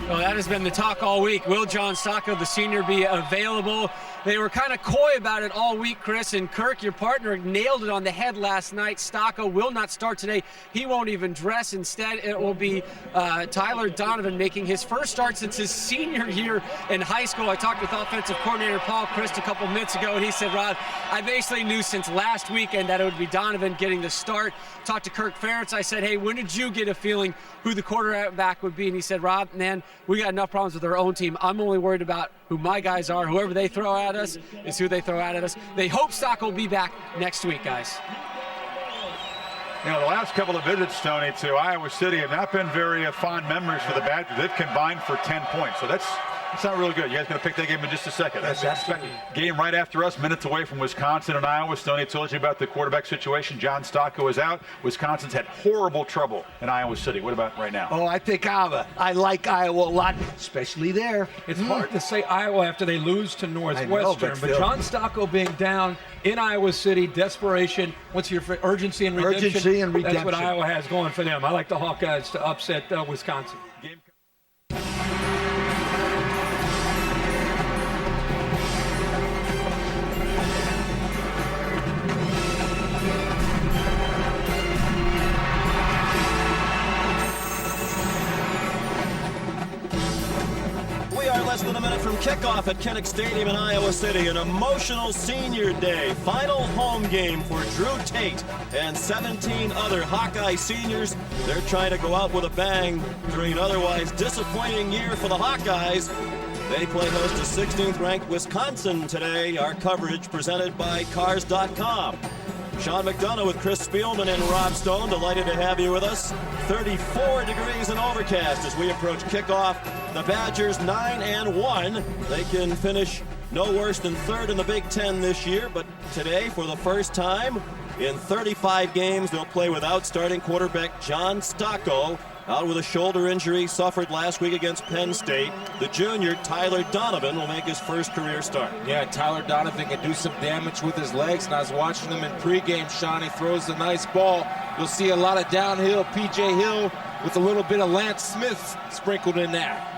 Well, that has been the talk all week. Will John Stocco, the senior, be available? They were kind of coy about it all week, Chris. And Kirk, your partner, nailed it on the head last night. Stocco will not start today. He won't even dress. Instead, it will be Tyler Donovan making his first start since his senior year in high school. I talked with offensive coordinator Paul Christ a couple minutes ago, and he said, Rod, I basically knew since last weekend that it would be Donovan getting the start. Talked to Kirk Ferentz. I said, hey, when did you get a feeling who the quarterback would be? And he said, Rob, man, we got enough problems with our own team. I'm only worried about who my guys are. Whoever they throw at us is who they throw out at us. They hope Stocco will be back next week, guys. You know, the last couple of visits, Tony, to Iowa City have not been very fond memories for the Badgers. They've combined for 10 points, so that's not really good. You guys going to pick that game in just a second. That's the game right after us, minutes away from Wisconsin and Iowa. Stoney told you about the quarterback situation. John Stocco is out. Wisconsin's had horrible trouble in Iowa City. What about right now? Oh, I think Iowa. I like Iowa a lot, especially there. It's hard to say Iowa after they lose to Northwestern, but John Stocco being down in Iowa City, desperation. What's your urgency and redemption? Urgency and redemption. That's what Iowa has going for them. I like the Hawkeyes to upset Wisconsin. Less than a minute from kickoff at Kinnick Stadium in Iowa City. An emotional senior day. Final home game for Drew Tate and 17 other Hawkeye seniors. They're trying to go out with a bang during an otherwise disappointing year for the Hawkeyes. They play host to 16th ranked Wisconsin today. Our coverage presented by Cars.com. Sean McDonough with Chris Spielman and Rob Stone. Delighted to have you with us. 34 degrees and overcast as we approach kickoff. The Badgers 9-1. They can finish no worse than third in the Big Ten this year, but today, for the first time in 35 games, they'll play without starting quarterback John Stocco, out with a shoulder injury suffered last week against Penn State. The junior, Tyler Donovan, will make his first career start. Yeah, Tyler Donovan can do some damage with his legs, and I was watching him in pregame, Sean. He throws a nice ball. You'll see a lot of downhill P.J. Hill with a little bit of Lance Smith sprinkled in there.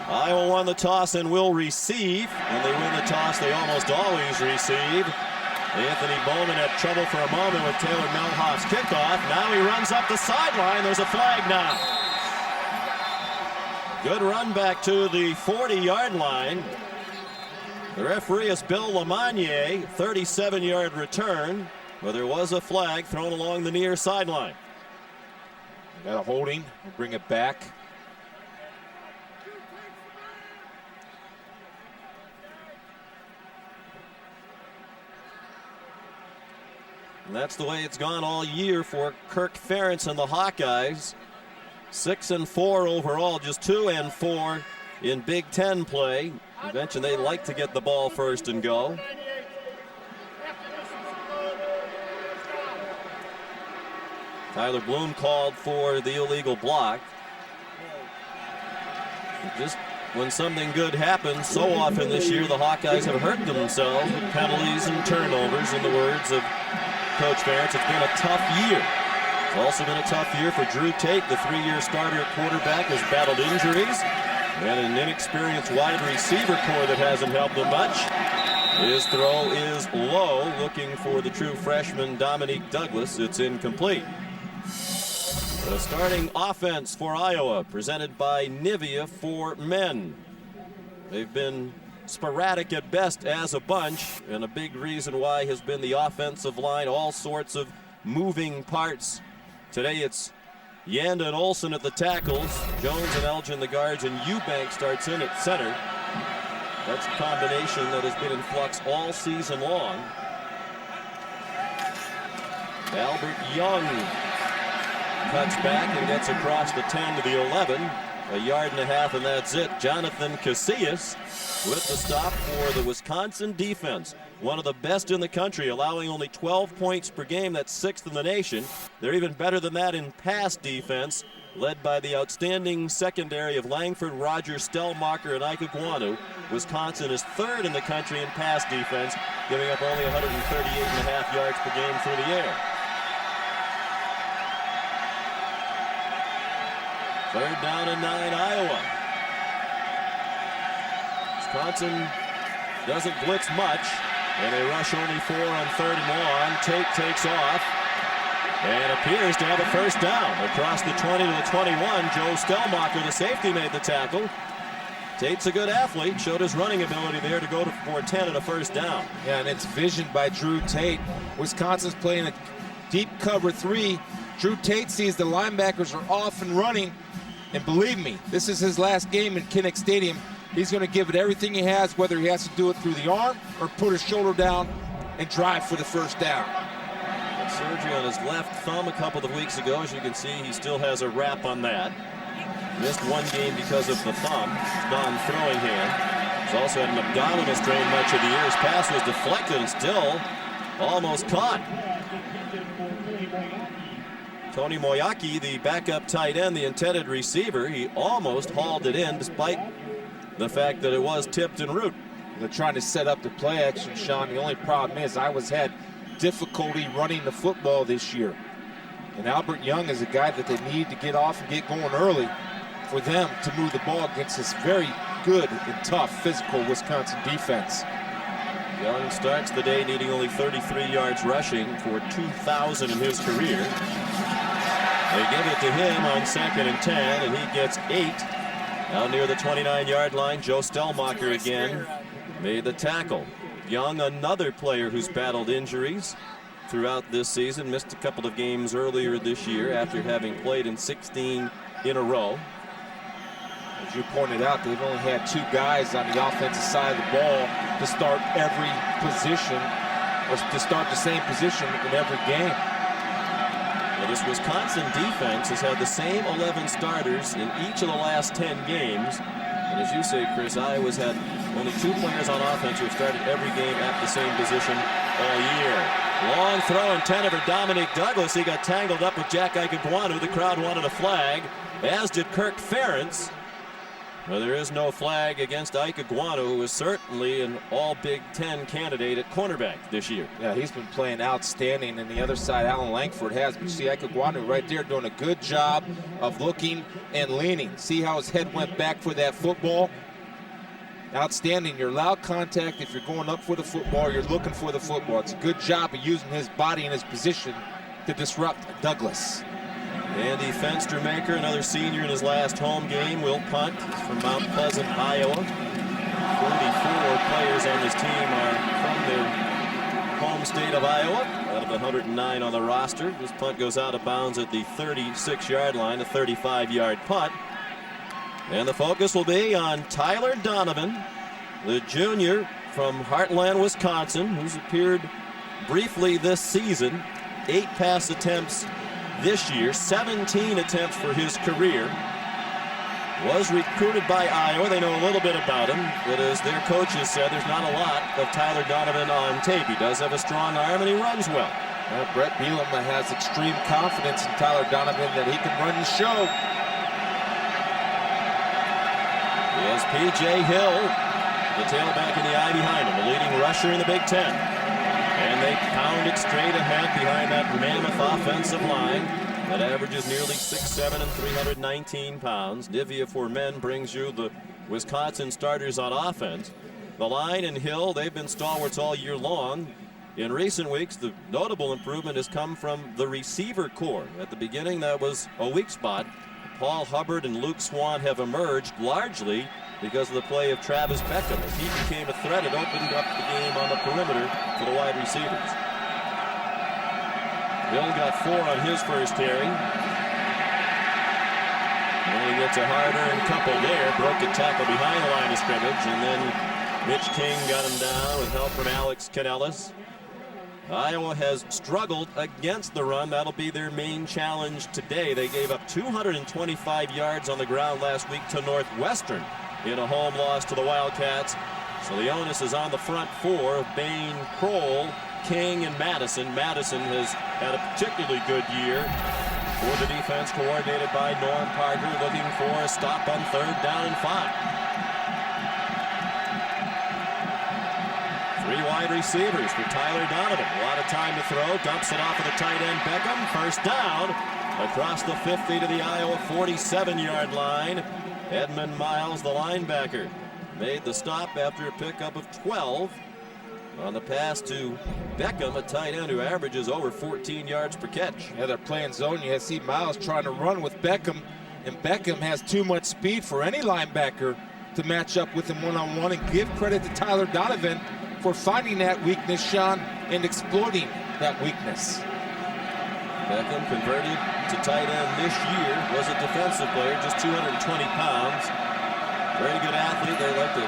Iowa won the toss and will receive. When they win the toss, they almost always receive. Anthony Bowman had trouble for a moment with Taylor Melhoff's kickoff. Now he runs up the sideline. There's a flag now. Good run back to the 40-yard line. The referee is Bill Lamagnier. 37-yard return. But there was a flag thrown along the near sideline. Got a holding. We'll bring it back. And that's the way it's gone all year for Kirk Ferentz and the Hawkeyes. 6-4 overall, just 2-4 in Big Ten play. You mentioned they like to get the ball first and go. Tyler Bloom called for the illegal block. Just when something good happens, so often this year the Hawkeyes have hurt themselves with penalties and turnovers, in the words of Coach Ferentz. It's been a tough year. It's also been a tough year for Drew Tate. The 3-year starter at quarterback has battled injuries and an inexperienced wide receiver core that hasn't helped him much. His throw is low, looking for the true freshman Dominique Douglas. It's incomplete. The starting offense for Iowa, presented by Nivea for men. They've been sporadic at best as a bunch, and a big reason why has been the offensive line. All sorts of moving parts. Today it's Yanda and Olsen at the tackles, Jones and Elgin the guards, and Eubank starts in at center. That's a combination that has been in flux all season long. Albert Young cuts back and gets across the 10 to the 11. A yard and a half, and that's it. Jonathan Casillas with the stop for the Wisconsin defense. One of the best in the country, allowing only 12 points per game. That's 6th in the nation. They're even better than that in pass defense, led by the outstanding secondary of Langford, Rogers, Stellmacher, and Ike Iguanu. Wisconsin is 3rd in the country in pass defense, giving up only 138.5 yards per game through the air. Third down and 9, Iowa. Wisconsin doesn't blitz much, and they rush only 4 on 3rd and long. Tate takes off and appears to have a first down. Across the 20 to the 21, Joe Stellmacher, the safety, made the tackle. Tate's a good athlete, showed his running ability there to go for 10 and a first down. Yeah, and it's visioned by Drew Tate. Wisconsin's playing a deep cover 3. Drew Tate sees the linebackers are off and running, and believe me, this is his last game in Kinnick Stadium. He's going to give it everything he has, whether he has to do it through the arm or put his shoulder down and drive for the first down. Had surgery on his left thumb a couple of weeks ago. As you can see, he still has a wrap on that. Missed one game because of the thumb, non-throwing hand. He's also had an abdominal strain much of the year. His pass was deflected and still almost caught. Tony Moyaki, the backup tight end, the intended receiver, he almost hauled it in despite the fact that it was tipped en route. They're trying to set up the play action, Sean. The only problem is Iowa's had difficulty running the football this year. And Albert Young is a guy that they need to get off and get going early for them to move the ball against this very good and tough physical Wisconsin defense. Young starts the day needing only 33 yards rushing for 2,000 in his career. They give it to him on 2nd and 10, and he gets 8. Out near the 29-yard line, Joe Stellmacher again made the tackle. Young, another player who's battled injuries throughout this season, missed a couple of games earlier this year after having played in 16 in a row. As you pointed out, they've only had 2 guys on the offensive side of the ball to start every position, or to start the same position in every game. Well, this Wisconsin defense has had the same 11 starters in each of the last 10 games. And as you say, Chris, Iowa's had only 2 players on offense who have started every game at the same position all year. Long throw intended for Dominic Douglas. He got tangled up with Jack Ikeguanu. The crowd wanted a flag, as did Kirk Ferentz. Well, there is no flag against Ikeguanu, who is certainly an all-Big Ten candidate at cornerback this year. Yeah, he's been playing outstanding, and the other side, Alan Langford has. But you see Ikeguanu right there doing a good job of looking and leaning. See how his head went back for that football? Outstanding. You're allowed contact if you're going up for the football or you're looking for the football. It's a good job of using his body and his position to disrupt Douglas. Andy Fenstermaker, another senior in his last home game, will punt from Mount Pleasant, Iowa. 44 players on this team are from their home state of Iowa, out of the 109 on the roster. This punt goes out of bounds at the 36-yard line, a 35-yard punt. And the focus will be on Tyler Donovan, the junior from Heartland, Wisconsin, who's appeared briefly this season. 8 pass attempts this year, 17 attempts for his career. Was recruited by Iowa. They know a little bit about him, but as their coaches said, there's not a lot of Tyler Donovan on tape. He does have a strong arm and he runs well. Brett Bielema has extreme confidence in Tyler Donovan that he can run the show. Here's P.J. Hill, the tailback in the eye behind him, the leading rusher in the Big Ten. And they pound it straight ahead behind that mammoth offensive line that averages nearly 6'7" and 319 pounds. Nivea for Men brings you the Wisconsin starters on offense. The line and Hill, they've been stalwarts all year long. In recent weeks, the notable improvement has come from the receiver corps. At the beginning, that was a weak spot. Paul Hubbard and Luke Swan have emerged largely because of the play of Travis Beckham. As he became a threat, it opened up the game on the perimeter for the wide receivers. Hill got 4 on his first carry. And he gets a hard-earned couple there. Broke a tackle behind the line of scrimmage, and then Mitch King got him down with help from Alex Canellis. Iowa has struggled against the run. That'll be their main challenge today. They gave up 225 yards on the ground last week to Northwestern in a home loss to the Wildcats. So the onus is on the front 4 of Bain, Kroll, King, and Madison. Madison has had a particularly good year for the defense, coordinated by Norm Parker, looking for a stop on 3rd down and 5. 3 wide receivers for Tyler Donovan. A lot of time to throw. Dumps it off of the tight end Beckham. First down. Across the 50 to the Iowa 47-yard line. Edmund Miles, the linebacker, made the stop after a pickup of 12 on the pass to Beckham, a tight end who averages over 14 yards per catch. Yeah, they're playing zone. You see Miles trying to run with Beckham, and Beckham has too much speed for any linebacker to match up with him one-on-one. And give credit to Tyler Donovan for finding that weakness, Sean, and exploiting that weakness. Beckham converted to tight end this year, was a defensive player, just 220 pounds. Very good athlete. They like to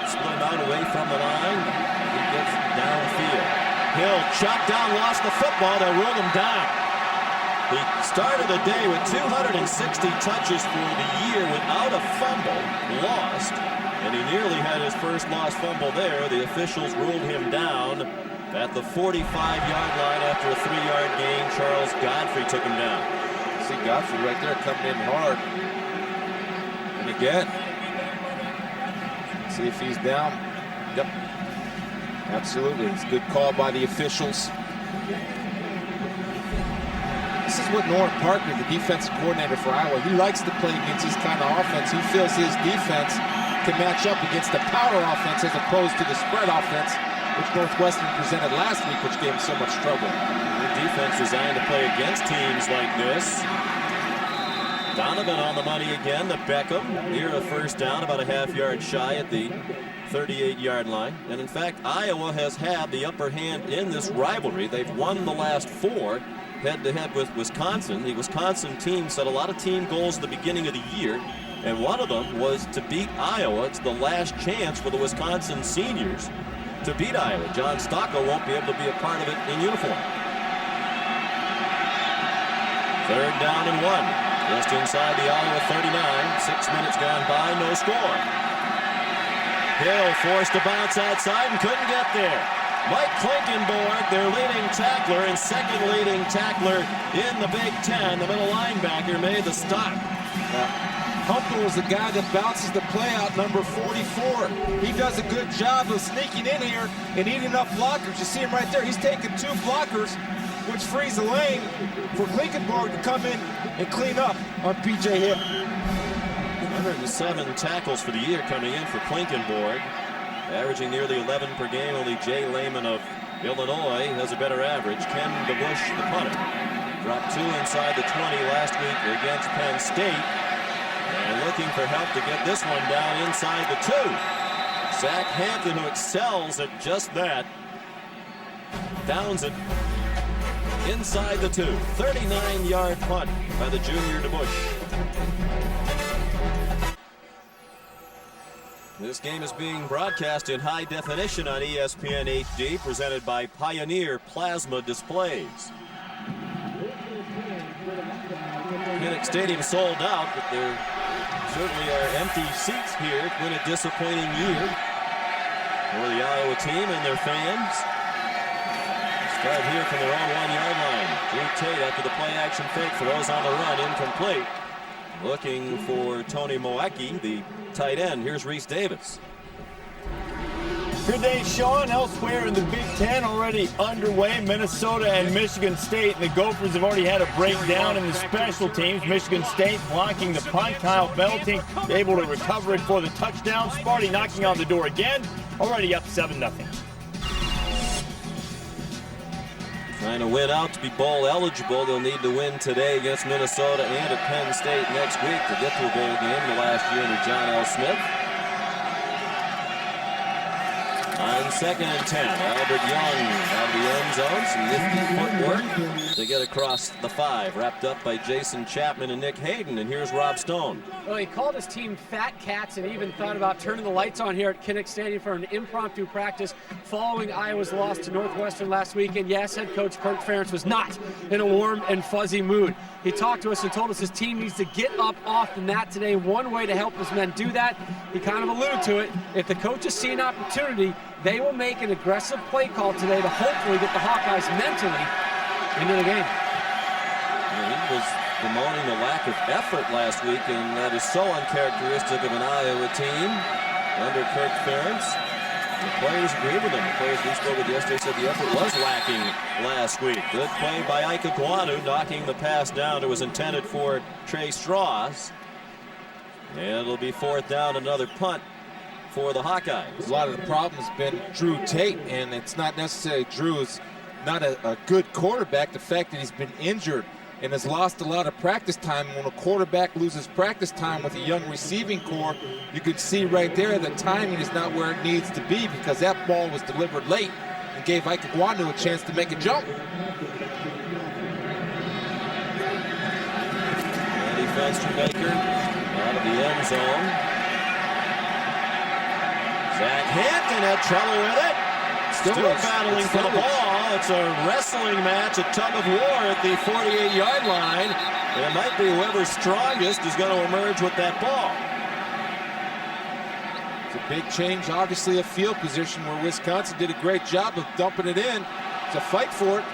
split him out away from the line. He gets downfield. Hill chopped down, lost the football. They ruled him down. He started the day with 260 touches for the year without a fumble, lost, and he nearly had his first lost fumble there. The officials ruled him down at the 45-yard line after a 3-yard gain. Charles Godfrey took him down. See Godfrey right there coming in hard. And again, see if he's down. Yep, absolutely. It's a good call by the officials. This is what Norm Parker, the defensive coordinator for Iowa, he likes to play against this kind of offense. He feels his defense can match up against the power offense as opposed to the spread offense, which Northwestern presented last week, which gave him so much trouble. The defense designed to play against teams like this. Donovan on the money again to Beckham. Near a first down, about a half-yard shy at the 38-yard line. And in fact, Iowa has had the upper hand in this rivalry. They've won the last 4 head-to-head with Wisconsin. The Wisconsin team set a lot of team goals at the beginning of the year, and one of them was to beat Iowa. It's the last chance for the Wisconsin seniors to beat Iowa. John Stocco won't be able to be a part of it in uniform. 3rd down and 1. Just inside the Iowa 39. 6 minutes gone by, no score. Hill forced to bounce outside and couldn't get there. Mike Klinkenborg, their leading tackler and second leading tackler in the Big Ten, the middle linebacker, made the stop. Humple is the guy that bounces the play out, number 44. He does a good job of sneaking in here and eating enough blockers. You see him right there. He's taking 2 blockers, which frees the lane for Klinkenborg to come in and clean up on P.J. Hill. 107 tackles for the year coming in for Klinkenborg. Averaging nearly 11 per game. Only Jay Lehman of Illinois has a better average. Ken DeBush, the punter, dropped 2 inside the 20 last week against Penn State. And looking for help to get this one down inside the 2. Zach Hampton, who excels at just that, downs it inside the 2. 39-yard punt by the junior DeBush. This game is being broadcast in high definition on ESPN HD, presented by Pioneer Plasma Displays. Kinnick Stadium sold out, but there certainly are empty seats here. It's been a disappointing year for the Iowa team and their fans. Start here from their own 1-yard line. Drew Tate after the play-action fake for those on the run, incomplete. Looking for Tony Moecki, the tight end. Here's Reese Davis. Good day, Sean. Elsewhere in the Big Ten already underway. Minnesota and Michigan State. And the Gophers have already had a breakdown in the special teams. Michigan State blocking the punt. Kyle Belting able to recover it for the touchdown. Sparty knocking on the door again. Already up 7-0. Trying to win out to be bowl eligible. They'll need to win today against Minnesota and at Penn State next week to get to a bowl game the last year under John L. Smith. On 2nd and 10, Albert Young out of the end zone. Some nifty footwork to get across the 5. Wrapped up by Jason Chapman and Nick Hayden. And here's Rob Stone. Well, he called his team Fat Cats and even thought about turning the lights on here at Kinnick Stadium for an impromptu practice following Iowa's loss to Northwestern last week. And yes, head coach Kirk Ferentz was not in a warm and fuzzy mood. He talked to us and told us his team needs to get up off the mat today. One way to help his men do that, he kind of alluded to it, if the coaches see an opportunity, they will make an aggressive play call today to hopefully get the Hawkeyes mentally into the game. He was bemoaning the lack of effort last week, and that is so uncharacteristic of an Iowa team under Kirk Ferentz. The players agree with him. The players we spoke with yesterday said the effort was lacking last week. Good play by Ike Iguanu, knocking the pass down. It was intended for Trey Strauss. And it'll be 4th down, another punt for the Hawkeyes. A lot of the problem has been Drew Tate, and it's not necessarily Drew is not a good quarterback. The fact that he's been injured and has lost a lot of practice time. When a quarterback loses practice time with a young receiving core, you can see right there the timing is not where it needs to be, because that ball was delivered late and gave Ike Iguanu a chance to make a jump. Eddie Fenstermaker out of the end zone. Zach Hampton had trouble with it. Still battling for the ball. It's a wrestling match, a tug of war at the 48-yard line. And it might be whoever's strongest is going to emerge with that ball. It's a big change, obviously, of field position where Wisconsin did a great job of dumping it in. It's a fight for it.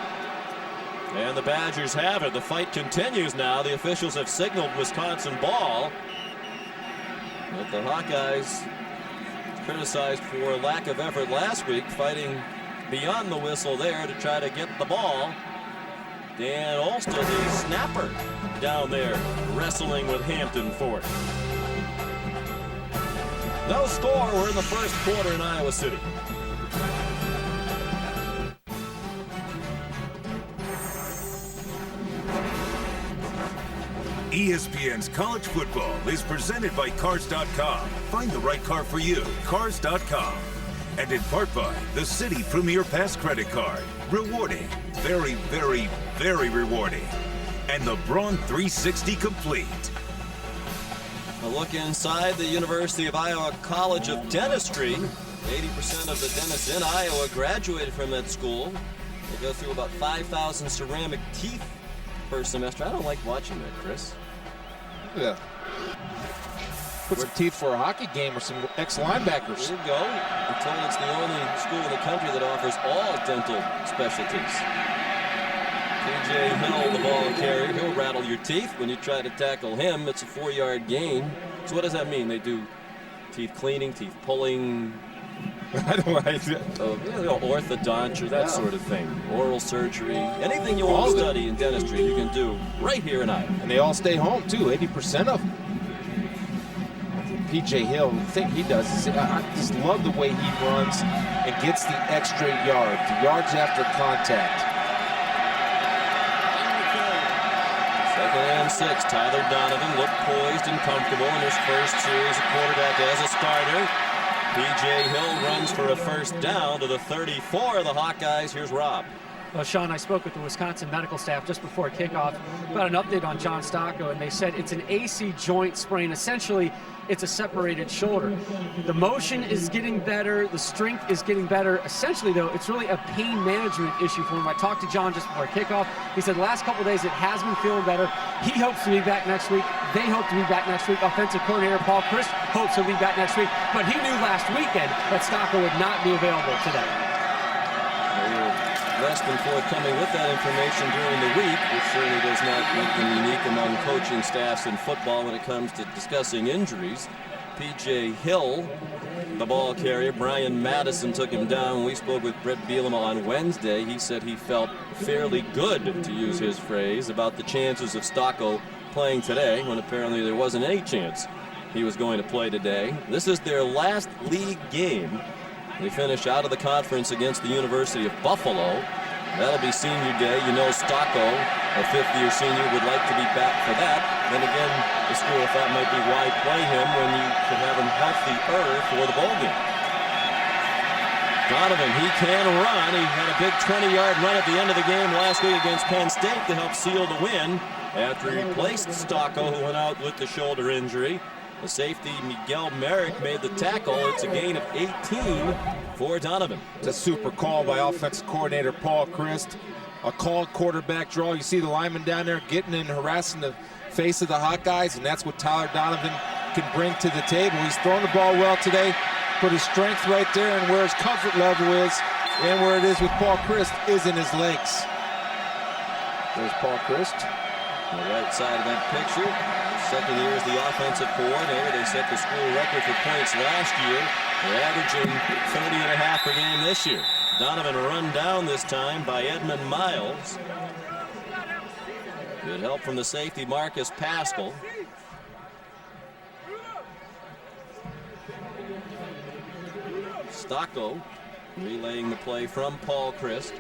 And the Badgers have it. The fight continues now. The officials have signaled Wisconsin ball. But the Hawkeyes criticized for lack of effort last week, fighting beyond the whistle there to try to get the ball. Dan Olsted, the snapper, down there wrestling with Hampton for it. No score. We're in the first quarter in Iowa City. ESPN's College Football is presented by Cars.com. Find the right car for you. Cars.com. And in part by the City Premier Pass Credit Card. Rewarding. Very, very, very rewarding. And the Braun 360 Complete. A look inside the University of Iowa College of Dentistry. 80% of the dentists in Iowa graduated from that school. They go through about 5,000 ceramic teeth per semester. I don't like watching that, Chris. Yeah. Put some teeth for a hockey game or some ex-linebackers. There you go. I'm told it's the only school in the country that offers all dental specialties. PJ Hill, the ball carrier, he'll rattle your teeth when you try to tackle him. It's a 4-yard gain. So what does that mean? They do teeth cleaning, teeth pulling, I don't like it. Orthodonture, that sort of thing. Oral surgery, anything you want to study in dentistry, you can do right here in Iowa. And they all stay home too. 80% of them. PJ Hill, the thing he does is I just love the way he runs and gets the extra yard, the yards after contact. 2nd and 6. Tyler Donovan looked poised and comfortable in his first series of quarterback as a starter. PJ Hill runs for a first down to the 34 of the Hawkeyes. Here's Rob. Well, Sean, I spoke with the Wisconsin medical staff just before kickoff about an update on John Stocco, and they said it's an AC joint sprain. Essentially, it's a separated shoulder. The motion is getting better. The strength is getting better. Essentially, though, it's really a pain management issue for him. I talked to John just before kickoff. He said the last couple of days it has been feeling better. He hopes to be back next week. They hope to be back next week. Offensive coordinator Paul Chryst hopes he'll be back next week. But he knew last weekend that Stocco would not be available today. Less than forthcoming with that information during the week, which certainly does not make them unique among coaching staffs in football when it comes to discussing injuries. PJ Hill, the ball carrier, Brian Madison took him down. We spoke with Brett Bielema on Wednesday. He said he felt fairly good, to use his phrase, about the chances of Stocco playing today, when apparently there wasn't any chance he was going to play today. This is their last league game. They finish out of the conference against the University of Buffalo. That'll be senior day. You know Stocco, a fifth-year senior, would like to be back for that. Then again, the school thought might be why play him when you could have him healthier for the bowl game. Donovan, he can run. He had a big 20-yard run at the end of the game last week against Penn State to help seal the win after he replaced Stocco, who went out with the shoulder injury. The safety, Miguel Merrick, made the tackle. It's a gain of 18 for Donovan. It's a super call by offensive coordinator Paul Chryst. A called quarterback draw. You see the lineman down there getting in, harassing the face of the Hawkeyes, and that's what Tyler Donovan can bring to the table. He's thrown the ball well today, put his strength right there, and where his comfort level is, and where it is with Paul Chryst is in his legs. There's Paul Chryst. On the right side of that picture. Second year as the offensive coordinator. They set the school record for points last year. They're averaging 30.5 per game this year. Donovan run down this time by Edmund Miles. Good help from the safety Marcus Pascal. Stocko relaying the play from Paul Christ.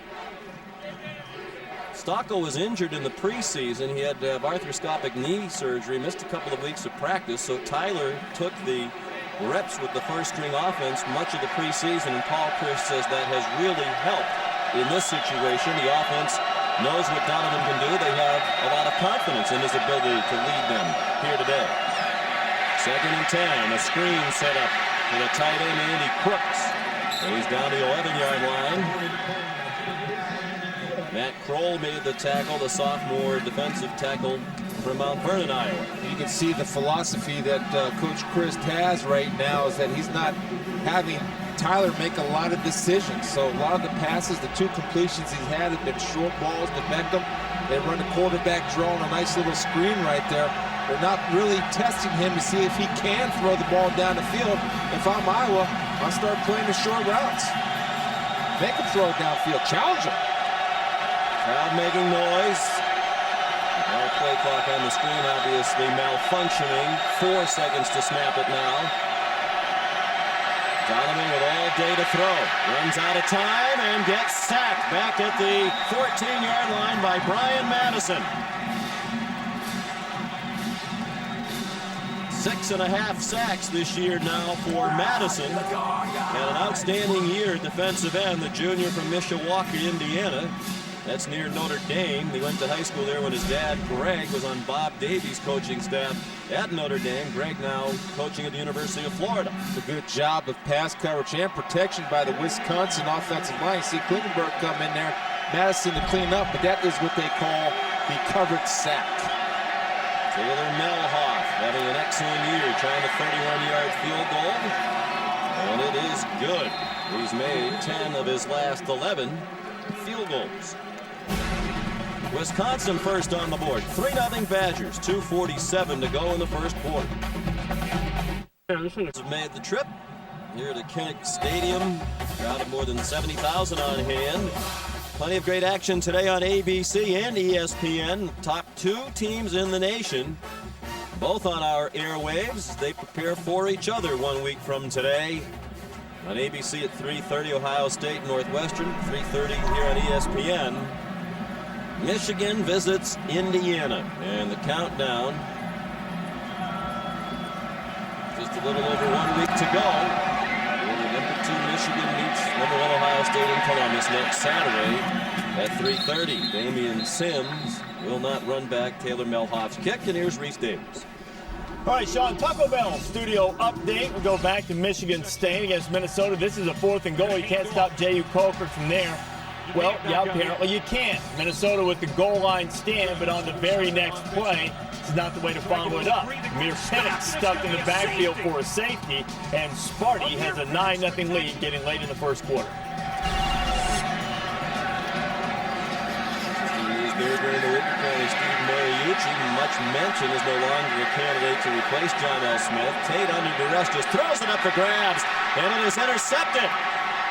Stocko was injured in the preseason. He had to have arthroscopic knee surgery, missed a couple of weeks of practice, so Tyler took the reps with the first-string offense much of the preseason, and Paul Christ says that has really helped in this situation. The offense knows what Donovan can do. They have a lot of confidence in his ability to lead them here today. 2nd and 10, a screen set up for the tight end, Andy Crooks. And he's down the 11-yard line. Matt Kroll made the tackle, the sophomore defensive tackle from Mount Vernon, Iowa. You can see the philosophy that Coach Christ has right now is that he's not having Tyler make a lot of decisions. So a lot of the passes, the 2 completions he's had have been short balls to Beckham. They run the quarterback draw on a nice little screen right there. They're not really testing him to see if he can throw the ball down the field. If I'm Iowa, I'll start playing the short routes. Make him throw it downfield, challenge him. Crowd making noise. Our play clock on the screen obviously malfunctioning. 4 seconds to snap it now. Donovan with all day to throw. Runs out of time and gets sacked back at the 14-yard line by Brian Madison. 6.5 sacks this year now for Madison. And an outstanding year at defensive end, the junior from Mishawaka, Indiana. That's near Notre Dame. He went to high school there when his dad, Greg, was on Bob Davies' coaching staff at Notre Dame. Greg now coaching at the University of Florida. It's a good job of pass coverage and protection by the Wisconsin offensive line. See Klingenberg come in there, Madison to clean up, but that is what they call the covered sack. Taylor Melhoff having an excellent year, trying a 31-yard field goal, and it is good. He's made 10 of his last 11 field goals. Wisconsin first on the board. 3-0 Badgers. 2:47 to go in the first quarter. Have made the trip here to Kinnick Stadium. Crowd of more than 70,000 on hand. Plenty of great action today on ABC and ESPN. Top 2 teams in the nation, both on our airwaves. They prepare for each other 1 week from today. On ABC at 3:30, Ohio State, Northwestern. 3:30 here on ESPN. Michigan visits Indiana, and the countdown, just a little over 1 week to go. Number 2 Michigan meets number 1 Ohio State in Columbus next Saturday at 3:30. Damian Sims will not run back Taylor Melhoff's kick, and here's Reese Davis. All right, Sean, Taco Bell studio update. We'll go back to Michigan State against Minnesota. This is a 4th and goal. You can't stop J.U. Colquitt from there. Well, yeah, apparently you can't. Minnesota with the goal line stand, but on the very next play, this is not the way to follow it up. Amir Pinnock stuck in the backfield for a safety, and Sparty has a 9-0 lead getting late in the first quarter. Steve Mariucci, much mentioned, is no longer a candidate to replace John L. Smith. Tate under duress just throws it up for grabs, and it is intercepted.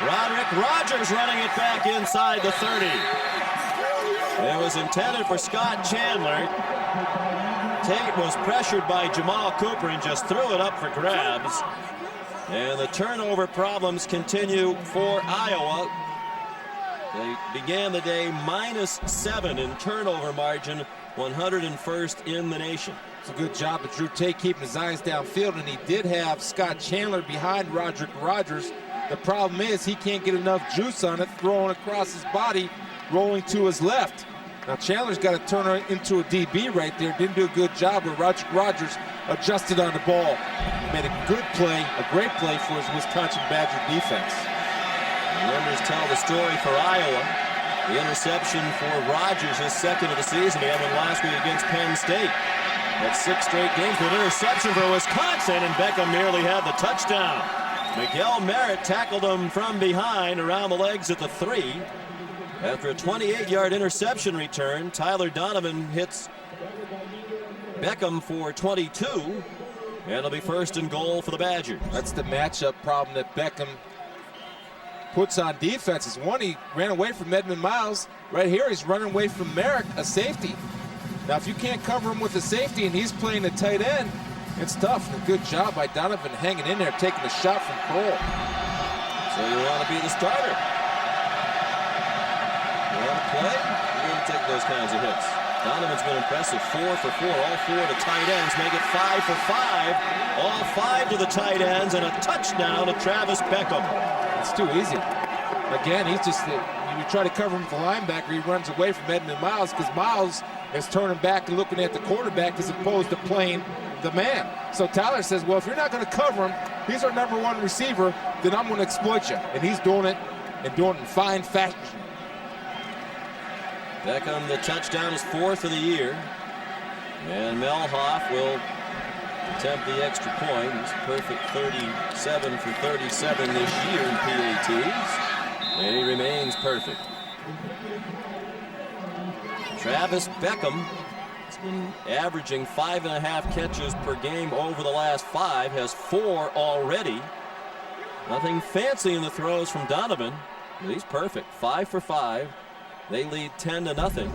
Roderick Rogers running it back inside the 30. It was intended for Scott Chandler. Tate was pressured by Jamal Cooper and just threw it up for grabs. And the turnover problems continue for Iowa. They began the day -7 in turnover margin, 101st in the nation. It's a good job of Drew Tate keeping his eyes downfield, and he did have Scott Chandler behind Roderick Rogers. The problem is he can't get enough juice on it, throwing across his body, rolling to his left. Now Chandler's got to turn her into a DB right there. Didn't do a good job, but Roderick Rogers adjusted on the ball. Made a good play, a great play for his Wisconsin Badger defense. The numbers tell the story for Iowa. The interception for Rogers, his 2nd of the season. He had one last week against Penn State. That's 6 straight games with interception for Wisconsin, and Beckham nearly had the touchdown. Miguel Merritt tackled him from behind around the legs at the 3. After a 28-yard interception return, Tyler Donovan hits Beckham for 22. And it'll be first and goal for the Badgers. That's the matchup problem that Beckham puts on defenses. One, he ran away from Edmund Miles. Right here, he's running away from Merrick, a safety. Now, if you can't cover him with a safety and he's playing a tight end, it's tough. A good job by Donovan hanging in there, taking the shot from Cole. So you want to be the starter. You want to play? You're going to take those kinds of hits. Donovan's been impressive. 4 for 4. All 4 to tight ends. Make it 5 for 5. All 5 to the tight ends and a touchdown to Travis Beckham. It's too easy. Again, he's just, you try to cover him with the linebacker, he runs away from Edmund Miles because Miles is turning back and looking at the quarterback as opposed to playing the man. So Tyler says, well, if you're not going to cover him, he's our #1 receiver, then I'm going to exploit you. And he's doing it, and doing it in fine fashion. Beckham, the touchdown is 4th of the year. And Melhoff will attempt the extra point. He's perfect 37 for 37 this year in PATs. And he remains perfect. Travis Beckham has been averaging 5.5 catches per game over the last 5. Has 4 already. Nothing fancy in the throws from Donovan. But he's perfect. 5 for 5. They lead 10-0.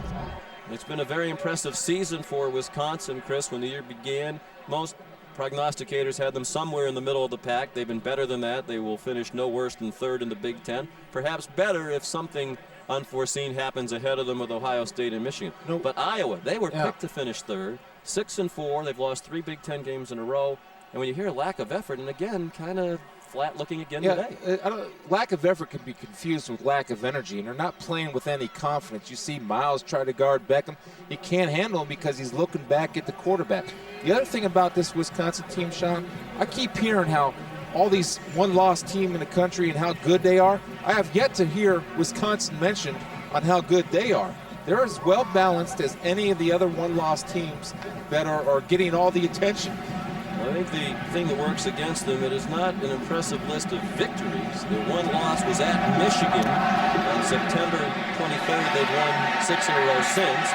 It's been a very impressive season for Wisconsin, Chris. When the year began, most prognosticators had them somewhere in the middle of the pack. They've been better than that. They will finish no worse than 3rd in the Big Ten. Perhaps better if something unforeseen happens ahead of them with Ohio State and Michigan. Nope. But Iowa, they were picked to finish 3rd. 6-4. They've lost 3 Big Ten games in a row. And when you hear lack of effort, and again, kind of flat looking again today. Lack of effort can be confused with lack of energy, and they're not playing with any confidence. You see Miles try to guard Beckham. He can't handle him because he's looking back at the quarterback. The other thing about this Wisconsin team, Sean, I keep hearing how all these one-loss team in the country and how good they are. I have yet to hear Wisconsin mentioned on how good they are. They're as well-balanced as any of the other one-loss teams that are getting all the attention. I think the thing that works against them, it is not an impressive list of victories. Their one loss was at Michigan on September 23rd. They've won 6 in a row since.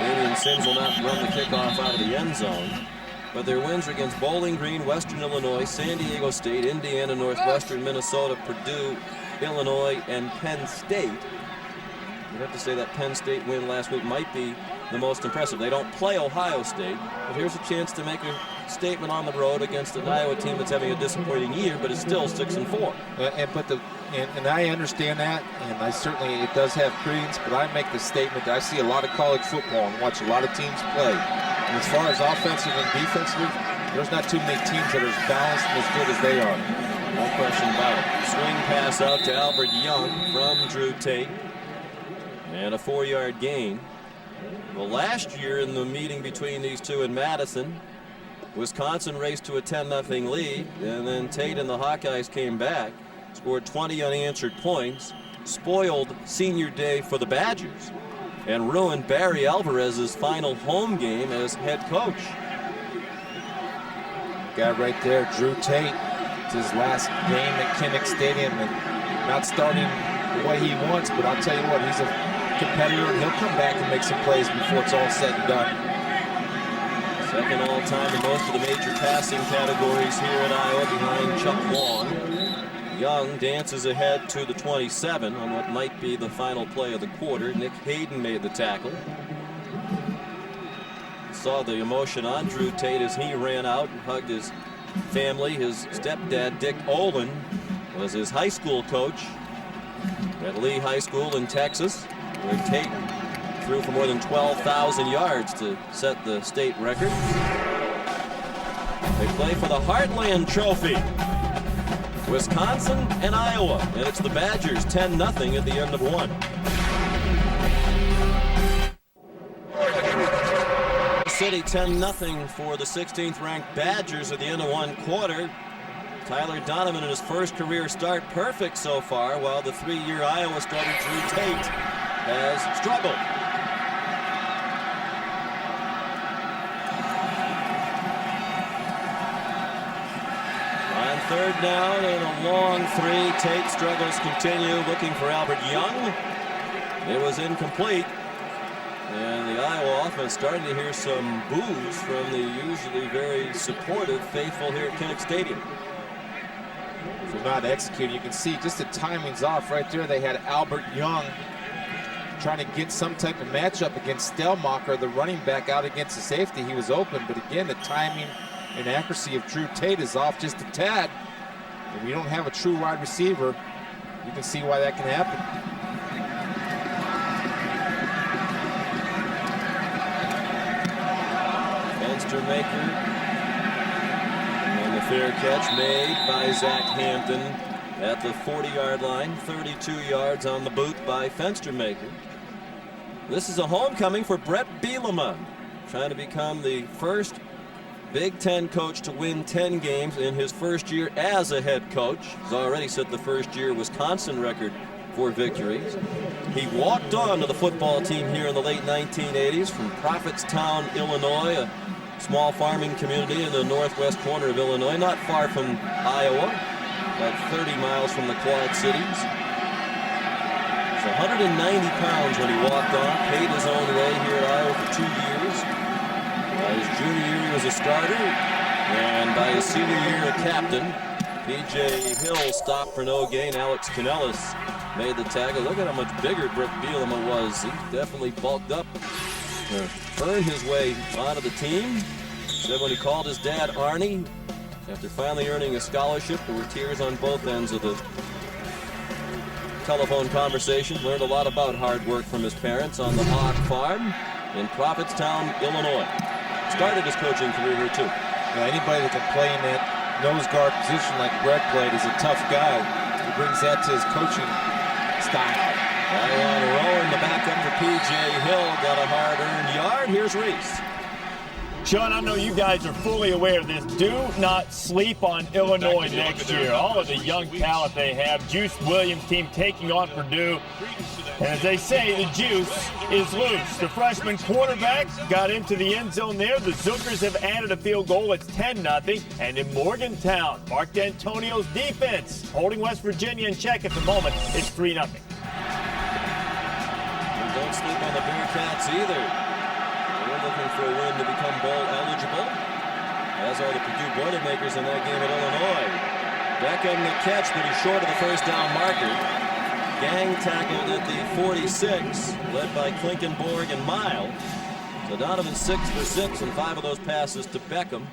Damian Sims will not run the kickoff out of the end zone. But their wins are against Bowling Green, Western Illinois, San Diego State, Indiana, Northwestern, Minnesota, Purdue, Illinois, and Penn State. You'd have to say that Penn State win last week might be the most impressive. They don't play Ohio State, but here's a chance to make a statement on the road against an Iowa team that's having a disappointing year, but is still 6-4. And I understand that, and I certainly, it does have credence, but I make the statement that I see a lot of college football and watch a lot of teams play. And as far as offensive and defensive, there's not too many teams that are as balanced and as good as they are. No question about it. Swing pass out to Albert Young from Drew Tate. And a 4-yard gain. Well, last year in the meeting between these two in Madison, Wisconsin raced to a 10-0 lead, and then Tate and the Hawkeyes came back, scored 20 unanswered points, spoiled senior day for the Badgers, and ruined Barry Alvarez's final home game as head coach. Guy right there, Drew Tate. It's his last game at Kinnick Stadium, and not starting the way he wants, but I'll tell you what, he's a competitor, and he'll come back and make some plays before it's all said and done. Second all-time in most of the major passing categories here in Iowa behind Chuck Long. Young dances ahead to the 27 on what might be the final play of the quarter. Nick Hayden made the tackle. Saw the emotion on Drew Tate as he ran out and hugged his family. His stepdad, Dick Olin, was his high school coach at Lee High School in Texas, where Tate threw for more than 12,000 yards to set the state record. They play for the Heartland Trophy. Wisconsin and Iowa, and it's the Badgers 10-0 at the end of one. City 10-0 for the 16th ranked Badgers at the end of one quarter. Tyler Donovan in his first career start perfect so far, while the 3-year Iowa starter Drew Tate has struggled. On third down and a long 3, Tate struggles continue, looking for Albert Young. It was incomplete. And the Iowa offense starting to hear some boos from the usually very supportive faithful here at Kinnick Stadium. If they're not executing, you can see just the timing's off right there. They had Albert Young trying to get some type of matchup against Stelmacher, the running back, out against the safety. He was open, but again, the timing and accuracy of Drew Tate is off just a tad. If we don't have a true wide receiver, you can see why that can happen. Fenstermaker, and the fair catch made by Zach Hampton at the 40-yard line. 32 yards on the boot by Fenstermaker. This is a homecoming for Brett Bielema, trying to become the first Big Ten coach to win 10 games in his first year as a head coach. He's already set the first-year Wisconsin record for victories. He walked on to the football team here in the late 1980s from Prophetstown, Illinois, a small farming community in the northwest corner of Illinois, not far from Iowa, about 30 miles from the Quad Cities. He's 190 pounds when he walked on, paid his own way here at Iowa for 2 years. By his junior year, he was a starter, and by his senior year, a captain. P.J. Hill stopped for no gain. Alex Kanellis made the tackle. Look at how much bigger Brett Bielema was. He definitely bulked up to earn his way onto the team. Said when he called his dad Arnie, after finally earning a scholarship, there were tears on both ends of the telephone conversation. Learned a lot about hard work from his parents on the hog farm in Prophetstown, Illinois. Started his coaching career here too. Anybody that can play in that nose guard position like Brett played is a tough guy. He brings that to his coaching style. Iowa on a row in the backup for P.J. Hill. Got a hard-earned yard. Here's Reese. Sean, I know you guys are fully aware of this. Do not sleep on Illinois next year. All of the young talent they have. Juice Williams' team taking on Purdue. And as they say, the juice is loose. The freshman quarterback got into the end zone there. The Zookers have added a field goal. It's 10-0. And in Morgantown, Mark D'Antonio's defense holding West Virginia in check at the moment. It's 3-0. Don't sleep on the Bearcats either. They're looking for a win to become bowl eligible, as are the Purdue Boilermakers in that game at Illinois. Beckham the catch, but he's short of the first down marker. Gang tackled at the 46, led by Klinkenborg and Mile. So Donovan 6 for 6, and 5 of those passes to Beckham.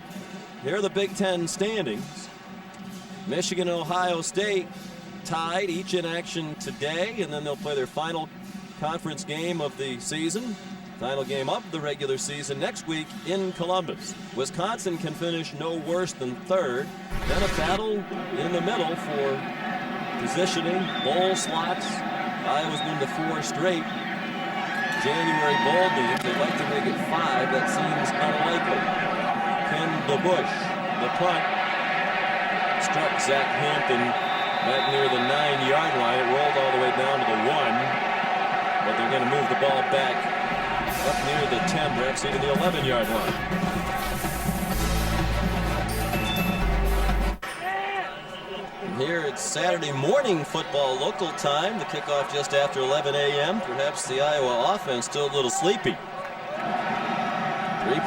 Here are the Big Ten standings. Michigan and Ohio State tied, each in action today, and then they'll play their final conference game of the season. Final game of the regular season next week in Columbus. Wisconsin can finish no worse than third. Then a battle in the middle for positioning, bowl slots. Iowa's been to 4 straight January bowl games. They'd like to make it 5. That seems unlikely. Ken DeBush, the punt, struck Zach Hampton back near the 9-yard line. It rolled all the way down to the 1, but they're going to move the ball back up near the 10, perhaps even the 11-yard line. And here it's Saturday morning football local time. The kickoff just after 11 a.m. Perhaps the Iowa offense still a little sleepy. 3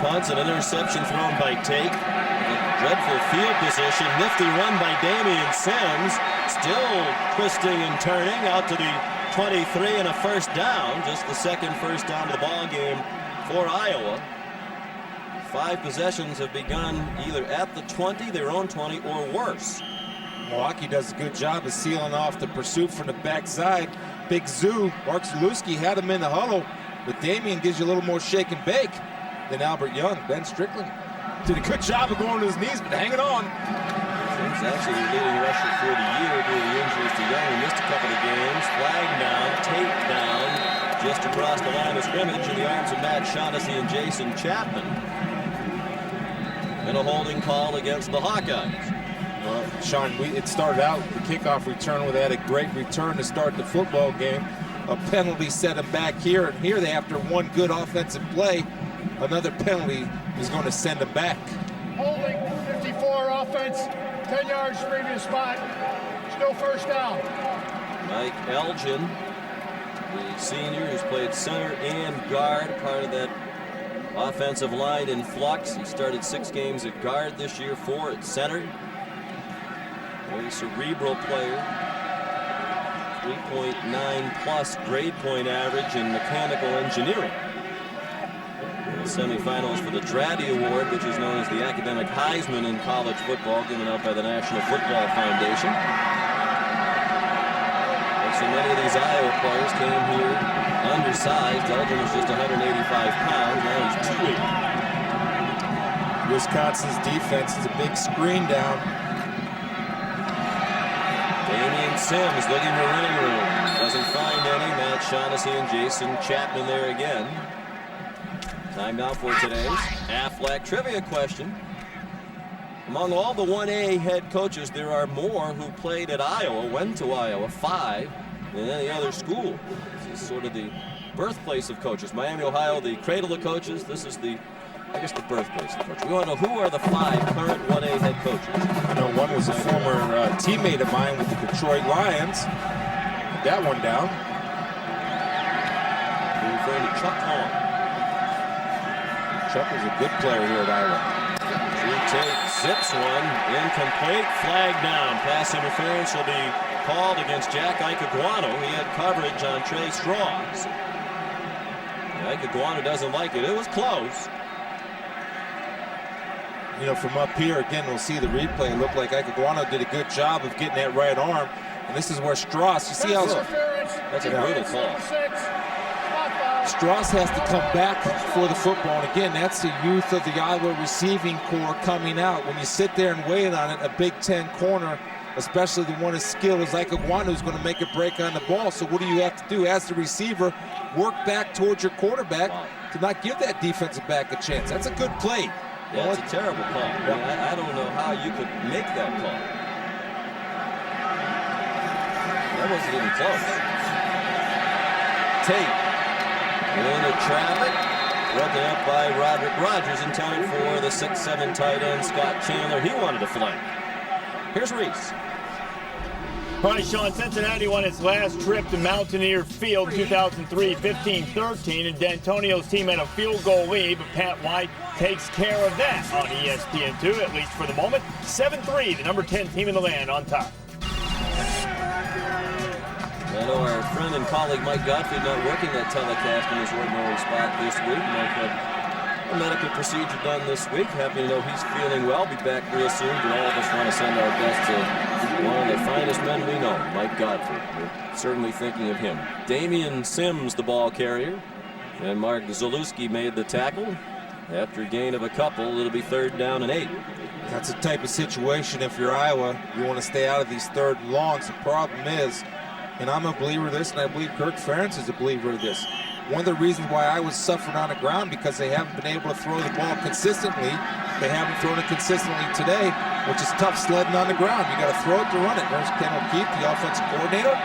punts, an interception thrown by Tate. A dreadful field position. Nifty run by Damian Sims. Still twisting and turning out to the 23 and a first down. Just the second first down of the ball game for Iowa. 5 possessions have begun either at the 20, their own 20, or worse. Milwaukee does a good job of sealing off the pursuit from the backside. Big Zoo, Mark Zalewski had him in the huddle, but Damian gives you a little more shake and bake than Albert Young. Ben Strickland did a good job of going to his knees, but hanging on. He's actually the leading rusher for the year due to the injuries to Young. He missed a couple of games. Flag down, Tate down, just across the line of scrimmage in the arms of Matt Shaughnessy and Jason Chapman. And a holding call against the Hawkeyes. Sean, it started out the kickoff return where they had a great return to start the football game. A penalty set them back here, and here they, after one good offensive play, another penalty is going to send them back. Holding 54 offense, 10 yards previous spot, still first down. Mike Elgin the senior who's played center and guard, part of that offensive line in flux. He started 6 games at guard this year, 4 at center. Very cerebral player. 3.9 plus grade point average in mechanical engineering. The semifinals for the Draddy Award, which is known as the Academic Heisman in college football, given out by the National Football Foundation. And so many of these Iowa players came here undersized. Eldon was just 185 pounds. Now he's 280. Wisconsin's defense is a big screen down. Damian Sims looking for running room. Doesn't find any. Matt Shaughnessy and Jason Chapman there again. Time now for today's Aflac trivia question. Among all the 1A head coaches, there are more who played at Iowa, went to Iowa, 5, than any other school. This is sort of the birthplace of coaches. Miami, Ohio, the cradle of coaches. This is the, I guess, the birthplace of coaches. We want to know who are the 5 current 1A head coaches. I know one was a former teammate of mine with the Detroit Lions. Put that one down. We're referring to Chuck Long. Chuck was a good player here at Iowa. Drew Tate zips one, incomplete, flag down. Pass interference will be called against Jack Ikeguano. He had coverage on Trey Strauss. Ikeguano doesn't like it. It was close. You know, from up here, again, we'll see the replay. It looked like Ikeguano did a good job of getting that right arm. And this is where Strauss, you see how... That's a brutal call. Strauss has to come back for the football. And again, that's the youth of the Iowa receiving corps coming out. When you sit there and wait on it, a Big Ten corner, especially the one as skilled as Ikeguano, who's going to make a break on the ball. So what do you have to do as the receiver? Work back towards your quarterback to not give that defensive back a chance. That's a good play. Yeah, it's a terrible call. Yeah. I don't know how you could make that call. That wasn't even close. Tate into traffic, broken up by Roderick Rogers in time for the 6'7" tight end Scott Chandler. He wanted a flank. Here's Reese. All right, Sean, Cincinnati won its last trip to Mountaineer Field 2003, 15-13, and D'Antonio's team had a field goal lead, but Pat White takes care of that on ESPN2, at least for the moment. 7-3, the number 10 team in the land on top. I know our friend and colleague Mike Gottfried not working that telecast in his ordinary spot this week. Mike had a medical procedure done this week. Happy to know he's feeling well. Be back real soon, but all of us want to send our best to one of the finest men we know, Mike Gottfried. We're certainly thinking of him. Damian Sims, the ball carrier, and Mark Zalewski made the tackle. After a gain of a couple, it'll be 3rd down and 8. That's the type of situation, if you're Iowa, you want to stay out of these 3rd and longs. The problem is, and I'm a believer of this, and I believe Kirk Ferentz is a believer of this. One of the reasons why I was suffering on the ground, because they haven't been able to throw the ball consistently. They haven't thrown it consistently today, which is tough sledding on the ground. You got to throw it to run it. There's Ken O'Keefe, the offensive coordinator,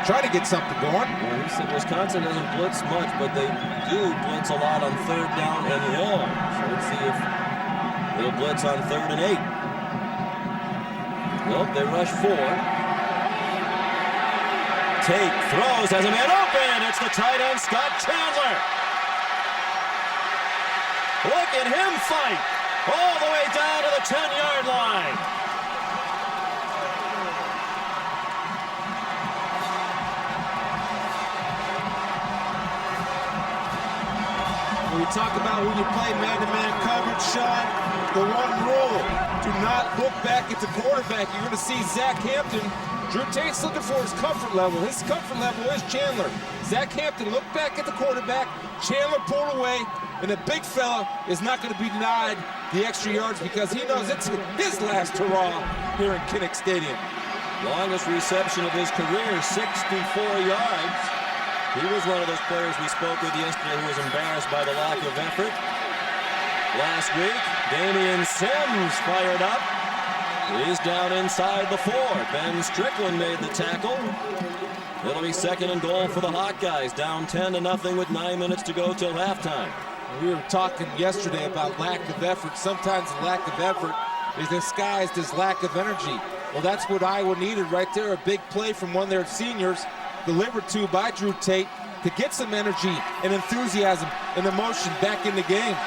try to get something going. Well, he said Wisconsin doesn't blitz much, but they do blitz a lot on 3rd down and long. So let's see if they'll blitz on 3rd and 8. Nope, they rush 4. Tate throws, has a man open. It's the tight end, Scott Chandler. Look at him fight all the way down to the 10-yard line. When we talk about when you play man-to-man coverage, Sean, the one rule, do not look back at the quarterback. You're going to see Zach Hampton. Drew Tate's looking for his comfort level. His comfort level is Chandler. Zach Hampton looked back at the quarterback. Chandler pulled away, and the big fella is not going to be denied the extra yards because he knows it's his last hurrah here in Kinnick Stadium. Longest reception of his career, 64 yards. He was one of those players we spoke with yesterday who was embarrassed by the lack of effort. Last week, Damian Sims fired up. He's down inside the 4. Ben Strickland made the tackle. It'll be 2nd and goal for the Hawkeyes, down 10-0 with 9 minutes to go till halftime. We were talking yesterday about lack of effort. Sometimes the lack of effort is disguised as lack of energy. Well, that's what Iowa needed right there. A big play from one of their seniors, delivered to by Drew Tate. to get some energy and enthusiasm and emotion back in the game.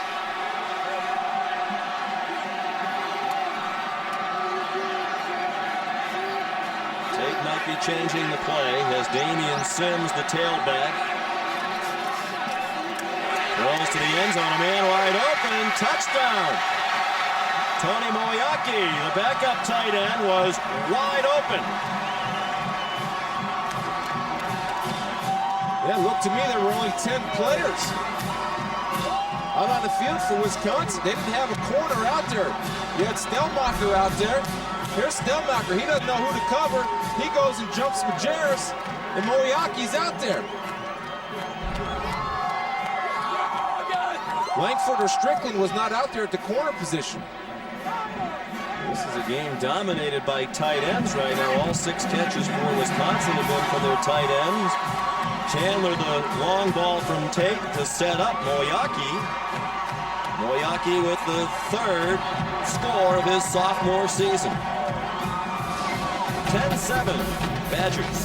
Tate might be changing the play as Damian Sims, the tailback, throws to the end zone, a man wide open, touchdown. Tony Moyaki, the backup tight end, was wide open. Yeah, looked to me there were only 10 players out on the field for Wisconsin. They didn't have a corner out there. You had Stellmacher out there. Here's Stellmacher. He doesn't know who to cover. He goes and jumps Majerus, and Moyaki's out there. Langford or Strickland was not out there at the corner position. This is a game dominated by tight ends right now. All 6 catches for Wisconsin have been from their tight ends. Chandler, the long ball from Tate to set up Moyaki. Moyaki with the 3rd score of his sophomore season. 10-7, Badgers.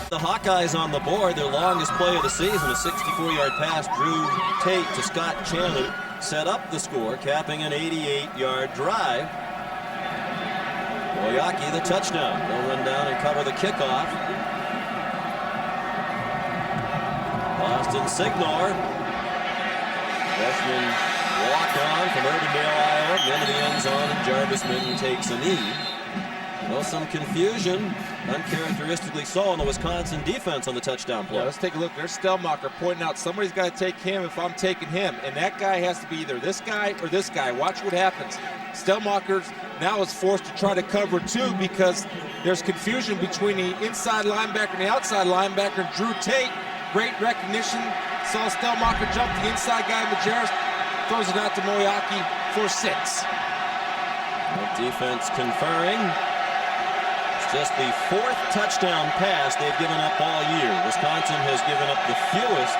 The Hawkeyes on the board, their longest play of the season, a 64-yard pass. Drew Tate to Scott Chandler set up the score, capping an 88-yard drive. Moyaki the touchdown. They'll run down and cover the kickoff. Austin Signor, freshman walk-on from Urbandale, Iowa, into the end zone, and Jarvis Minton takes a knee. Well, some confusion, uncharacteristically so, on the Wisconsin defense on the touchdown play. Yeah, let's take a look. There's Stellmacher pointing out somebody's got to take him if I'm taking him, and that guy has to be either this guy or this guy. Watch what happens. Stellmacher now is forced to try to cover 2 because there's confusion between the inside linebacker and the outside linebacker. Drew Tate, great recognition, saw Stellmacher jump the inside guy, Majerus throws it out to Moyaki for 6. The defense conferring. Just the 4th touchdown pass they've given up all year. Wisconsin has given up the fewest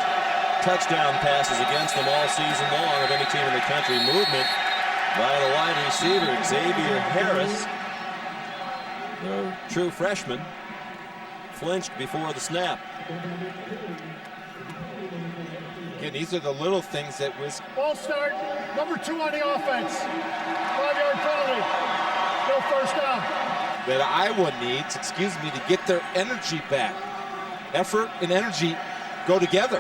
touchdown passes against them all season long of any team in the country. Movement by the wide receiver, Xavier Harris, the true freshman, flinched before the snap. Again, these are the little things that was... Ball start, number 2 on the offense. 5-yard penalty. No first down. That Iowa needs, to get their energy back. Effort and energy go together.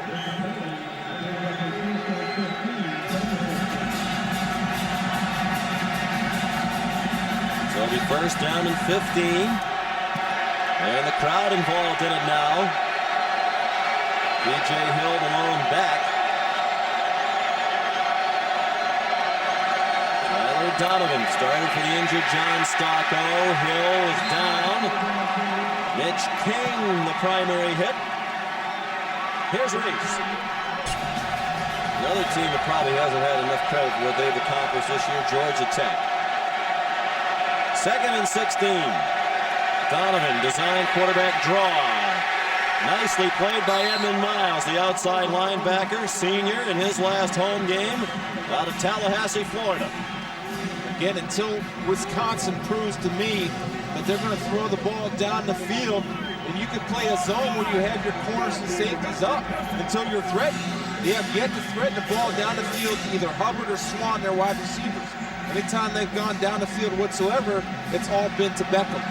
So it'll be first down and 15. And the crowd involved in it now. P.J. Hill, the lone back. Donovan started for the injured John Stocco. Hill is down. Mitch King, the primary hit. Here's Reese. Another team that probably hasn't had enough credit for what they've accomplished this year, Georgia Tech. 2nd and 16. Donovan, design quarterback draw. Nicely played by Edmund Miles, the outside linebacker, senior in his last home game out of Tallahassee, Florida. Again, until Wisconsin proves to me that they're going to throw the ball down the field, and you can play a zone where you have your corners and safeties up until you're threatened. They have yet to threaten the ball down the field to either Hubbard or Swan, their wide receivers. Anytime they've gone down the field whatsoever, it's all been to Beckham.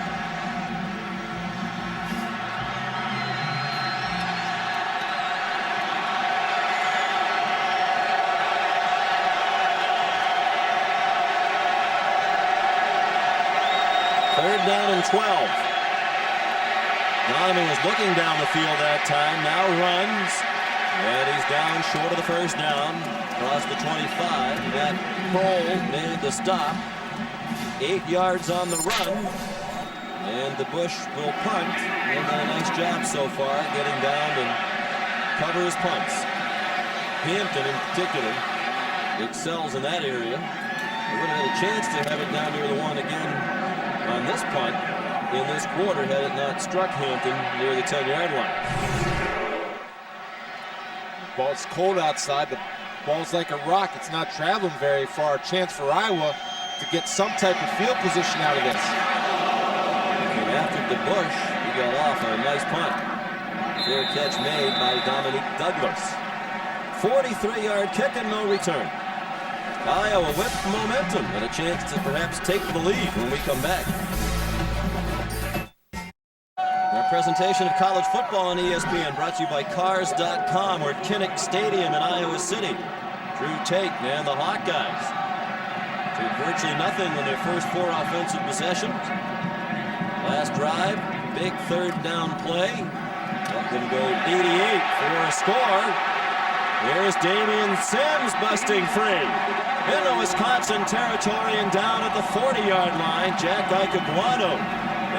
Third down and 12. Donovan was looking down the field that time, now runs, and he's down short of the first down, across the 25. That Kroll made the stop, 8 yards on the run, and the Bush will punt. They've done a nice job so far getting down and cover his punts. Hampton in particular excels in that area. They would have had a chance to have it down near the one again on this punt in this quarter had it not struck Hampton near the 10-yard line. Ball's cold outside. The ball's like a rock. It's not traveling very far. A chance for Iowa to get some type of field position out of this. And after the Bush, he got off on a nice punt. Fair catch made by Dominique Douglas. 43-yard kick and no return. Iowa with momentum and a chance to perhaps take the lead when we come back. Our presentation of college football on ESPN brought to you by Cars.com. We're at Kinnick Stadium in Iowa City. Drew Tate and the Hawkeyes did virtually nothing in their first 4 offensive possessions. Last drive, big third down play. Let them go 88 for a score. Here's Damian Sims busting free into Wisconsin territory and down at the 40-yard line. Jack Ikeguano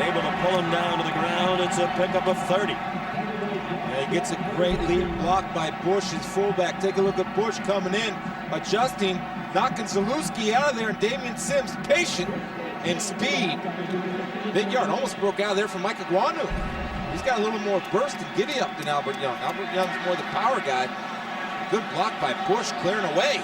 able to pull him down to the ground. It's a pickup of 30. Yeah, he gets a great lead block by Bush, his fullback. Take a look at Bush coming in, adjusting, knocking Zalewski out of there, and Damian Sims patient and speed. Big yard, almost broke out of there from Ikeguano. He's got a little more burst and giddy up than Albert Young. Albert Young's more the power guy. Good block by Bush, clearing away.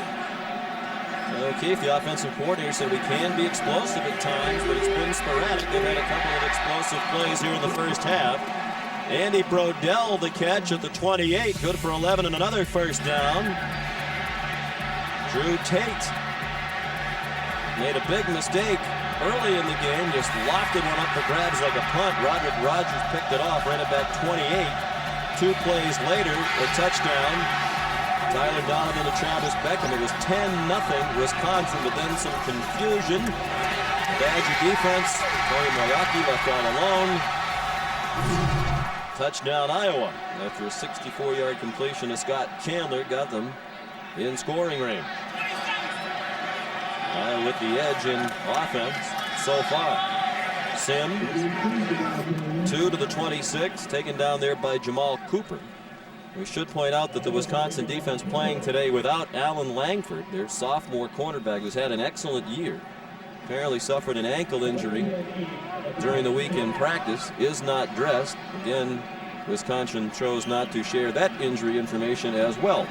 O'Keefe, the offensive coordinator, said we can be explosive at times, but it's been sporadic. They've had a couple of explosive plays here in the first half. Andy Brodell, the catch at the 28, good for 11 and another first down. Drew Tate made a big mistake early in the game, just lofted one up for grabs like a punt. Roderick Rogers picked it off right at back 28. 2 plays later, a touchdown. Tyler Donovan to Travis Beckham. It was 10-0 Wisconsin, but then some confusion. Badger defense. Tony Mayaki left all alone. Touchdown Iowa after a 64-yard completion to Scott Chandler got them in scoring range. Iowa with the edge in offense so far. Sims 2 to the 26, taken down there by Jamal Cooper. We should point out that the Wisconsin defense playing today without Alan Langford, their sophomore cornerback who's had an excellent year, apparently suffered an ankle injury during the week in practice, is not dressed. Again, Wisconsin chose not to share that injury information as well.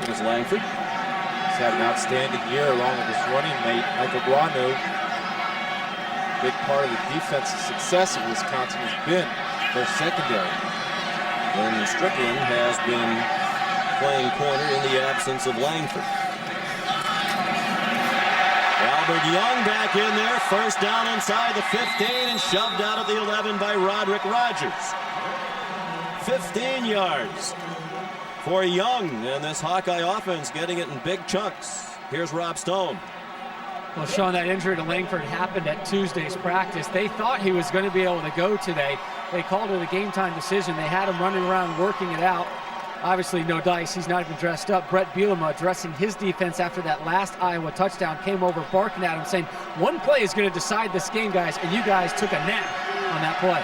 Here's Langford. He's had an outstanding year along with his running mate, Ikeguano. Big part of the defensive success of Wisconsin has been their secondary. And Strickland has been playing corner in the absence of Langford. Albert Young back in there, first down inside the 15 and shoved out at the 11 by Roderick Rogers. 15 yards for Young, and this Hawkeye offense getting it in big chunks. Here's Rob Stone. Well, Sean, that injury to Langford happened at Tuesday's practice. They thought he was going to be able to go today. They called it a game-time decision. They had him running around working it out. Obviously, no dice. He's not even dressed up. Brett Bielema addressing his defense after that last Iowa touchdown, came over barking at him, saying, one play is going to decide this game, guys, and you guys took a nap on that play.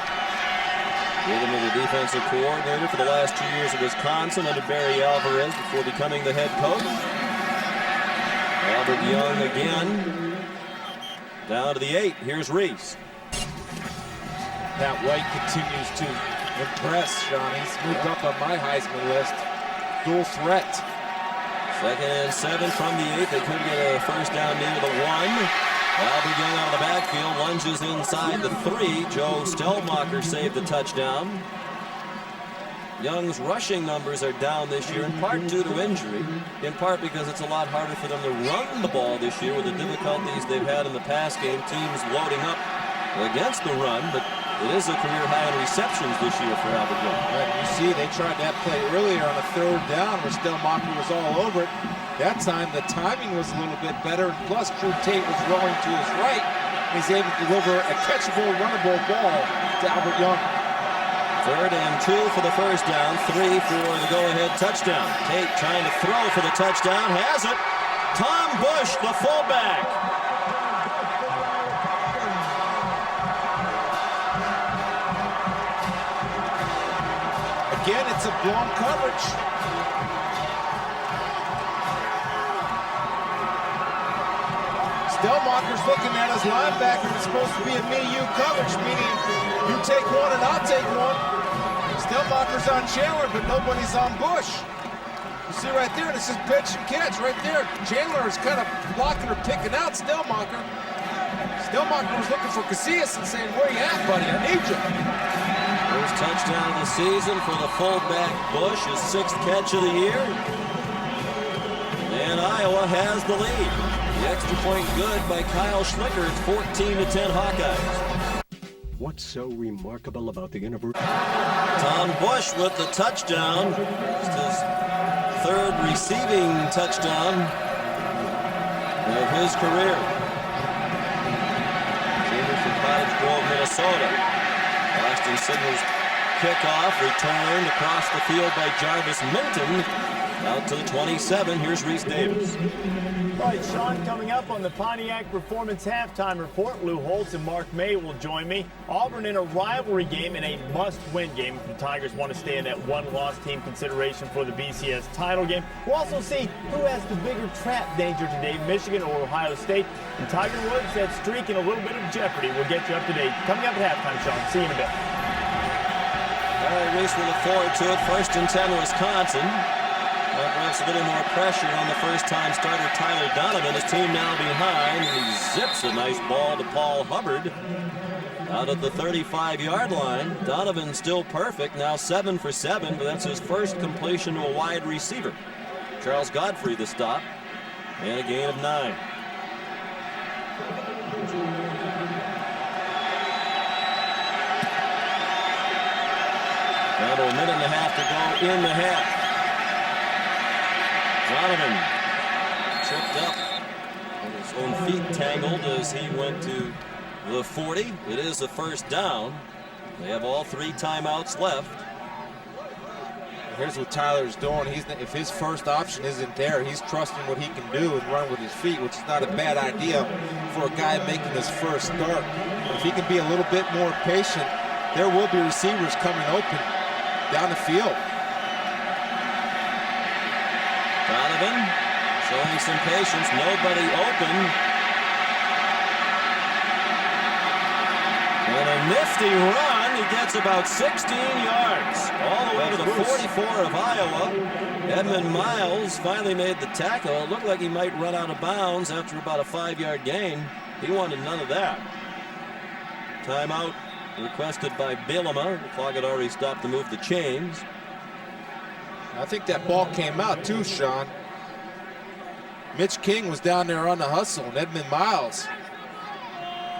Bielema, the defensive coordinator for the last 2 years at Wisconsin under Barry Alvarez before becoming the head coach. Albert Young again. Down to the 8. Here's Reese. Matt White continues to impress, Sean. He's moved up on my Heisman list. Dual threat. 2nd and 7 from the 8. They could get a first down near the 1. Albert Young out of the backfield, lunges inside the 3. Joe Stelmacher saved the touchdown. Young's rushing numbers are down this year, in part due to injury, in part because it's a lot harder for them to run the ball this year with the difficulties they've had in the pass game, teams loading up against the run, but it is a career high in receptions this year for Albert Young. Right, you see, they tried that play earlier on a 3rd down where Stelmacher was all over it. That time, the timing was a little bit better, and plus Drew Tate was rolling to his right. He's able to deliver a catchable, runnable ball to Albert Young. 3rd and 2 for the first down, 3 for the go-ahead touchdown. Tate trying to throw for the touchdown, has it. Tom Bush, the fullback. Again, it's a blown coverage. Stelmacher's looking at his linebacker. It's supposed to be a me-you coverage, meaning you take one and I'll take one. Stelmacher's on Chandler, but nobody's on Bush. You see right there, this is pitch and catch right there. Chandler is kind of blocking or picking out Stelmacher. Delmarco was looking for Casillas and saying, where you at, buddy? I need you. First touchdown of the season for the fullback Bush, his 6th catch of the year. And Iowa has the lead. The extra point good by Kyle Schlicker. It's 14-10 Hawkeyes. What's so remarkable about the university? Tom Bush with the touchdown. Just his 3rd receiving touchdown of his career. Senior from Cottage Grove, Minnesota. Boston Signals kickoff, returned across the field by Jarvis Minton. Out to the 27. Here's Reese Davis. All right, Sean, coming up on the Pontiac Performance Halftime Report, Lou Holtz and Mark May will join me. Auburn in a rivalry game and a must-win game if the Tigers want to stay in that one-loss team consideration for the BCS title game. We'll also see who has the bigger trap danger today, Michigan or Ohio State. And Tiger Woods, that streak in a little bit of jeopardy. We'll get you up to date. Coming up at halftime, Sean. See you in a bit. All right, Reese, we look forward to it. 1st and 10, Wisconsin. Perhaps a little more pressure on the first-time starter Tyler Donovan. His team now behind. He zips a nice ball to Paul Hubbard out at the 35-yard line. Donovan still perfect, now 7 for 7, but that's his first completion to a wide receiver. Charles Godfrey the stop, and a gain of 9. Down to a minute and a half to go in the half. Donovan tripped up with his own feet tangled as he went to the 40. It is a first down. They have all 3 timeouts left. Here's what Tyler's doing. If his first option isn't there, he's trusting what he can do and run with his feet, which is not a bad idea for a guy making his first start. If he can be a little bit more patient, there will be receivers coming open down the field. Donovan showing some patience. Nobody open. And a nifty run. He gets about 16 yards. All the way to the 44 of Iowa. Edmund Miles finally made the tackle. It looked like he might run out of bounds after about a 5-yard gain. He wanted none of that. Timeout requested by Bielema. The clock had already stopped to move the chains. I think that ball came out too, Sean. Mitch King was down there on the hustle, and Edmund Miles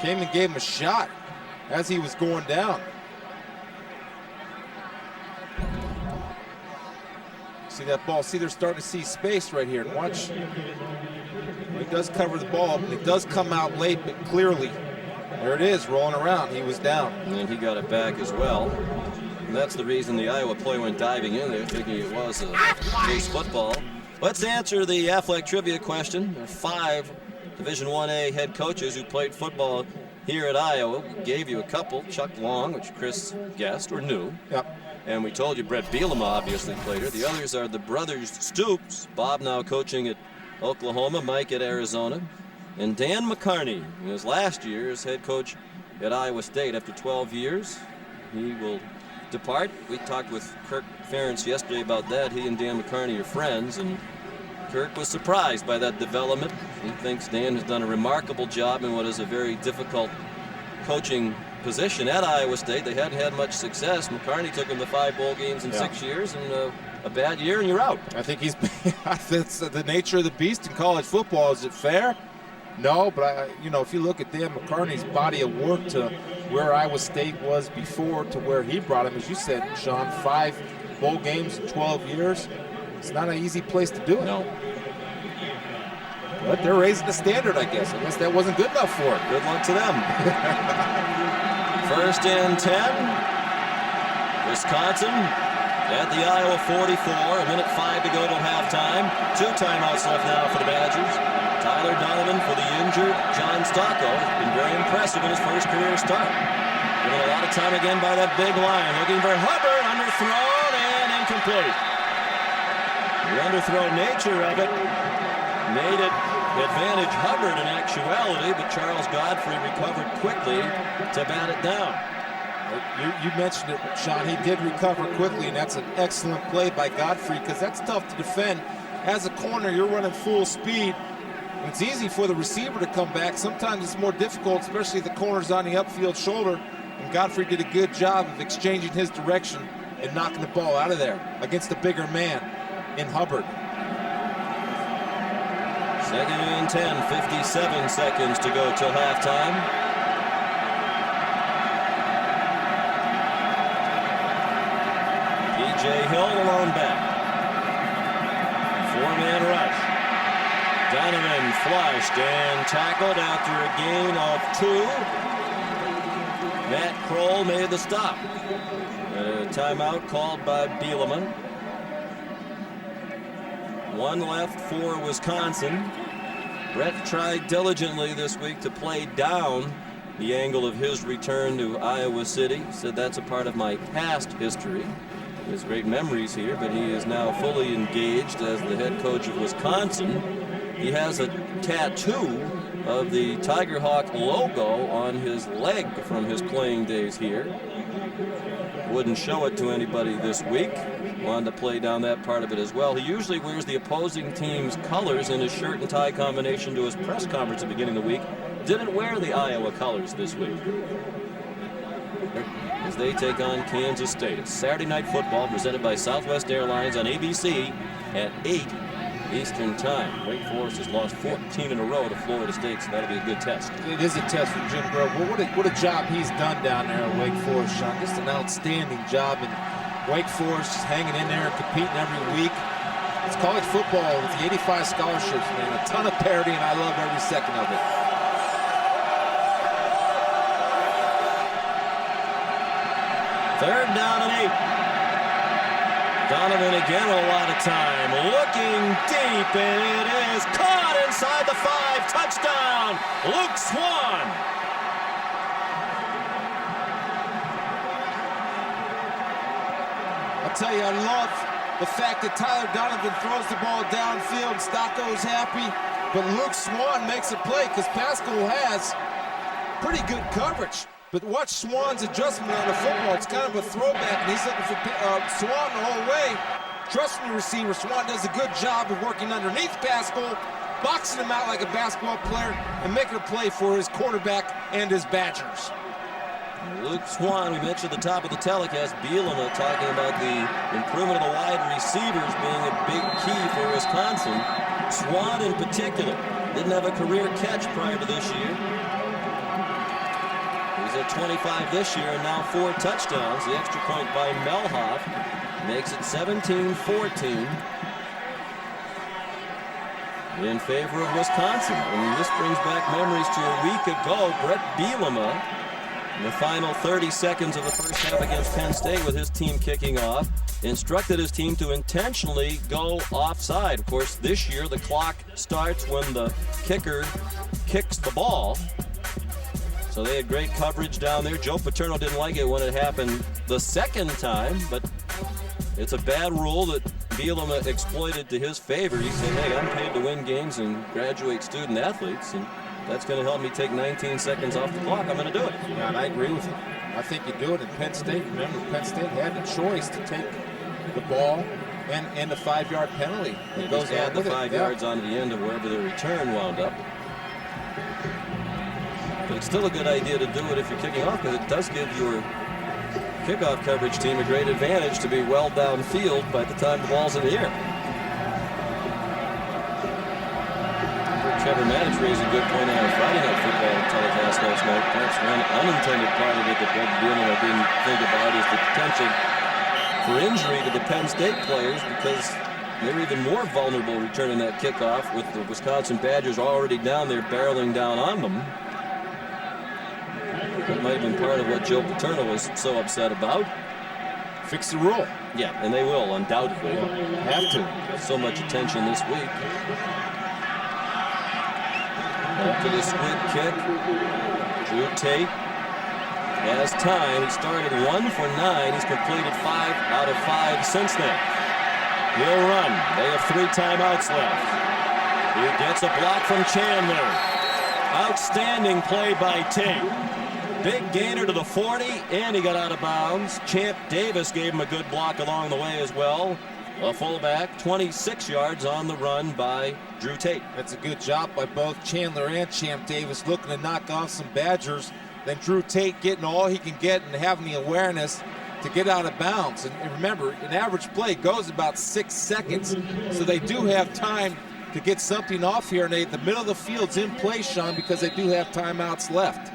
came and gave him a shot as he was going down. See that ball? See, they're starting to see space right here. And watch. He does cover the ball, but it does come out late, but clearly. There it is, rolling around. He was down. And he got it back as well. And that's the reason the Iowa player went diving in there, thinking it was a case football. Let's answer the Affleck trivia question. There are 5 Division 1A head coaches who played football here at Iowa. We gave you a couple. Chuck Long, which Chris guessed or knew. Yep. And we told you Brett Bielema obviously played here. The others are the brothers Stoops. Bob now coaching at Oklahoma, Mike at Arizona. And Dan McCarney, in his last year as head coach at Iowa State after 12 years. He will depart. We talked with Kirk Ferentz yesterday about that. He and Dan McCarney are friends, and Kirk was surprised by that development. He thinks Dan has done a remarkable job in what is a very difficult coaching position at Iowa State. They hadn't had much success. McCarney took him to 5 bowl games in 6 years, and a bad year, and you're out. I think he's. That's the nature of the beast in college football. Is it fair? No, but if you look at Dan McCarney's body of work to where Iowa State was before to where he brought him, as you said, Sean, 5 bowl games in 12 years. It's not an easy place to do it. No. But they're raising the standard, I guess. I guess that wasn't good enough for it. Good luck to them. 1st and 10. Wisconsin at the Iowa 44. A minute 5 to go till halftime. 2 timeouts left now for the Badgers. Tyler Donovan for the injured John Stocco. Been very impressive in his first career start. Given a lot of time again by that big line. Looking for Hubbard, underthrown and incomplete. The underthrow nature of it made it advantage Hubbard in actuality, but Charles Godfrey recovered quickly to bat it down. You mentioned it, Sean. He did recover quickly, and that's an excellent play by Godfrey because that's tough to defend. As a corner, you're running full speed. It's easy for the receiver to come back. Sometimes it's more difficult, especially if the corner's on the upfield shoulder. And Godfrey did a good job of exchanging his direction and knocking the ball out of there against the bigger man in Hubbard. 2nd and 10, 57 seconds to go till halftime. P.J. Hill, the lone back. 4-man rush. Donovan flushed and tackled after a gain of 2. Matt Kroll made the stop. A timeout called by Bielema. 1 left for Wisconsin. Brett tried diligently this week to play down the angle of his return to Iowa City. Said that's a part of my past history. He has great memories here, but he is now fully engaged as the head coach of Wisconsin. He has a tattoo of the Tiger Hawk logo on his leg from his playing days here. Wouldn't show it to anybody this week. Wanted to play down that part of it as well. He usually wears the opposing team's colors in his shirt and tie combination to his press conference at the beginning of the week. Didn't wear the Iowa colors this week as they take on Kansas State. It's Saturday Night Football presented by Southwest Airlines on ABC at 8 Eastern Time. Wake Forest has lost 14 in a row to Florida State, so that'll be a good test. It is a test for Jim Grobe. Well, what a job he's done down there at Wake Forest, Sean. Just an outstanding job. And Wake Forest is hanging in there and competing every week. It's college football with the 85 scholarships, man. A ton of parity, and I love every second of it. Third down and 8. Donovan again with a lot of time. Looking deep, and it is caught inside the 5. Touchdown, Luke Swan. I'll tell you, I love the fact that Tyler Donovan throws the ball downfield. Stocko's happy, but Luke Swan makes a play because Pascal has pretty good coverage. But watch Swan's adjustment on the football. It's kind of a throwback, and he's looking for Swan the whole way. Trusting the receiver, Swan does a good job of working underneath Pascal, boxing him out like a basketball player, and making a play for his quarterback and his Badgers. Luke Swan, we mentioned at the top of the telecast, Bielema talking about the improvement of the wide receivers being a big key for Wisconsin. Swan in particular didn't have a career catch prior to this year. He's at 25 this year and now 4 touchdowns. The extra point by Melhoff makes it 17-14 in favor of Wisconsin. And this brings back memories to a week ago. Brett Bielema in the final 30 seconds of the first half against Penn State with his team kicking off, instructed his team to intentionally go offside. Of course, this year the clock starts when the kicker kicks the ball. So they had great coverage down there. Joe Paterno didn't like it when it happened the second time, but it's a bad rule that Bielema exploited to his favor. He said, hey, I'm paid to win games and graduate student athletes, and that's going to help me take 19 seconds off the clock. I'm going to do it. Yeah, and I agree with you. I think you do it in Penn State. Remember, Penn State had the choice to take the ball and the 5-yard penalty. It goes add the 5 yards onto the end of wherever the return wound up. But it's still a good idea to do it if you're kicking off, because it does give your kickoff coverage team a great advantage to be well downfield by the time the ball's in the air. Trevor Maddox raised a good point on a Friday Night Football telecast last night. Perhaps one unintended part of it that Brett Bielema didn't think about is the potential for injury to the Penn State players, because they're even more vulnerable returning that kickoff with the Wisconsin Badgers already down there barreling down on them. That might have been part of what Joe Paterno was so upset about. Fix the rule. Yeah, and they will, undoubtedly. Have to. Got so much attention this week. Up to the squib kick. Drew Tate has time. He started 1 for 9. He's completed 5 out of 5 since then. He'll run. They have 3 timeouts left. He gets a block from Chandler. Outstanding play by Tate. Big gainer to the 40, and he got out of bounds. Champ Davis gave him a good block along the way as well. A fullback, 26 yards on the run by Drew Tate. That's a good job by both Chandler and Champ Davis looking to knock off some Badgers. Then Drew Tate getting all he can get and having the awareness to get out of bounds. And remember, an average play goes about 6 seconds, so they do have time to get something off here. And the middle of the field's in play, Sean, because they do have timeouts left.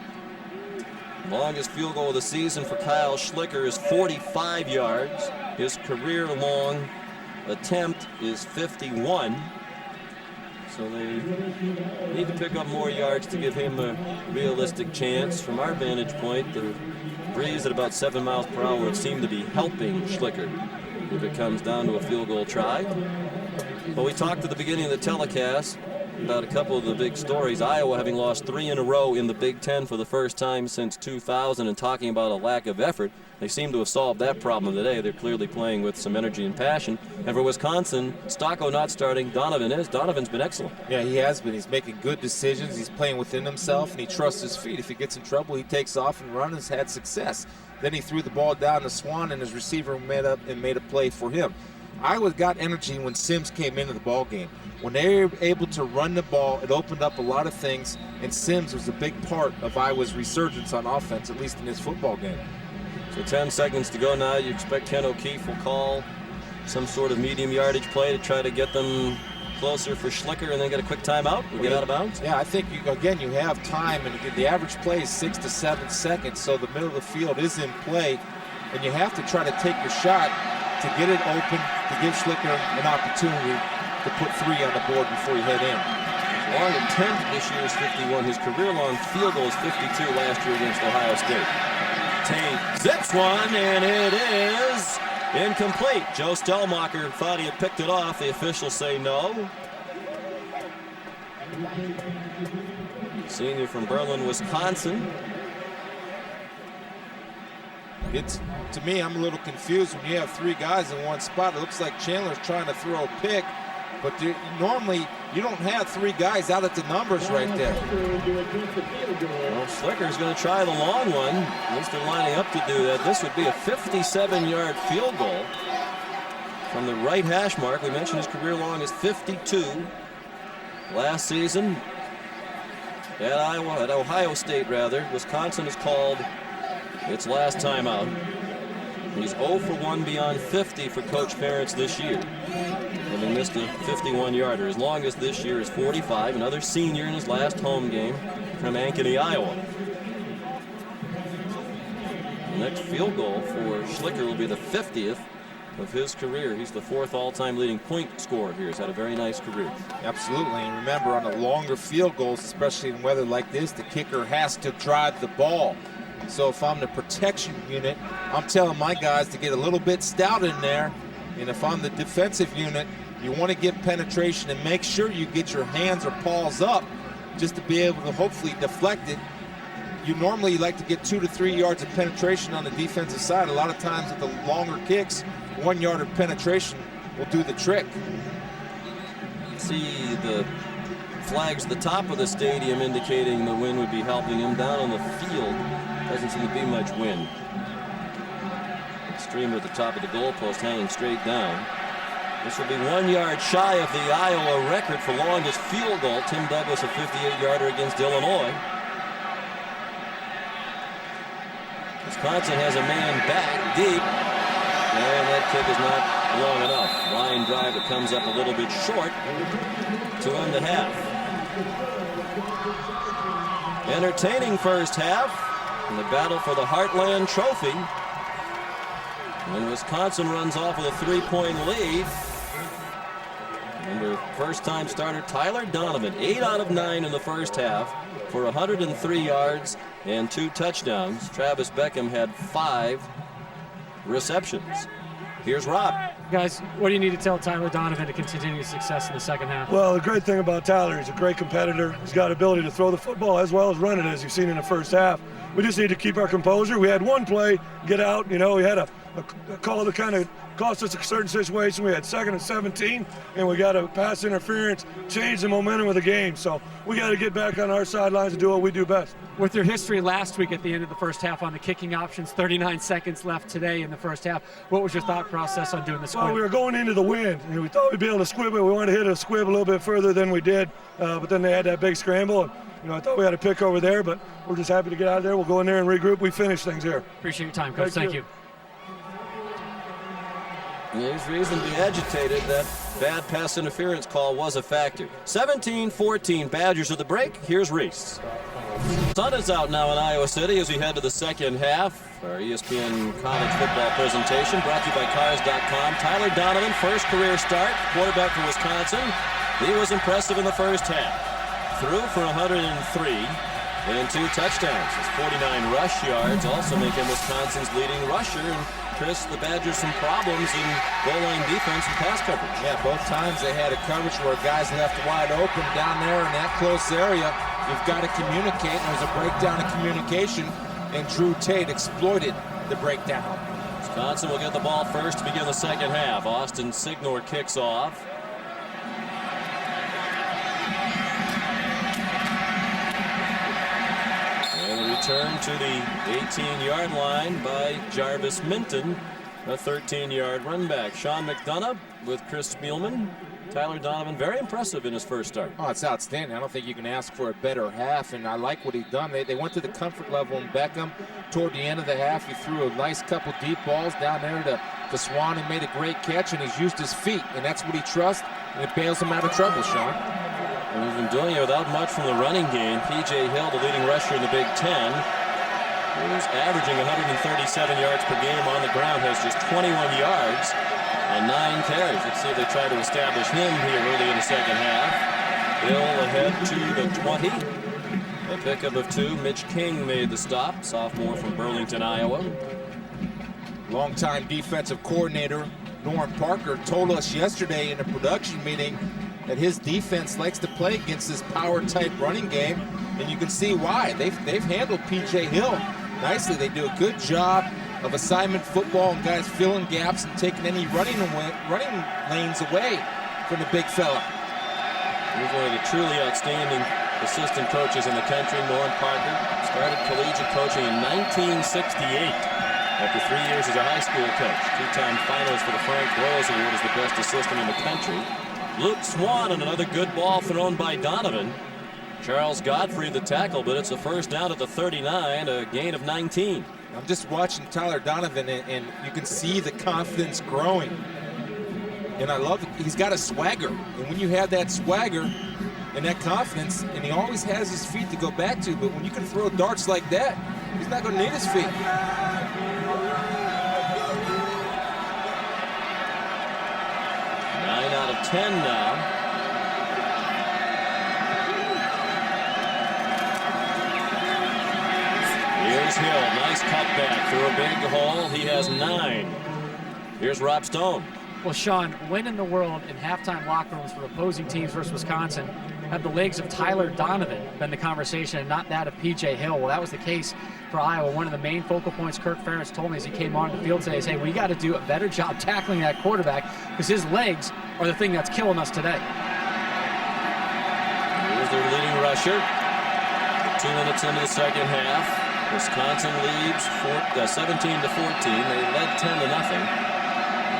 Longest field goal of the season for Kyle Schlicker is 45 yards. His career-long attempt is 51. So they need to pick up more yards to give him a realistic chance. From our vantage point, the breeze at about 7 miles per hour would seem to be helping Schlicker if it comes down to a field goal try. But we talked at the beginning of the telecast about a couple of the big stories. Iowa having lost 3 in a row in the Big Ten for the first time since 2000, and talking about a lack of effort. They seem to have solved that problem today. They're clearly playing with some energy and passion. And for Wisconsin, Stocko not starting, Donovan is. Donovan's been excellent. Yeah, he has been. He's making good decisions. He's playing within himself, and he trusts his feet. If he gets in trouble, he takes off and runs. Has had success. Then he threw the ball down to Swan, and his receiver made a play for him. Iowa got energy when Sims came into the ball game. When they were able to run the ball, it opened up a lot of things, and Sims was a big part of Iowa's resurgence on offense, at least in this football game. So 10 seconds to go now. You expect Ken O'Keefe will call some sort of medium yardage play to try to get them closer for Schlicker and then get a quick timeout? We get out of bounds? Yeah, I think, you have time, and the average play is 6 to 7 seconds, so the middle of the field is in play, and you have to try to take your shot to get it open, to give Schlicker an opportunity to put 3 on the board before you head in. His long attempt this year is 51. His career-long field goal is 52 last year against Ohio State. Tate zips one, and it is incomplete. Joe Stellmacher thought he had picked it off. The officials say no. Senior from Berlin, Wisconsin. To me, I'm a little confused when you have 3 guys in one spot. It looks like Chandler's trying to throw a pick, but normally you don't have 3 guys out at the numbers right there. Well, Schlicker's going to try the long one. At least they're lining up to do that. This would be a 57-yard field goal from the right hash mark. We mentioned his career long is 52. Last season at Ohio State, Wisconsin has called its last timeout. He's 0 for 1 beyond 50 for Coach Ferentz this year. And he missed a 51-yarder. His longest this year is 45. Another senior in his last home game from Ankeny, Iowa. The next field goal for Schlicker will be the 50th of his career. He's the 4th all-time leading point scorer here. He's had a very nice career. Absolutely, and remember, on the longer field goals, especially in weather like this, the kicker has to drive the ball. So if I'm the protection unit, I'm telling my guys to get a little bit stout in there. And if I'm the defensive unit, you want to get penetration and make sure you get your hands or paws up just to be able to hopefully deflect it. You normally like to get 2 to 3 yards of penetration on the defensive side. A lot of times with the longer kicks, 1 yard of penetration will do the trick. See the flags at the top of the stadium indicating the wind would be helping him. Down on the field, doesn't seem to be much wind. Streamer at the top of the goalpost hanging straight down. This will be 1 yard shy of the Iowa record for longest field goal. Tim Douglas, a 58-yarder against Illinois. Wisconsin has a man back deep, and that kick is not long enough. Line drive that comes up a little bit short to end the half. Entertaining first half in the battle for the Heartland Trophy. And Wisconsin runs off with a 3-point lead. Remember, first-time starter Tyler Donovan, 8 out of 9 in the first half for 103 yards and 2 touchdowns. Travis Beckham had 5 receptions. Here's Rob. Guys, what do you need to tell Tyler Donovan to continue his success in the second half? Well, the great thing about Tyler, he's a great competitor. He's got ability to throw the football as well as run it, as you've seen in the first half. We just need to keep our composure. We had one play, get out. We had a call that kind of cost us a certain situation. We had 2nd and 17, and we got a pass interference, change the momentum of the game. So we got to get back on our sidelines and do what we do best. With your history last week at the end of the first half on the kicking options, 39 seconds left today in the first half, what was your thought process on doing this? we were going into the wind, and we thought we'd be able to squib it. We wanted to hit a squib a little bit further than we did, but then they had that big scramble. And, I thought we had a pick over there, but we're just happy to get out of there. We'll go in there and regroup. We finish things here. Appreciate your time, Coach. Thank you. There's reason to be agitated. That bad pass interference call was a factor. 17-14, Badgers at the break. Here's Reese. Sun is out now in Iowa City as we head to the second half. Our ESPN college football presentation brought to you by Cars.com. Tyler Donovan, first career start, quarterback for Wisconsin. He was impressive in the first half. Threw for 103 and 2 touchdowns. His 49 rush yards also make him Wisconsin's leading rusher. And Chris, the Badgers some problems in goal line defense and pass coverage. Yeah, both times they had a coverage where guys left wide open down there in that close area. You've got to communicate. There was a breakdown in communication, and Drew Tate exploited the breakdown. Wisconsin will get the ball first to begin the second half. Austin Signor kicks off. Return to the 18-yard line by Jarvis Minton, a 13-yard run back. Sean McDonough with Chris Spielman. Tyler Donovan, very impressive in his first start. Oh, it's outstanding. I don't think you can ask for a better half, and I like what he's done. They went to the comfort level in Beckham. Toward the end of the half, he threw a nice couple deep balls down there to Swan, and made a great catch, and he's used his feet, and that's what he trusts, and it bails him out of trouble, Sean. And we've been doing it without much from the running game. P.J. Hill, the leading rusher in the Big Ten, who's averaging 137 yards per game on the ground, has just 21 yards on 9 carries. Let's see if they try to establish him here early in the second half. Hill ahead to the 20. A pickup of 2. Mitch King made the stop, sophomore from Burlington, Iowa. Longtime defensive coordinator Norm Parker told us yesterday in a production meeting that his defense likes to play against this power-type running game, and you can see why. They've handled P.J. Hill nicely. They do a good job of assignment football and guys filling gaps and taking any running lanes away from the big fella. He's one of the truly outstanding assistant coaches in the country, Norm Parker. Started collegiate coaching in 1968 after 3 years as a high school coach. 2-time finalist for the Frank Rose Award as the best assistant in the country. Luke Swan and another good ball thrown by Donovan. Charles Godfrey the tackle, but it's a first down at the 39, a gain of 19. I'm just watching Tyler Donovan, and you can see the confidence growing. And I love it. He's got a swagger. And when you have that swagger and that confidence, and he always has his feet to go back to, but when you can throw darts like that, he's not going to need his feet. 9 out of 10 now. Here's Hill, nice cutback through a big hole. He has 9. Here's Rob Stone. Well, Sean, when in the world in halftime locker rooms for opposing teams versus Wisconsin have the legs of Tyler Donovan been the conversation and not that of P.J. Hill? Well, that was the case for Iowa. One of the main focal points Kirk Ferentz told me as he came on the field today is, hey, we got to do a better job tackling that quarterback because his legs are the thing that's killing us today. Here's their leading rusher. 2 minutes into the second half. Wisconsin leads 17-14. They led 10-0.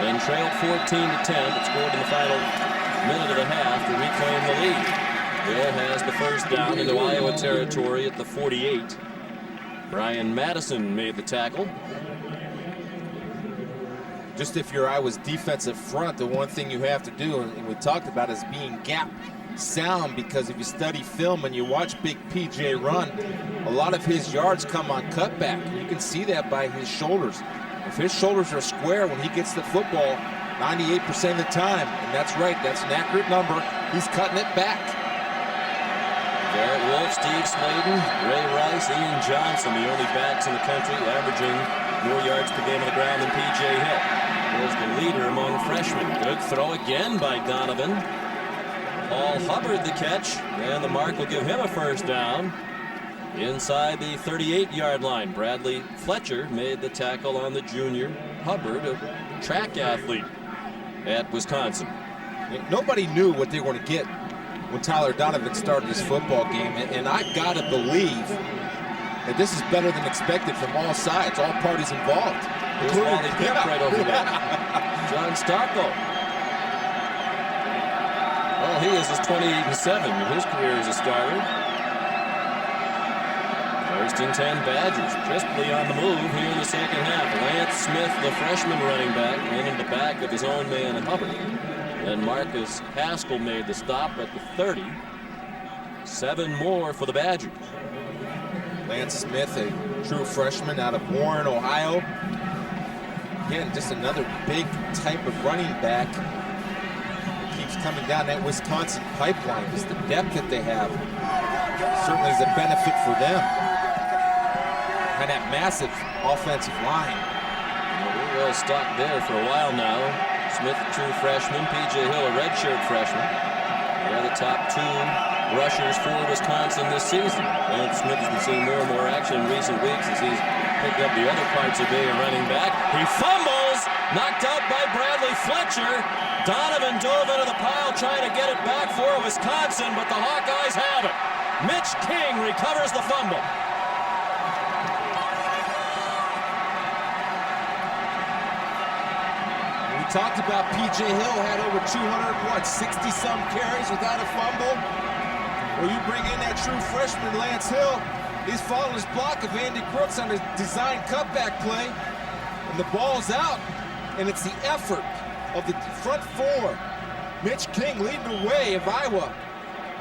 Then trailed 14-10, but scored in the final minute of the half to reclaim the lead. Hill has the first down into Iowa territory at the 48. Brian Madison made the tackle. Just if you're Iowa's defensive front, the one thing you have to do, and we talked about, is being gap sound, because if you study film and you watch Big PJ run, a lot of his yards come on cutback. You can see that by his shoulders. If his shoulders are square when he gets the football 98% of the time, and that's right, that's an accurate number, he's cutting it back. Garrett Wolf, Steve Sladen, Ray Rice, Ian Johnson, the only backs in the country averaging more yards per game on the ground than P.J. Hill. Here's the leader among freshmen. Good throw again by Donovan. Paul Hubbard the catch, and the mark will give him a first down. Inside the 38-yard line, Bradley Fletcher made the tackle on the junior Hubbard, a track athlete at Wisconsin. Nobody knew what they were going to get when Tyler Donovan started his football game, and I got to believe that this is better than expected from all sides, all parties involved. Here's Wally Pip right over there. John Stocko. Well, he is his 28-7 in his career as a starter. First and 10 Badgers, crisply on the move here in the second half. Lance Smith, the freshman running back, ran in the back of his own man Hubbard. And Marcus Haskell made the stop at the 30. 7 more for the Badgers. Lance Smith, a true freshman out of Warren, Ohio. Again, just another big type of running back that keeps coming down that Wisconsin pipeline. Just the depth that they have certainly is a benefit for them. And that massive offensive line. We're well stocked there for a while now. Smith, true freshman. P.J. Hill, a redshirt freshman. They're the top 2 rushers for Wisconsin this season. Lance Smith has been seeing more and more action in recent weeks as he's picked up the other parts of being a running back. He fumbles, knocked out by Bradley Fletcher. Donovan dove into the pile trying to get it back for Wisconsin, but the Hawkeyes have it. Mitch King recovers the fumble. We talked about P.J. Hill had over 60-some carries without a fumble. Well, you bring in that true freshman, Lance Hill. He's following his block of Andy Crooks on his design cutback play. And the ball's out. And it's the effort of the front 4. Mitch King leading the way of Iowa.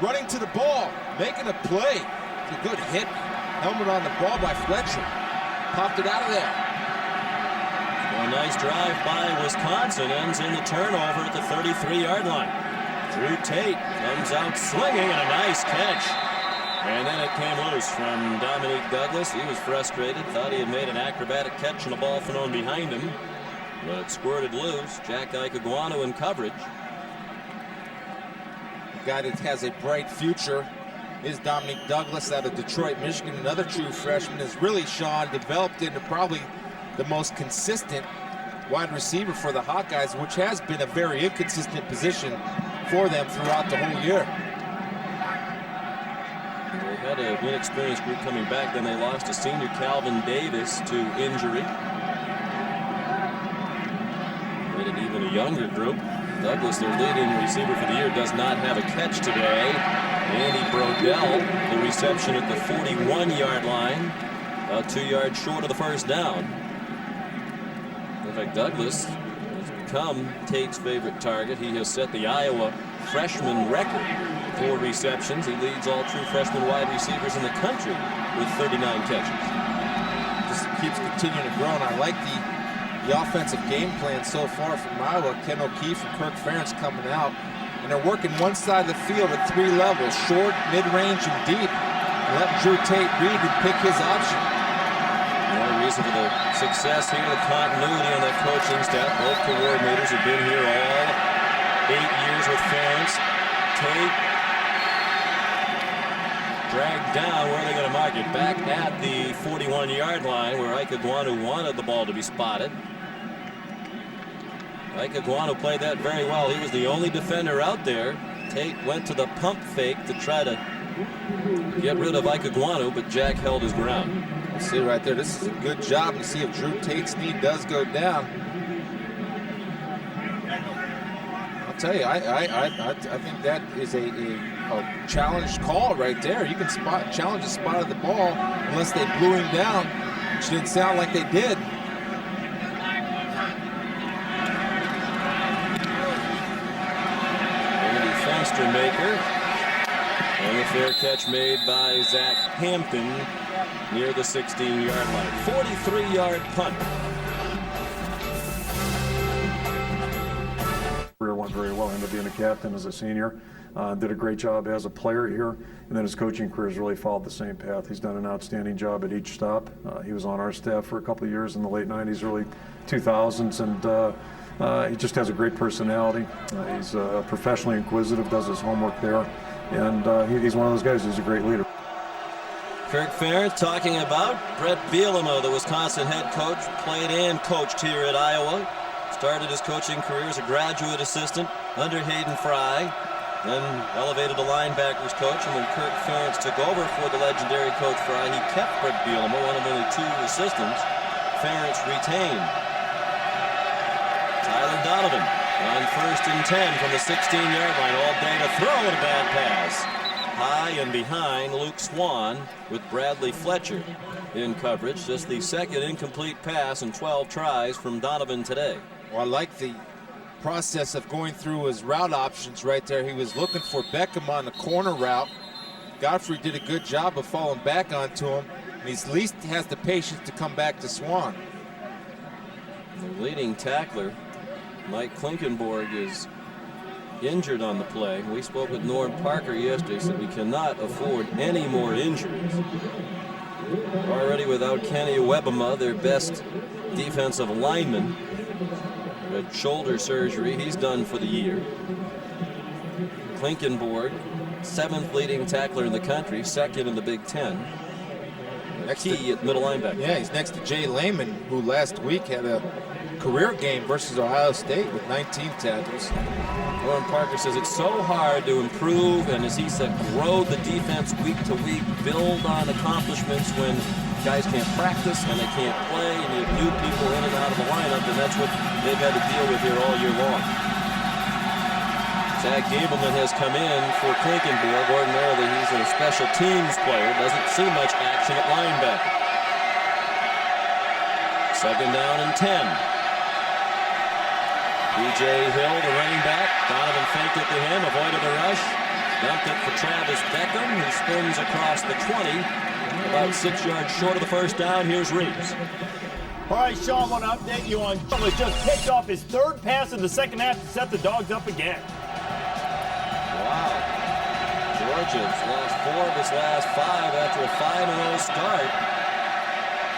Running to the ball, making a play. It's a good hit. Helmet on the ball by Fletcher. Popped it out of there. A nice drive by Wisconsin ends in the turnover at the 33-yard line. Drew Tate comes out slinging and a nice catch. And then it came loose from Dominique Douglas. He was frustrated, thought he had made an acrobatic catch and a ball thrown behind him. But it squirted loose. Jack Ikeguanu in coverage. A guy that has a bright future is Dominique Douglas out of Detroit, Michigan. Another true freshman has really, Sean, developed into probably the most consistent wide receiver for the Hawkeyes, which has been a very inconsistent position for them throughout the whole year. They had an inexperienced group coming back, then they lost to senior Calvin Davis to injury. Made it even a younger group. Douglas, their leading receiver for the year, does not have a catch today. Andy Brodell, the reception at the 41-yard line, about 2 yards short of the first down. In fact, Douglas has become Tate's favorite target. He has set the Iowa freshman record for receptions. He leads all true freshman wide receivers in the country with 39 catches. Just keeps continuing to grow, and I like the offensive game plan so far from Iowa. Ken O'Keefe and Kirk Ferentz coming out, and they're working one side of the field at 3 levels, short, mid-range, and deep. And let Drew Tate read and pick his option. Another reason for the success here, the continuity on that coaching staff. Both coordinators have been here all 8 years with Ferentz. Tate dragged down. Where are they going to mark it? Back at the 41-yard line where Ikeguanu wanted the ball to be spotted. Ikeguanu played that very well. He was the only defender out there. Tate went to the pump fake to try to get rid of Ikeguanu, but Jack held his ground. See right there, this is a good job to see if Drew Tate's knee does go down. I'll tell you, I think that is a challenge call right there. You can challenge the spot of the ball unless they blew him down, which didn't sound like they did. Andy Fenstermaker. And a fair catch made by Zach Hampton near the 16-yard line. 43-yard punt. Career went very well. Ended up being a captain as a senior. Did a great job as a player here, and then his coaching career has really followed the same path. He's done an outstanding job at each stop. He was on our staff for a couple of years in the late 90s, early 2000s, and he just has a great personality. He's professionally inquisitive, does his homework there, and he's one of those guys who's a great leader. Kirk Ferentz talking about Brett Bielema, the Wisconsin head coach, played and coached here at Iowa. Started his coaching career as a graduate assistant under Hayden Fry, then elevated to linebackers coach, and when Kirk Ferentz took over for the legendary Coach Fry, he kept Brett Bielema, one of only 2 assistants. Ferentz retained Tyler Donovan on 1st and 10 from the 16-yard line. All day to throw, and a bad pass. High and behind Luke Swan with Bradley Fletcher in coverage. Just the second incomplete pass in 12 tries from Donovan today. Well, I like the process of going through his route options right there. He was looking for Beckham on the corner route. Godfrey did a good job of falling back onto him, and he at least has the patience to come back to Swan. The leading tackler, Mike Klinkenborg, is injured on the play. We spoke with Norm Parker yesterday, said we cannot afford any more injuries. Already without Kenny Webema, their best defensive lineman, had shoulder surgery. He's done for the year. Klinkenborg, 7th leading tackler in the country, 2nd in the Big Ten. Next Key at middle linebacker. Yeah, he's next to Jay Lehman, who last week had a career game versus Ohio State with 19 tackles. Norm Parker says it's so hard to improve and, as he said, grow the defense week to week, build on accomplishments when guys can't practice and they can't play, and you have new people in and out of the lineup, and that's what they've had to deal with here all year long. Zach Gableman has come in for Klinkenborg. Ordinarily, he's a special teams player. Doesn't see much action at linebacker. 2nd down and 10. P.J. Hill, the running back. Donovan faked it to him, avoided the rush. Dumped it for Travis Beckham, who spins across the 20. About 6 yards short of the first down. Here's Reeves. All right, Sean, I want to update you on was just picked off his 3rd pass of the second half to set the Dogs up again. Wow. Georgia's lost 4 of his last 5 after a 5-0 start.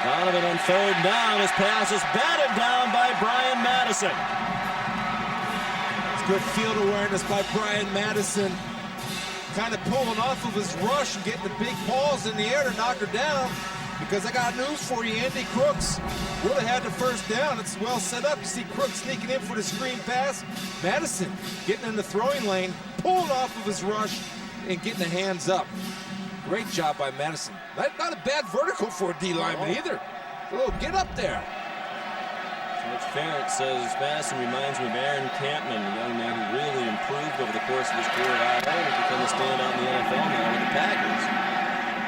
Donovan on 3rd down. His pass is batted down by Brian Madison. It's good field awareness by Brian Madison. Kind of pulling off of his rush and getting the big balls in the air to knock her down. Because I got news for you, Andy Crooks would have had the first down. It's well set up. You see Crooks sneaking in for the screen pass. Madison getting in the throwing lane, pulling off of his rush, and getting the hands up. Great job by Madison. Not a bad vertical for a D lineman either. A little get up there. Coach Ferrett says Madison reminds me of Aaron Campman, a young man who really improved over the course of his career at Iowa and become a standout in the NFL now with the Packers.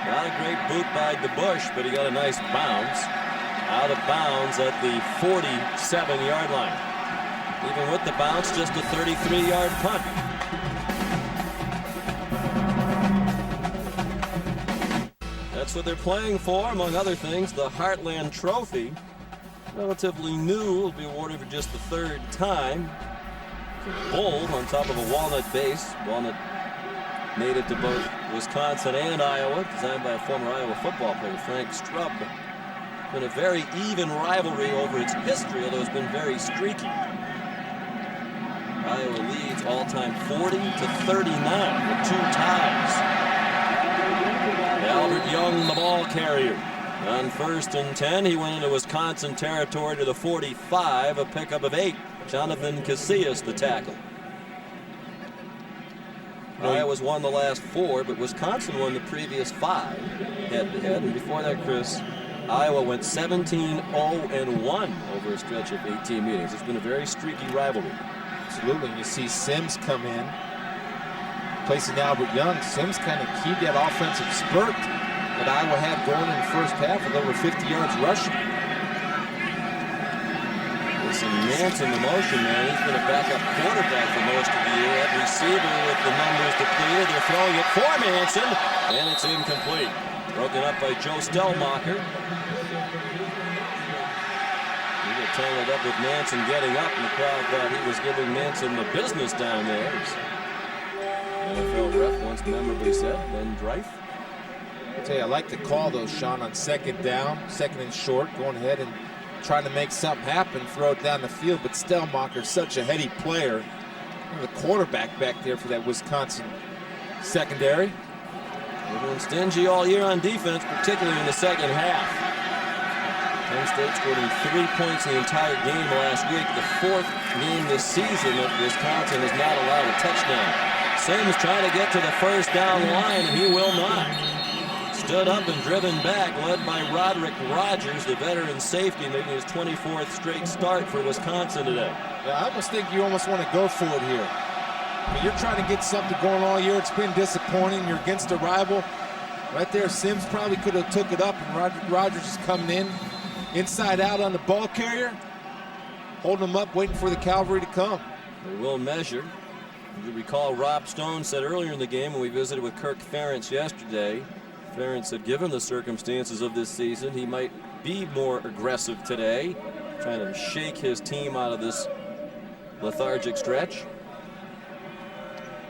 Not a great boot by DeBush, but he got a nice bounce. Out of bounds at the 47-yard line. Even with the bounce, just a 33-yard punt. That's what they're playing for, among other things, the Heartland Trophy. Relatively new, will be awarded for just the 3rd time. It's a bull on top of a walnut base. Walnut native to both Wisconsin and Iowa, designed by a former Iowa football player, Frank Strubb. Been a very even rivalry over its history, although it's been very streaky. Iowa leads all-time 40-39 with 2 ties. Albert Young, the ball carrier. On 1st and 10, he went into Wisconsin territory to the 45, a pickup of 8. Jonathan Casillas, the tackle. Iowa's won the last 4, but Wisconsin won the previous 5 head-to-head. And before that, Chris, Iowa went 17-0-1 over a stretch of 18 meetings. It's been a very streaky rivalry. Absolutely. You see Sims come in, placing Albert Young. Sims kind of keyed that offensive spurt that Iowa had going in the first half with over 50 yards rushing. Listen, Manson, the motion man, he's been a backup quarterback for most of the year. At receiver with the numbers depleted, they're throwing it for Manson, and it's incomplete. Broken up by Joe Stellmacher. He got tangled up with Manson getting up, and the crowd thought he was giving Manson the business down there. NFL ref once memorably said, Ben Dreif. I tell you, I like the call though, Sean, on 2nd down, 2nd and short, going ahead and trying to make something happen, throw it down the field. But Stellmacher's such a heady player. The quarterback back there for that Wisconsin secondary. They've been stingy all year on defense, particularly in the second half. Penn State scored 3 points in the entire game last week. The 4th game this season that Wisconsin has not allowed a touchdown. Sims trying to get to the first down line, and he will not. stood up and driven back, led by Roderick Rogers, the veteran safety, making his 24th straight start for Wisconsin today. Yeah, I almost think you almost want to go for it here. I mean, you're trying to get something going all year. It's been disappointing. You're against a rival. Right there, Sims probably could have took it up, and Rogers is coming in, inside out on the ball carrier, holding him up, waiting for the cavalry to come. They will measure. You recall Rob Stone said earlier in the game when we visited with Kirk Ferentz yesterday, Ferentz said given the circumstances of this season, he might be more aggressive today, trying to shake his team out of this lethargic stretch.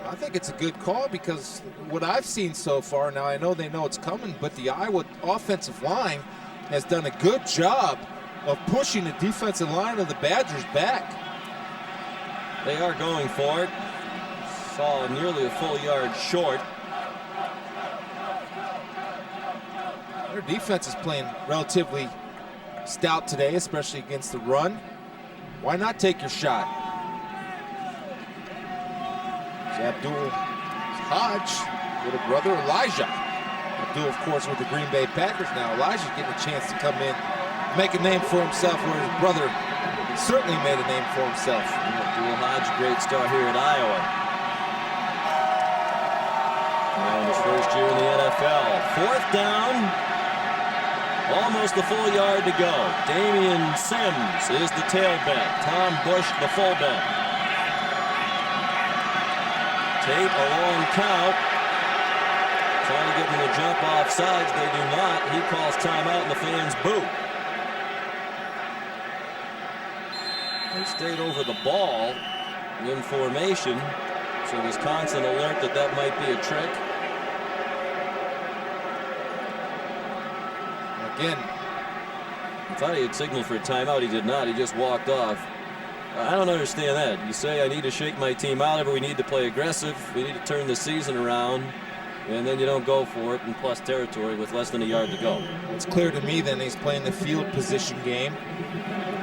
I think it's a good call because what I've seen so far, now I know they know it's coming, but the Iowa offensive line has done a good job of pushing the defensive line of the Badgers back. They are going for it. Saw nearly a full yard short. Their defense is playing relatively stout today, especially against the run. Why not take your shot? Abdul Hodge, little brother Elijah. Abdul, of course, with the Green Bay Packers now. Elijah's getting a chance to come in, make a name for himself, where his brother certainly made a name for himself. Abdul Hodge, great start here at Iowa. Now in his first year in the NFL. Fourth down, almost a full yard to go. Damian Sims is the tailback. Tom Bush, the fullback. Tate, a long count. Trying to get them to jump off sides. They do not. He calls timeout and the fans boo. They stayed over the ball in formation. So Wisconsin alert that that might be a trick. Again. I thought he had signaled for a timeout. He did not. He just walked off. I don't understand that. You say I need to shake my team out, but we need to play aggressive. We need to turn the season around. And then you don't go for it in plus territory with less than a yard to go. It's clear to me then he's playing the field position game,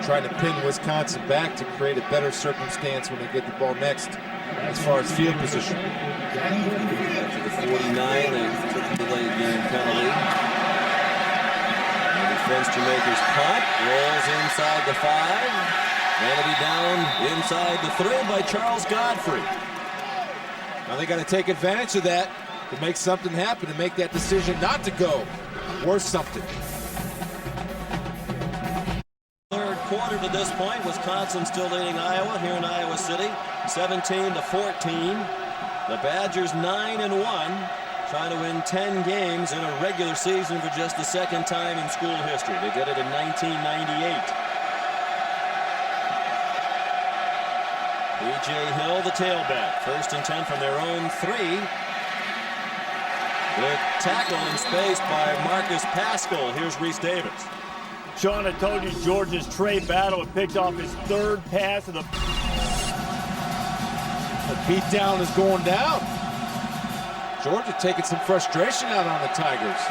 trying to pin Wisconsin back to create a better circumstance when they get the ball next as far as field position. After the 49, they took the delayed game penalty. And defense Jamaica's punt rolls inside the 5. And it'll be down inside the 3 by Charles Godfrey. Now they got to take advantage of that to make something happen, to make that decision not to go. Worth something. Third quarter to this point, Wisconsin still leading Iowa here in Iowa City, 17-14. The Badgers 9-1, trying to win 10 games in a regular season for just the second time in school history. They did it in 1998. P.J. Hill, the tailback. 1st and 10 from their own 3. Good tackle in space by Marcus Pascal. Here's Reese Davis. Sean, I told you Georgia's Trey Battle had picked off his 3rd pass of the beatdown is going down. Georgia taking some frustration out on the Tigers.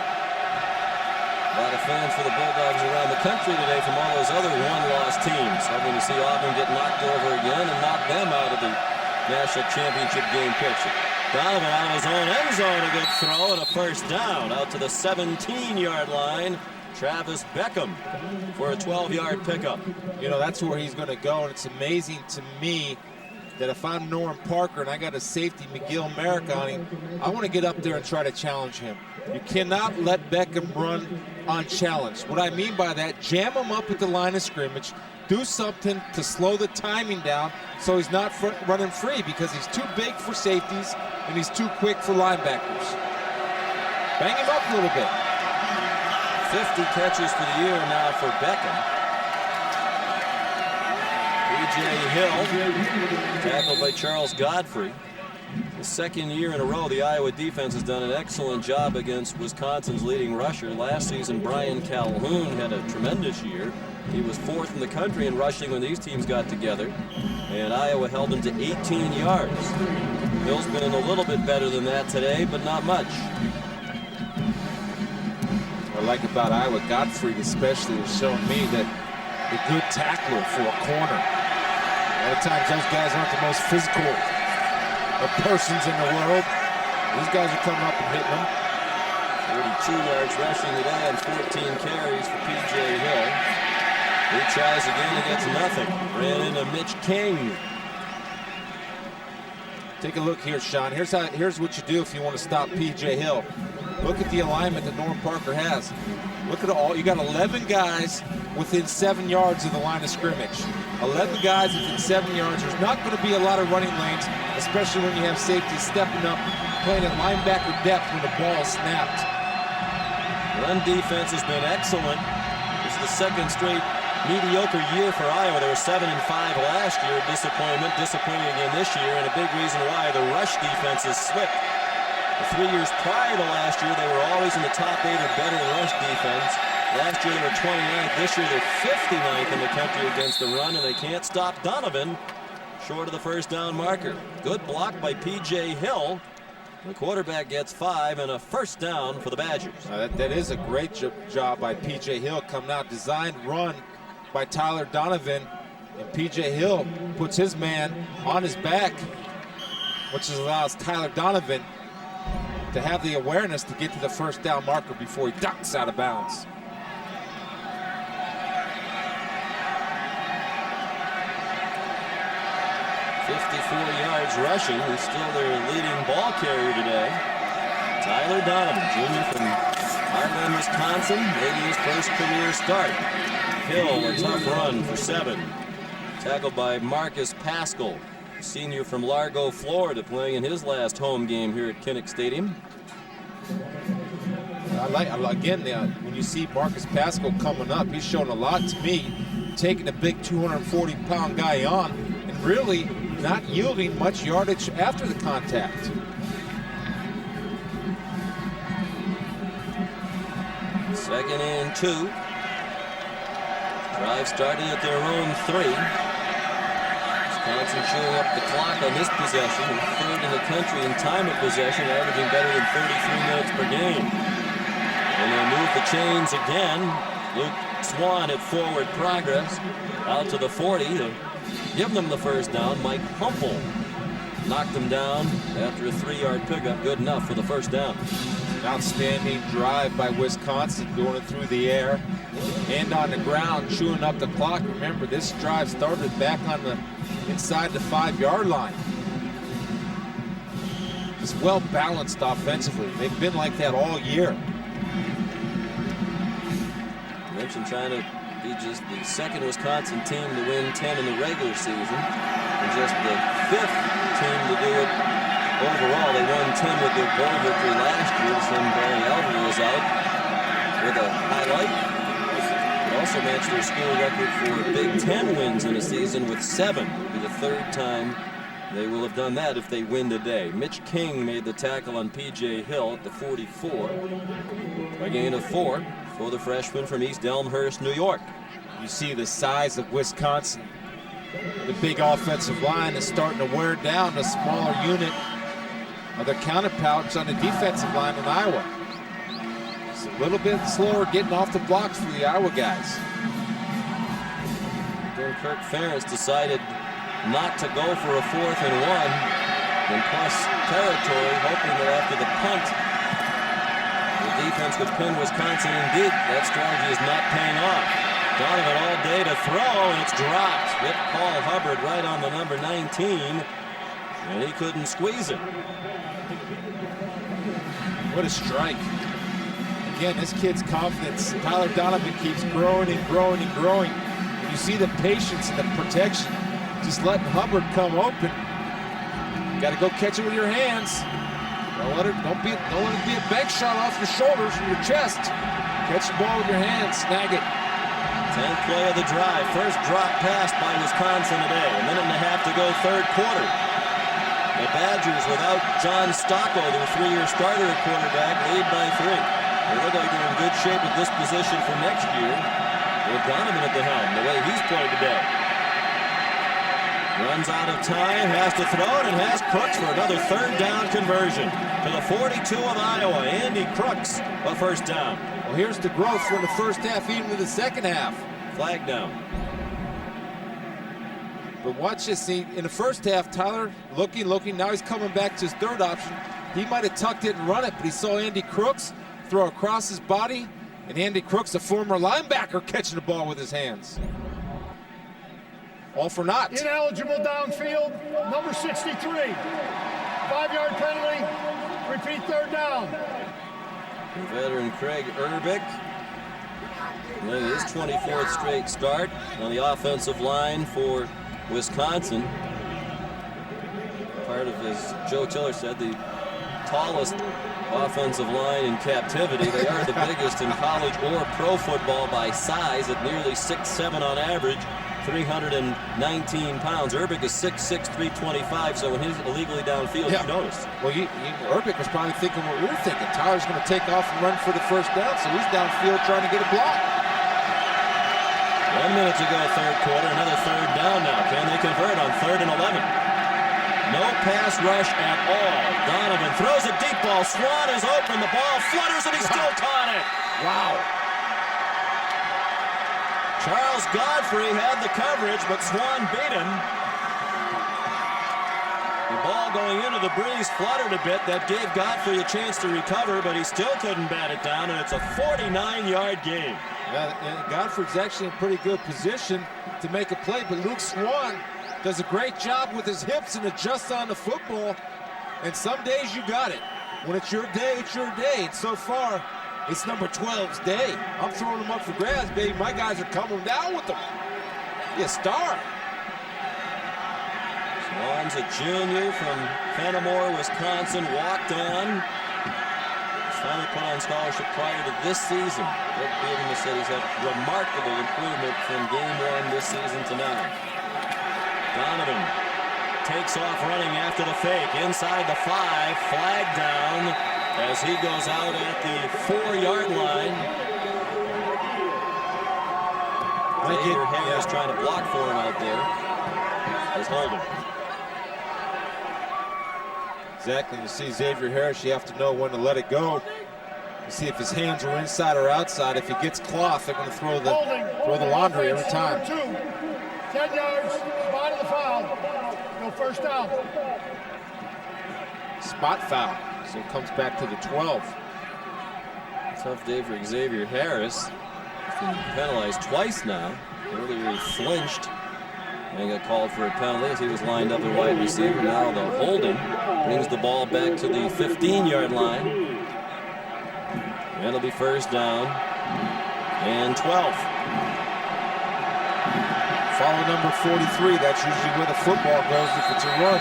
A lot of fans for the Bulldogs around the country today from all those other one-loss teams. Hoping to see Auburn get knocked over again and knock them out of the national championship game picture. Donovan out of his own end zone, a good throw and a first down out to the 17-yard line. Travis Beckham for a 12-yard pickup. You know, that's where he's going to go, and it's amazing to me that if I'm Norm Parker and I got a safety, McGill Merrick on him, I want to get up there and try to challenge him. You cannot let Beckham run unchallenged. What I mean by that, jam him up at the line of scrimmage, do something to slow the timing down so he's not running free, because he's too big for safeties and he's too quick for linebackers. Bang him up a little bit. 50 catches for the year now for Beckham. P.J. Hill, tackled by Charles Godfrey. The 2nd year in a row, the Iowa defense has done an excellent job against Wisconsin's leading rusher. Last season, Brian Calhoun had a tremendous year. He was 4th in the country in rushing when these teams got together, and Iowa held him to 18 yards. Hill's been a little bit better than that today, but not much. What I like about Iowa, Godfrey especially, has shown me that a good tackler for a corner. A lot of times those guys aren't the most physical of persons in the world. These guys are coming up and hitting them. 42 yards rushing today on 14 carries for P.J. Hill. He tries again and gets nothing. Ran into Mitch King. Take a look here, Sean. Here's what you do if you want to stop P.J. Hill. Look at the alignment that Norm Parker has. Look at all. You got 11 guys within 7 yards of the line of scrimmage. 11 guys within 7 yards. There's not going to be a lot of running lanes, especially when you have safety stepping up, playing at linebacker depth when the ball is snapped. Run defense has been excellent. This is the second straight mediocre year for Iowa. They were 7-5 last year. Disappointing again this year, and a big reason why the rush defense has slipped. The 3 years prior to last year, they were always in the top 8 or better in rush defense. Last year they were 29th. This year they're 59th in the country against the run, and they can't stop Donovan short of the first down marker. Good block by P.J. Hill. The quarterback gets 5 and a first down for the Badgers. That is a great job by P.J. Hill, coming out, designed run by Tyler Donovan, and P.J. Hill puts his man on his back, which allows Tyler Donovan to have the awareness to get to the first down marker before he ducks out of bounds. Yards rushing. He's still their leading ball carrier today. Tyler Donovan, junior from Heartland, Wisconsin, making his first career start. Hill, a tough run for 7. Tackled by Marcus Pascal, senior from Largo, Florida, playing in his last home game here at Kinnick Stadium. When you see Marcus Pascal coming up, he's shown a lot to me, taking a big 240-pound guy on and really not yielding much yardage after the contact. Second and 2. Drive starting at their own 3. Wisconsin chewing up the clock on this possession, and 3rd in the country in time of possession, averaging better than 33 minutes per game. And they move the chains again. Luke Swan at forward progress, out to the 40 to give them the first down. Mike Humple knocked them down after a 3-yard pickup. Good enough for the first down. Outstanding drive by Wisconsin, going it through the air and on the ground, chewing up the clock. Remember, this drive started back on the inside the 5-yard line. It's well balanced offensively. They've been like that all year. I mentioned trying to be just the second Wisconsin team to win 10 in the regular season, and just the 5th team to do it overall. They won 10 with their bowl victory last year. Some Barry Elver was out with a highlight. They also matched their school record for Big Ten wins in a season with 7. It'll be the 3rd time they will have done that if they win today. Mitch King made the tackle on P.J. Hill at the 44. A gain of 4 for the freshman from East Elmhurst, New York. You see the size of Wisconsin. The big offensive line is starting to wear down the smaller unit of their counterparts on the defensive line in Iowa. It's a little bit slower getting off the blocks for the Iowa guys. Then Kirk Ferentz decided not to go for a 4th and 1 in plus territory, hoping that after the punt, the defense would pin Wisconsin. Indeed, that strategy is not paying off. Donovan all day to throw, and it's dropped. Hit Paul Hubbard right on the number 19, and he couldn't squeeze it. What a strike. Again, this kid's confidence, Tyler Donovan, keeps growing and growing and growing. And you see the patience and the protection, just letting Hubbard come open. You got to go catch it with your hands. Don't let it be a bank shot off your shoulders or your chest. Catch the ball with your hands, snag it. 10th play of the drive. First drop pass by Wisconsin today. A minute and a half to go, 3rd quarter. The Badgers without John Stocco, their 3-year starter at quarterback, lead by 3. They look like they're in good shape at this position for next year, with Donovan at the helm, the way he's played today. Runs out of time, has to throw it, and has Crooks for another 3rd down conversion. To the 42 of Iowa, Andy Crooks, a first down. Well, here's the growth from the first half even to the second half. Flag down. But watch this. See, in the first half, Tyler looking. Now he's coming back to his 3rd option. He might have tucked it and run it, but he saw Andy Crooks, throw across his body, and Andy Crooks, the former linebacker, catching the ball with his hands. All for naught. Ineligible downfield, number 63. 5-yard penalty, repeat third down. Veteran Craig Urbick, winning his 24th straight start on the offensive line for Wisconsin. Part of, as Joe Tiller said, the tallest offensive line in captivity. They are the biggest in college or pro football by size at nearly 6'7" on average, 319 pounds. Urbick is 6'6", 325, so when he's illegally downfield, you notice. Well, Urbick was probably thinking what we're thinking. Tyler's going to take off and run for the first down, so he's downfield trying to get a block. 1 minute to go, third quarter. Another third down now. Can they convert on 3rd and 11? No pass rush at all. Donovan throws a deep ball. Swan is open. The ball flutters, and he still caught it. Wow. Charles Godfrey had the coverage, but Swan beat him. The ball going into the breeze fluttered a bit. That gave Godfrey a chance to recover, but he still couldn't bat it down, and it's a 49-yard game. Yeah, Godfrey's actually in pretty good position to make a play, but Luke Swan does a great job with his hips and adjusts on the football. And some days you got it. When it's your day, it's your day. And so far, it's number 12's day. I'm throwing him up for grabs, baby. My guys are coming down with him. Be a star. Swan's a junior from Fenimore, Wisconsin, walked on. Finally put on scholarship prior to this season. Rick Bielema said he's had remarkable improvement from game 1 this season to now. Donovan takes off running after the fake. Inside the 5, flag down as he goes out at the 4-yard line. Xavier Harris trying to block for him out there. Is holding. Exactly. You see Xavier Harris, you have to know when to let it go. You see if his hands are inside or outside. If he gets cloth, they're going to throw the laundry every time. 10 yards, spot of the foul. No first down. Spot foul. So it comes back to the 12. Tough day for Xavier Harris. He's been penalized twice now. Earlier he flinched and got called for a penalty as he was lined up at wide receiver. Now the holding brings the ball back to the 15-yard line. And it'll be first down and 12. Follow number 43. That's usually where the football goes if it's a run.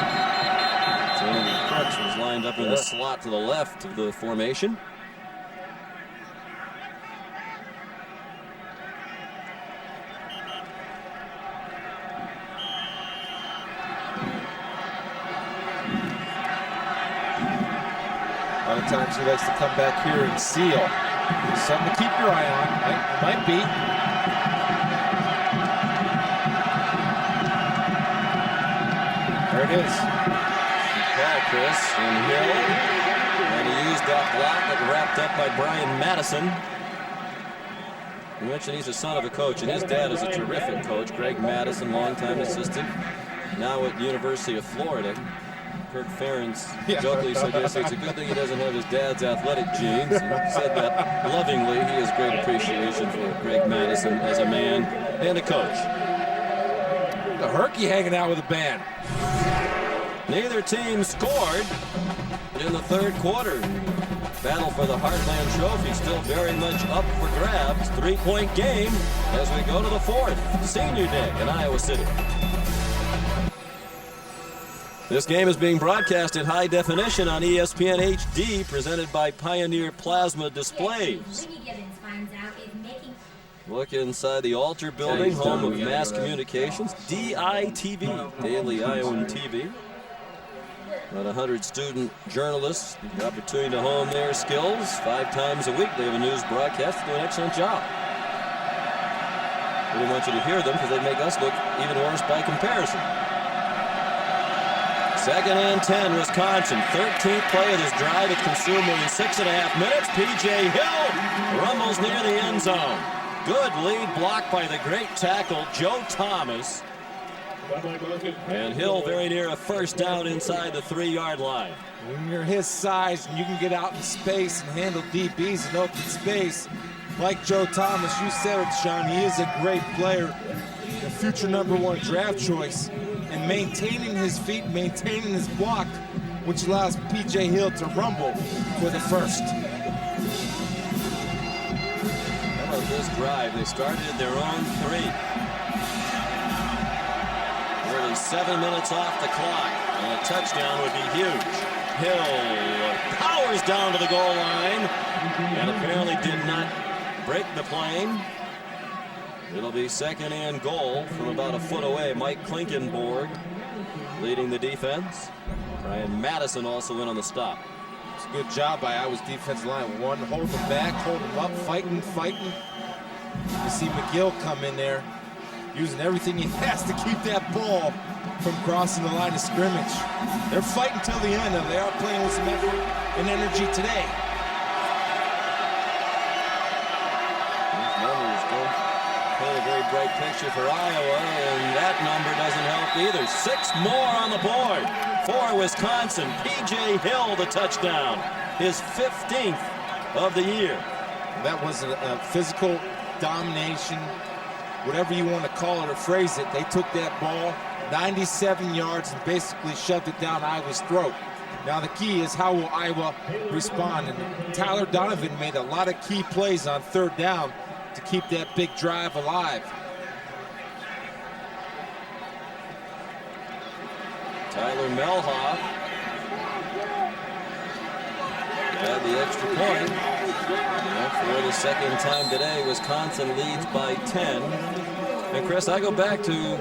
Andy Crooks was lined up in the slot to the left of the formation. A lot of times he likes to come back here and seal. Something to keep your eye on. It might be. There it is. Ball, Chris, and Hill. And he used that block that wrapped up by Brian Madison. You mentioned he's the son of a coach, and his dad is a terrific coach. Greg Madison, longtime assistant, now at the University of Florida. Kirk Ferentz jokingly said yesterday it's a good thing he doesn't have his dad's athletic genes. And said that lovingly. He has great appreciation for Greg Madison as a man and a coach. The Herky hanging out with a band. Neither team scored in the third quarter. Battle for the Heartland Trophy still very much up for grabs. 3-point game as we go to the 4th. Senior Day in Iowa City. This game is being broadcast in high definition on ESPN HD, presented by Pioneer Plasma Displays. Look inside the Altar Building, home of Mass Communications, DITV, Daily Iowan TV. About 100 student journalists, the opportunity to hone their skills 5 times a week. They have a news broadcast, do an excellent job. We don't want you to hear them because they make us look even worse by comparison. 2nd and 10, Wisconsin. 13th play of this drive. It consumed more than 6.5 minutes. P.J. Hill rumbles near the end zone. Good lead block by the great tackle, Joe Thomas. And Hill very near a first down inside the 3-yard line. When you're his size and you can get out in space and handle DBs in open space, like Joe Thomas, you said it, Sean, he is a great player, a future #1 draft choice, and maintaining his feet, maintaining his block, which allows P.J. Hill to rumble for the first. How about this drive? They started at their own 3. Nearly 7 minutes off the clock, and a touchdown would be huge. Hill powers down to the goal line, and apparently did not break the plane. It'll be 2nd and goal from about a foot away. Mike Klinkenborg leading the defense. Brian Madison also in on the stop. It's a good job by Iowa's defensive line. One, hold them back, hold them up, fighting. You see McGill come in there, using everything he has to keep that ball from crossing the line of scrimmage. They're fighting till the end, and they are playing with some effort and energy today. These numbers don't paint a very bright picture for Iowa, and that number doesn't help either. 6 more on the board for Wisconsin. P.J. Hill, the touchdown, his 15th of the year. That was a physical domination, whatever you want to call it or phrase it. They took that ball 97 yards and basically shoved it down Iowa's throat. Now the key is, how will Iowa respond? And Tyler Donovan made a lot of key plays on 3rd down to keep that big drive alive. Tyler Melhoff had the extra point. For the 2nd time today, Wisconsin leads by 10. And Chris, I go back to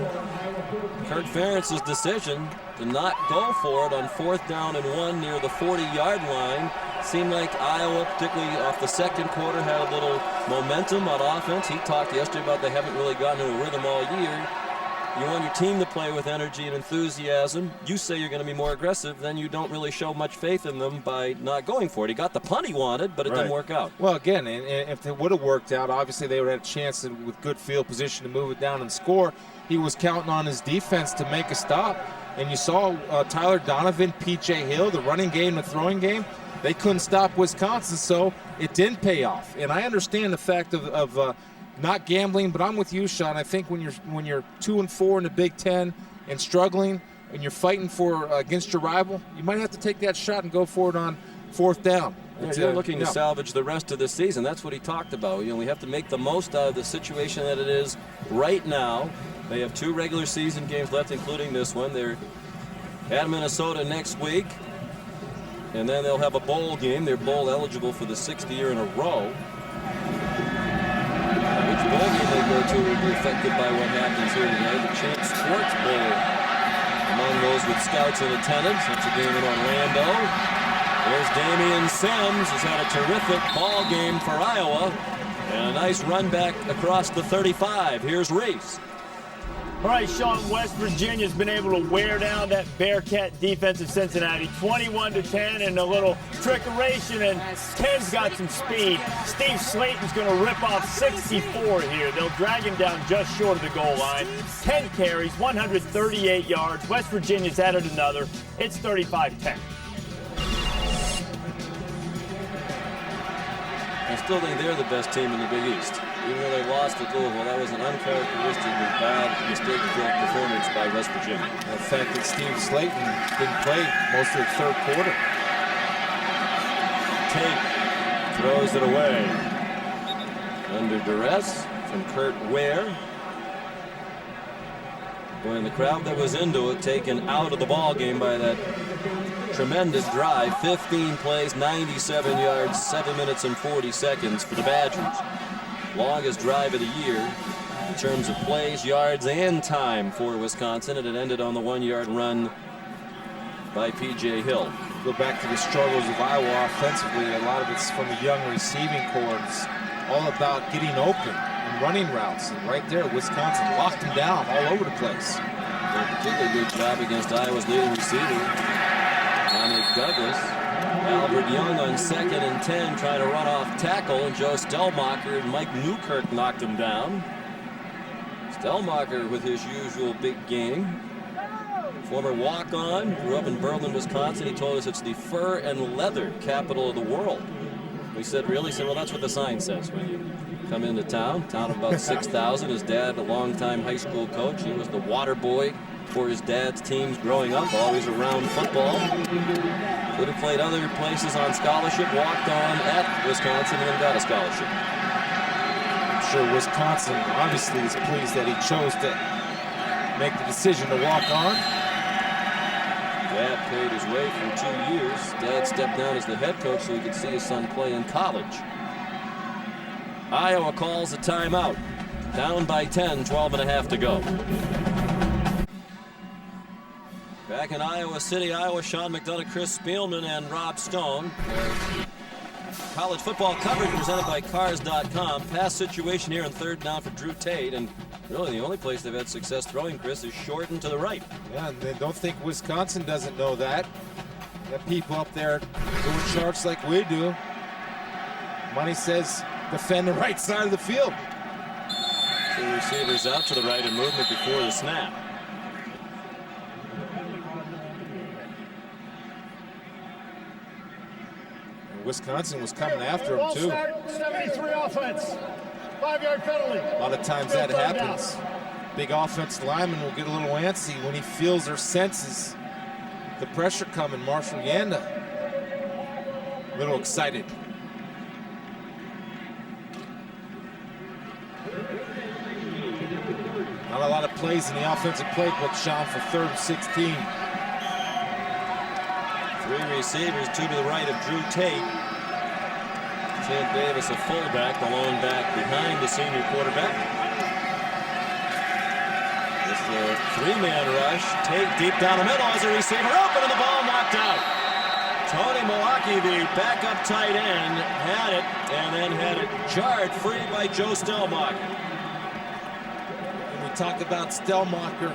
Kirk Ferentz's decision to not go for it on 4th down and 1 near the 40-yard line. Seemed like Iowa, particularly off the 2nd quarter, had a little momentum on offense. He talked yesterday about they haven't really gotten into a rhythm all year. You want your team to play with energy and enthusiasm. You say you're going to be more aggressive, then you don't really show much faith in them by not going for it. He got the punt he wanted, but it didn't work out. Well, again, and if it would have worked out, obviously they would have had a chance with good field position to move it down and score. He was counting on his defense to make a stop. And you saw Tyler Donovan, P.J. Hill, the running game, the throwing game. They couldn't stop Wisconsin, so it didn't pay off. And I understand the fact of not gambling, but I'm with you, Sean. I think when you're 2-4 in the Big Ten and struggling, and you're fighting for against your rival, you might have to take that shot and go for it on 4th down. You're looking to salvage the rest of the season. That's what he talked about. You know, we have to make the most out of the situation that it is right now. They have 2 regular season games left, including this one. They're at Minnesota next week, and then they'll have a bowl game. They're bowl eligible for the 6th year in a row. Which bowl game they go to will be affected by what happens here tonight. The Champs Sports Bowl, among those with scouts in attendance. That's a game in Orlando. There's Damian Sims, who's had a terrific ball game for Iowa, and a nice run back across the 35. Here's Reese. All right, Sean, West Virginia's been able to wear down that Bearcat defense of Cincinnati, 21-10, and a little trickeration, and 10's got some speed. Steve Slayton's going to rip off 64 here. They'll drag him down just short of the goal line. 10 carries, 138 yards. West Virginia's added another. It's 35-10. I still think they're the best team in the Big East. Even though they lost to Louisville, that was an uncharacteristically bad, mistake-filled performance by West Virginia. The fact that Steve Slayton didn't play most of the 3rd quarter. Tate throws it away. Under duress from Kurt Ware. Boy, and the crowd that was into it taken out of the ball game by that tremendous drive. 15 plays, 97 yards, 7 minutes and 40 seconds for the Badgers. Longest drive of the year in terms of plays, yards, and time for Wisconsin, and it ended on the 1-yard run by P.J. Hill. Go back to the struggles of Iowa offensively. A lot of it's from the young receiving corps. It's all about getting open and running routes. And right there, Wisconsin locked them down all over the place. A particularly good job against Iowa's leading receiver, Dominic Douglas. Albert Young on 2nd and 10 trying to run off tackle, and Joe Stelmacher and Mike Newkirk knocked him down. Stellmacher with his usual big game. Former walk-on, grew up in Berlin, Wisconsin. He told us it's the fur and leather capital of the world. We said, really? He said, well, that's what the sign says when you come into town. Town of about 6,000. His dad, a longtime high school coach. He was the water boy for his dad's teams growing up, always around football. Could have played other places on scholarship, walked on at Wisconsin, and then got a scholarship. I'm sure Wisconsin obviously is pleased that he chose to make the decision to walk on. Dad paid his way for 2 years. Dad stepped down as the head coach so he could see his son play in college. Iowa calls a timeout. Down by 10, 12.5 to go. Back in Iowa City, Iowa, Sean McDonough, Chris Spielman, and Rob Stone. College football coverage presented by Cars.com. Pass situation here in third down for Drew Tate, and really the only place they've had success throwing, Chris, is short and to the right. Yeah, and they don't think Wisconsin doesn't know that. Got people up there doing charts like we do. Money says defend the right side of the field. Two receivers out to the right in movement before the snap. Wisconsin was coming after him too. 73 offense. 5-yard penalty. A lot of times that happens. Big offensive lineman will get a little antsy when he feels or senses the pressure coming. Marshall Yanda, a little excited. Not a lot of plays in the offensive playbook, Sean, for 3rd and 16. 3 receivers, 2 to the right of Drew Tate. Ted Davis, a fullback, the lone back behind the senior quarterback. Just a 3-man rush. Tate deep down the middle as a receiver open and the ball knocked out. Tony Milwaukee, the backup tight end, had it and then had it jarred free by Joe Stellmacher. And we talk about Stellmacher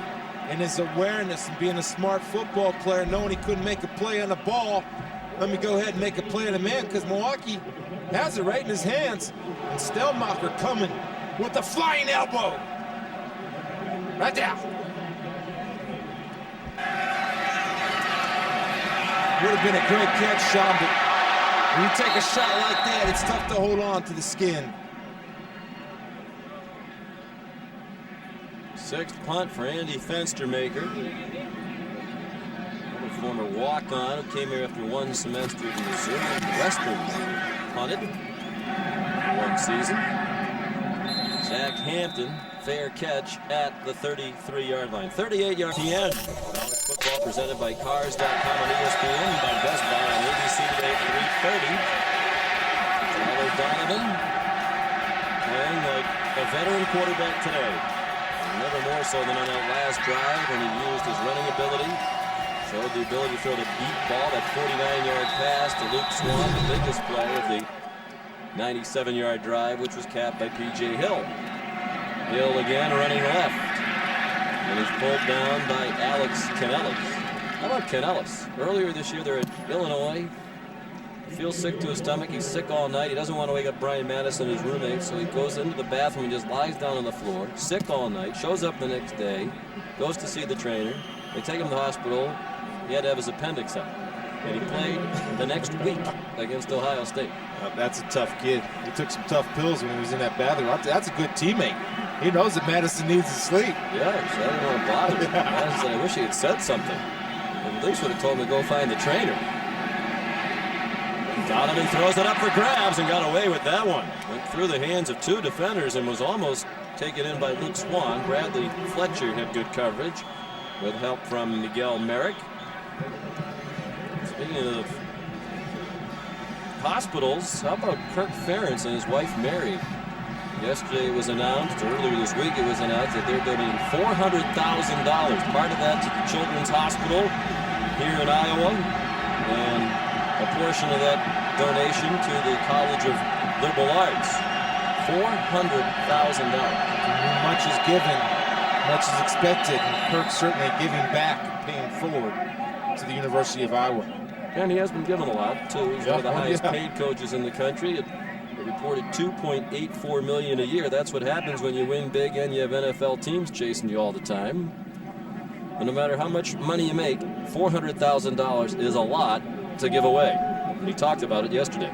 and his awareness and being a smart football player, knowing he couldn't make a play on the ball. Let me go ahead and make a play on the man, because Milwaukee has it right in his hands. And Stellmacher coming with a flying elbow. Right there. Would have been a great catch, Sean, but when you take a shot like that, it's tough to hold on to the skin. 6th punt for Andy Fenstermaker. Former walk-on who came here after 1 semester in Missouri. Western punted 1 season. Zach Hampton, fair catch at the 33-yard line. 38-yard at the end. College football presented by Cars.com on ESPN, by Best Buy on ABC today at 3:30. Tyler Donovan playing like a veteran quarterback today. Never more so than on that last drive when he used his running ability. Showed the ability to throw the deep ball, that 49-yard pass to Luke Swan, the biggest play of the 97-yard drive, which was capped by P.J. Hill. Hill again running left. And he's pulled down by Alex Canellis. How about Canellis? Earlier this year, they're at Illinois. He feels sick to his stomach. He's sick all night. He doesn't want to wake up Brian Madison, his roommate, so he goes into the bathroom and just lies down on the floor, sick all night, shows up the next day, goes to see the trainer. They take him to the hospital. He had to have his appendix out. And he played the next week against Ohio State. That's a tough kid. He took some tough pills when he was in that bathroom. That's a good teammate. He knows that Madison needs to sleep. Yeah, so I didn't want to bother him. Madison said, I wish he had said something. At least would have told him to go find the trainer. Donovan throws it up for grabs and got away with that one. Went through the hands of 2 defenders and was almost taken in by Luke Swan. Bradley Fletcher had good coverage with help from Miguel Merrick. Speaking of hospitals, how about Kirk Ferentz and his wife Mary? Yesterday it was announced, or earlier this week it was announced, that they're donating $400,000. Part of that to the Children's Hospital here in Iowa, and a portion of that donation to the College of Liberal Arts. $400,000. Much is given, much is expected, and Kirk's certainly giving back, paying forward to the University of Iowa. And he has been given a lot, too. He's one of the highest paid coaches in the country. They reported $2.84 million a year. That's what happens when you win big and you have NFL teams chasing you all the time. And no matter how much money you make, $400,000 is a lot to give away. And he talked about it yesterday.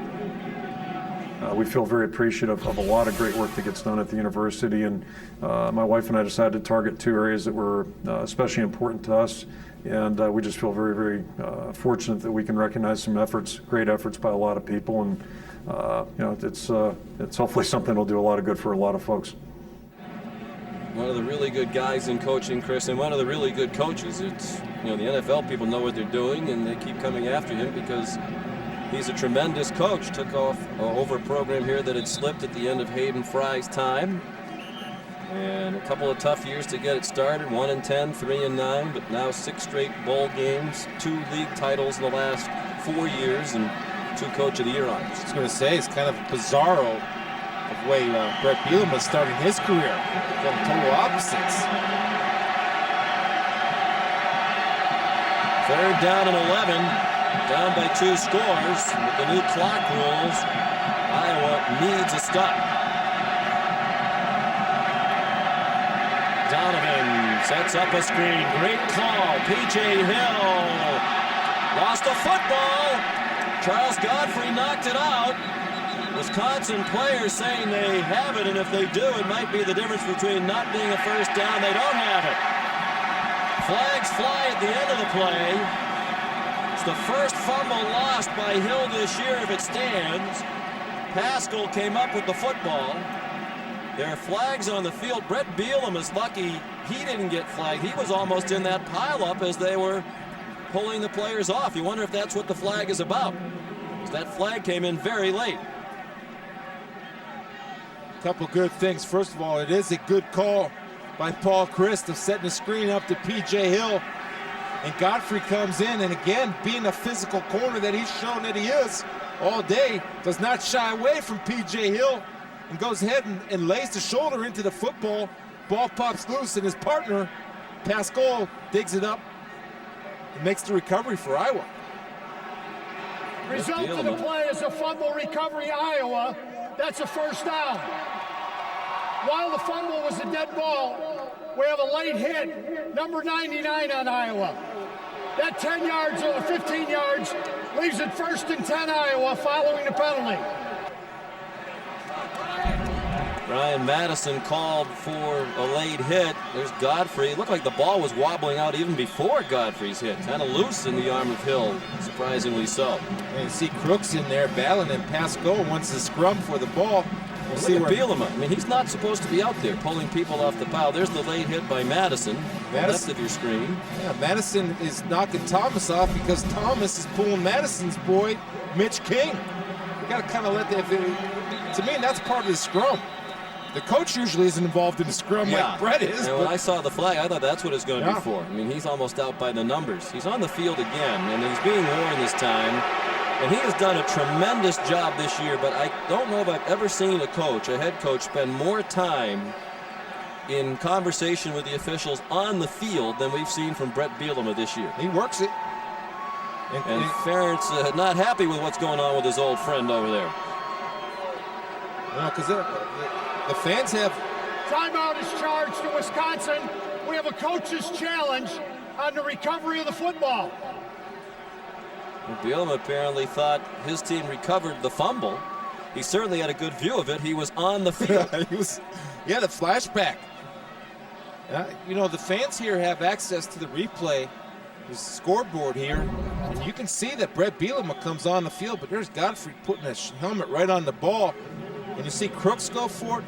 We feel very appreciative of a lot of great work that gets done at the university, and my wife and I decided to target 2 areas that were especially important to us, and we just feel very, very fortunate that we can recognize some efforts, great efforts by a lot of people, and you know, it's hopefully something that'll do a lot of good for a lot of folks. One of the really good guys in coaching, Chris, and one of the really good coaches. It's, you know, the NFL people know what they're doing, and they keep coming after him because he's a tremendous coach. Took off over a program here that had slipped at the end of Hayden Fry's time. And a couple of tough years to get it started, 1-10, 3-9, but now 6 straight bowl games, 2 league titles in the last 4 years, and 2 Coach of the Year honors. I was going to say, it's kind of bizarro of the way Brett Bielema is starting his career. They're total opposites. 3rd down and 11. Down by 2 scores. With the new clock rules, Iowa needs a stop. Donovan sets up a screen. Great call. P.J. Hill lost the football. Charles Godfrey knocked it out. Wisconsin players saying they have it, and if they do, it might be the difference between not being a first down. They don't have it. Flags fly at the end of the play. It's the first fumble lost by Hill this year if it stands. Pascal came up with the football. There are flags on the field. Brett Bielema is lucky he didn't get flagged. He was almost in that pileup as they were pulling the players off. You wonder if that's what the flag is about. That flag came in very late. A couple good things. First of all, it is a good call by Paul Christ of setting the screen up to P.J. Hill. And Godfrey comes in, and again, being a physical corner that he's shown that he is all day, does not shy away from P.J. Hill and goes ahead and lays the shoulder into the football. Ball pops loose, and his partner, Pascal, digs it up and makes the recovery for Iowa. Result of the play is a fumble recovery, Iowa. That's a first down. While the fumble was a dead ball, we have a late hit, number 99 on Iowa. That 10 yards or 15 yards leaves it 1st and 10 Iowa following the penalty. Brian Madison called for a late hit. There's Godfrey. It looked like the ball was wobbling out even before Godfrey's hit. Kind of loose in the arm of Hill, surprisingly so. And you see Crooks in there battling, and Pascal wants to scrum for the ball. We'll see where Bielema. I mean, he's not supposed to be out there pulling people off the pile. There's the late hit by Madison. Left of your screen. Yeah, Madison is knocking Thomas off because Thomas is pulling Madison's boy, Mitch King. You got to kind of let that. To me, that's part of the scrum. The coach usually isn't involved in the scrum like Brett is. And when I saw the flag, I thought that's what it's going to be for. I mean, he's almost out by the numbers. He's on the field again, and he's being worn this time. And he has done a tremendous job this year, but I don't know if I've ever seen a coach, a head coach, spend more time in conversation with the officials on the field than we've seen from Brett Bielema this year. He works it. And Ferentz not happy with what's going on with his old friend over there. No, because the fans have... Timeout is charged to Wisconsin. We have a coach's challenge on the recovery of the football. Bielema apparently thought his team recovered the fumble. He certainly had a good view of it. He was on the field. He had a flashback. You know, the fans here have access to the replay, the scoreboard here, and you can see that Brett Bielema comes on the field, but there's Godfrey putting a helmet right on the ball, and you see Crooks go for it,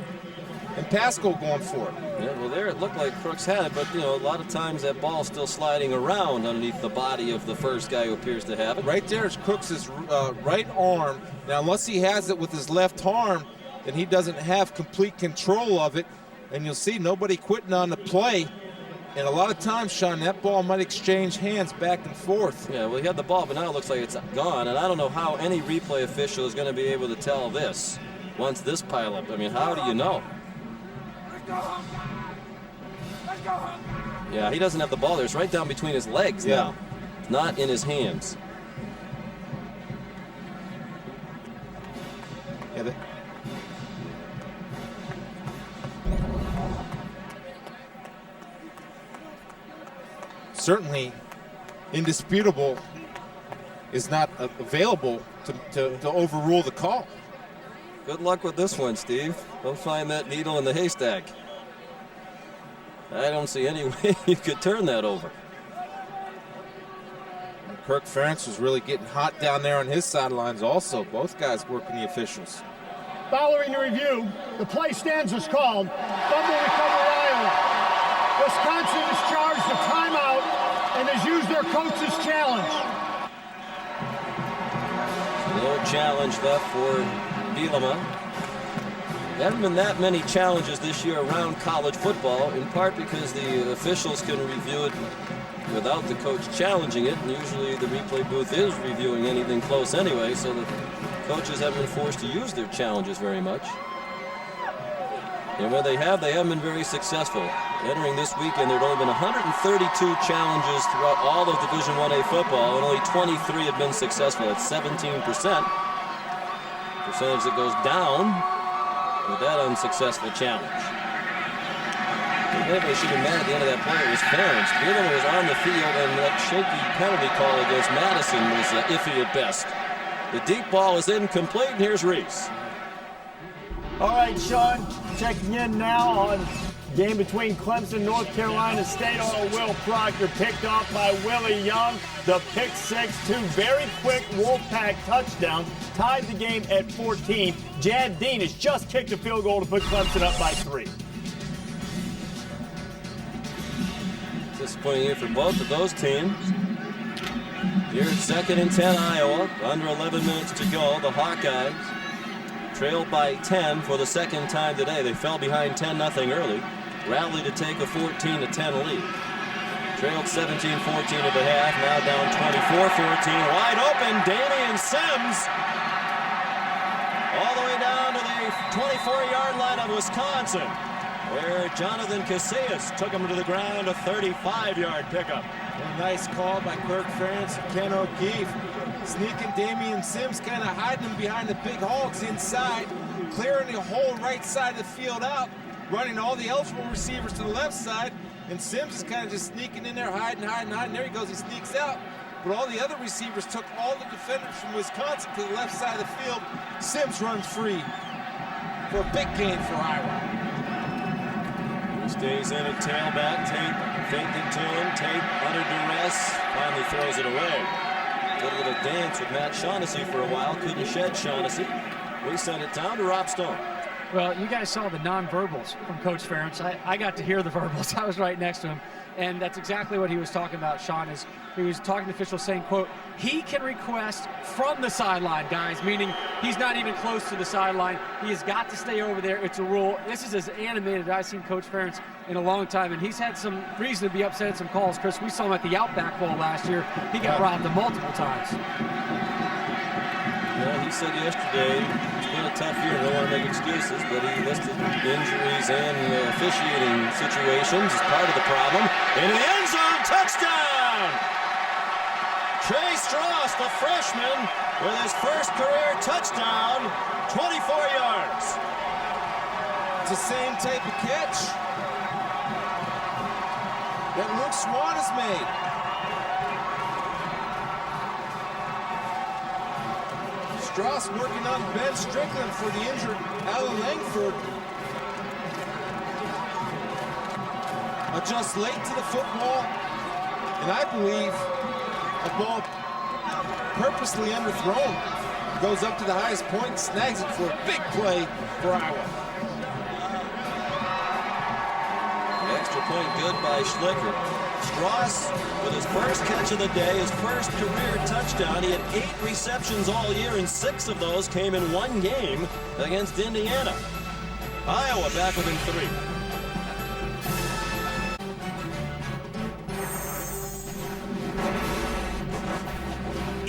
and Pascal going for it. Yeah, well, there it looked like Crooks had it, but, you know, a lot of times that ball's still sliding around underneath the body of the first guy who appears to have it. Right there is Crooks' right arm. Now, unless he has it with his left arm, then he doesn't have complete control of it. And you'll see nobody quitting on the play. And a lot of times, Sean, that ball might exchange hands back and forth. Yeah, well, he had the ball, but now it looks like it's gone. And I don't know how any replay official is going to be able to tell this once this pile up. I mean, how do you know? Yeah, he doesn't have the ball there. It's right down between his legs now. It's not in his hands. Yeah, certainly indisputable, is not available to overrule the call. Good luck with this one, Steve. Don't find that needle in the haystack. I don't see any way you could turn that over. Kirk Ferentz was really getting hot down there on his sidelines also. Both guys working the officials. Following the review, the play stands as called. Fumble recovery, Iowa. Wisconsin has charged a timeout and has used their coach's challenge. No challenge left for Bielema. There haven't been that many challenges this year around college football, in part because the officials can review it without the coach challenging it, and usually the replay booth is reviewing anything close anyway, so the coaches haven't been forced to use their challenges very much. And when they haven't been very successful. Entering this weekend, there had only been 132 challenges throughout all of Division 1A football, and only 23 had been successful. That's 17%. Percentage that goes down with that unsuccessful challenge. Everybody should have been mad at the end of that play. It was Ferentz. Bielema was on the field, and that shaky penalty call against Madison was iffy at best. The deep ball is incomplete, and here's Reese. All right, Sean, checking in now on game between Clemson and North Carolina State. Will Proctor picked off by Willie Young. The pick six, two very quick Wolfpack touchdowns, tied the game at 14. Jad Dean has just kicked a field goal to put Clemson up by 3. Disappointing year for both of those teams. Here at 2nd and 10 Iowa, under 11 minutes to go. The Hawkeyes trailed by 10 for the second time today. They fell behind 10-0 early, rallied to take a 14-10 lead. Trailed 17-14 at the half, now down 24-14. Wide open, Damian Sims. All the way down to the 24-yard line of Wisconsin, where Jonathan Casillas took him to the ground, a 35-yard pickup. A nice call by Kirk Ferentz and Ken O'Keefe. Sneaking Damian Sims, kind of hiding him behind the big hogs inside, clearing the whole right side of the field out, running all the eligible receivers to the left side, and Sims is kind of just sneaking in there, hiding. There he goes, he sneaks out. But all the other receivers took all the defenders from Wisconsin to the left side of the field. Sims runs free for a big gain for Iowa. He stays in at tailback. Tate faking to him. Tate under duress. Finally throws it away. Did a little dance with Matt Shaughnessy for a while. Couldn't shed Shaughnessy. We sent it down to Rob Stone. Well, you guys saw the non-verbals from Coach Ferentz. I got to hear the verbals. I was right next to him. And that's exactly what he was talking about, Sean, is he was talking to officials saying, quote, he can request from the sideline, guys, meaning he's not even close to the sideline. He has got to stay over there. It's a rule. This is as animated as I've seen Coach Ferentz in a long time, and he's had some reason to be upset at some calls. Chris, we saw him at the Outback Bowl last year. He got robbed multiple times. Yeah, he said yesterday it's been a tough year. I don't want to make excuses, but he listed injuries and officiating situations as part of the problem. Into the end zone, touchdown! Trey Strauss, the freshman, with his first career touchdown, 24 yards. It's the same type of catch that Luke Swan has made. Strauss working on Ben Strickland for the injured Alan Langford. Adjusts late to the football, and I believe a ball purposely underthrown. Goes up to the highest point, snags it for a big play for Iowa. Extra point good by Schlicker. Strauss with his first catch of the day, his first career touchdown. He had 8 receptions all year, and 6 of those came in one game against Indiana. Iowa back within 3.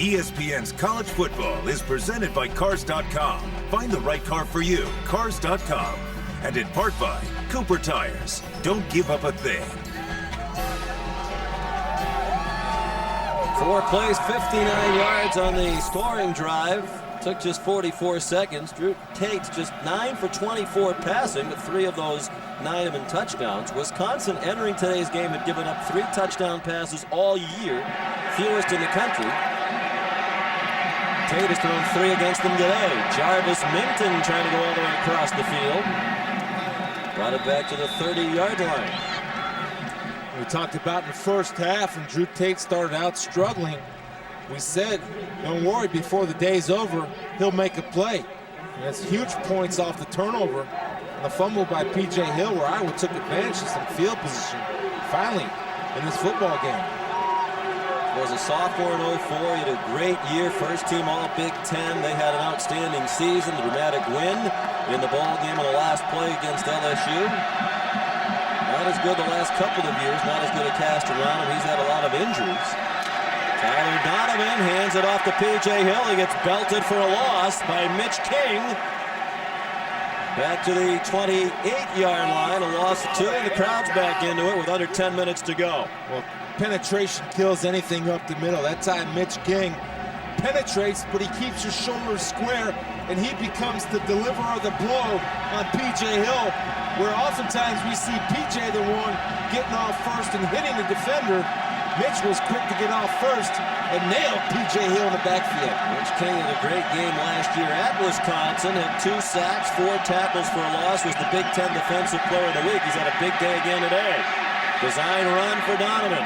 ESPN's College Football is presented by Cars.com. Find the right car for you, Cars.com. And in part by Cooper Tires. Don't give up a thing. 4 plays, 59 yards on the scoring drive. Took just 44 seconds. Drew Tate's just 9 for 24 passing, with 3 of those 9 have been touchdowns. Wisconsin entering today's game had given up 3 touchdown passes all year, fewest in the country. Tate has thrown 3 against them today. Jarvis Minton trying to go all the way across the field. Got it back to the 30-yard line. We talked about in the first half when Drew Tate started out struggling. We said, don't worry, before the day's over, he'll make a play. And that's huge points off the turnover. And the fumble by P.J. Hill, where Iowa took advantage of some field position, finally, in this football game. Was a sophomore in 04. He had a great year. First team all Big Ten. They had an outstanding season. The dramatic win in the ball game on the last play against LSU. Not as good the last couple of years. Not as good a cast around him. He's had a lot of injuries. Tyler Donovan hands it off to P.J. Hill. He gets belted for a loss by Mitch King. Back to the 28-yard line. A loss of 2. And the crowd's back into it with under 10 minutes to go. Well, penetration kills anything up the middle. That time Mitch King penetrates, but he keeps his shoulders square, and he becomes the deliverer of the blow on P.J. Hill, where oftentimes we see P.J. the one getting off first and hitting the defender. Mitch was quick to get off first and nailed P.J. Hill in the backfield. Mitch King had a great game last year at Wisconsin. Had 2 sacks, 4 tackles for a loss. Was the Big Ten Defensive Player of the Week. He's had a big day again today. Design run for Donovan.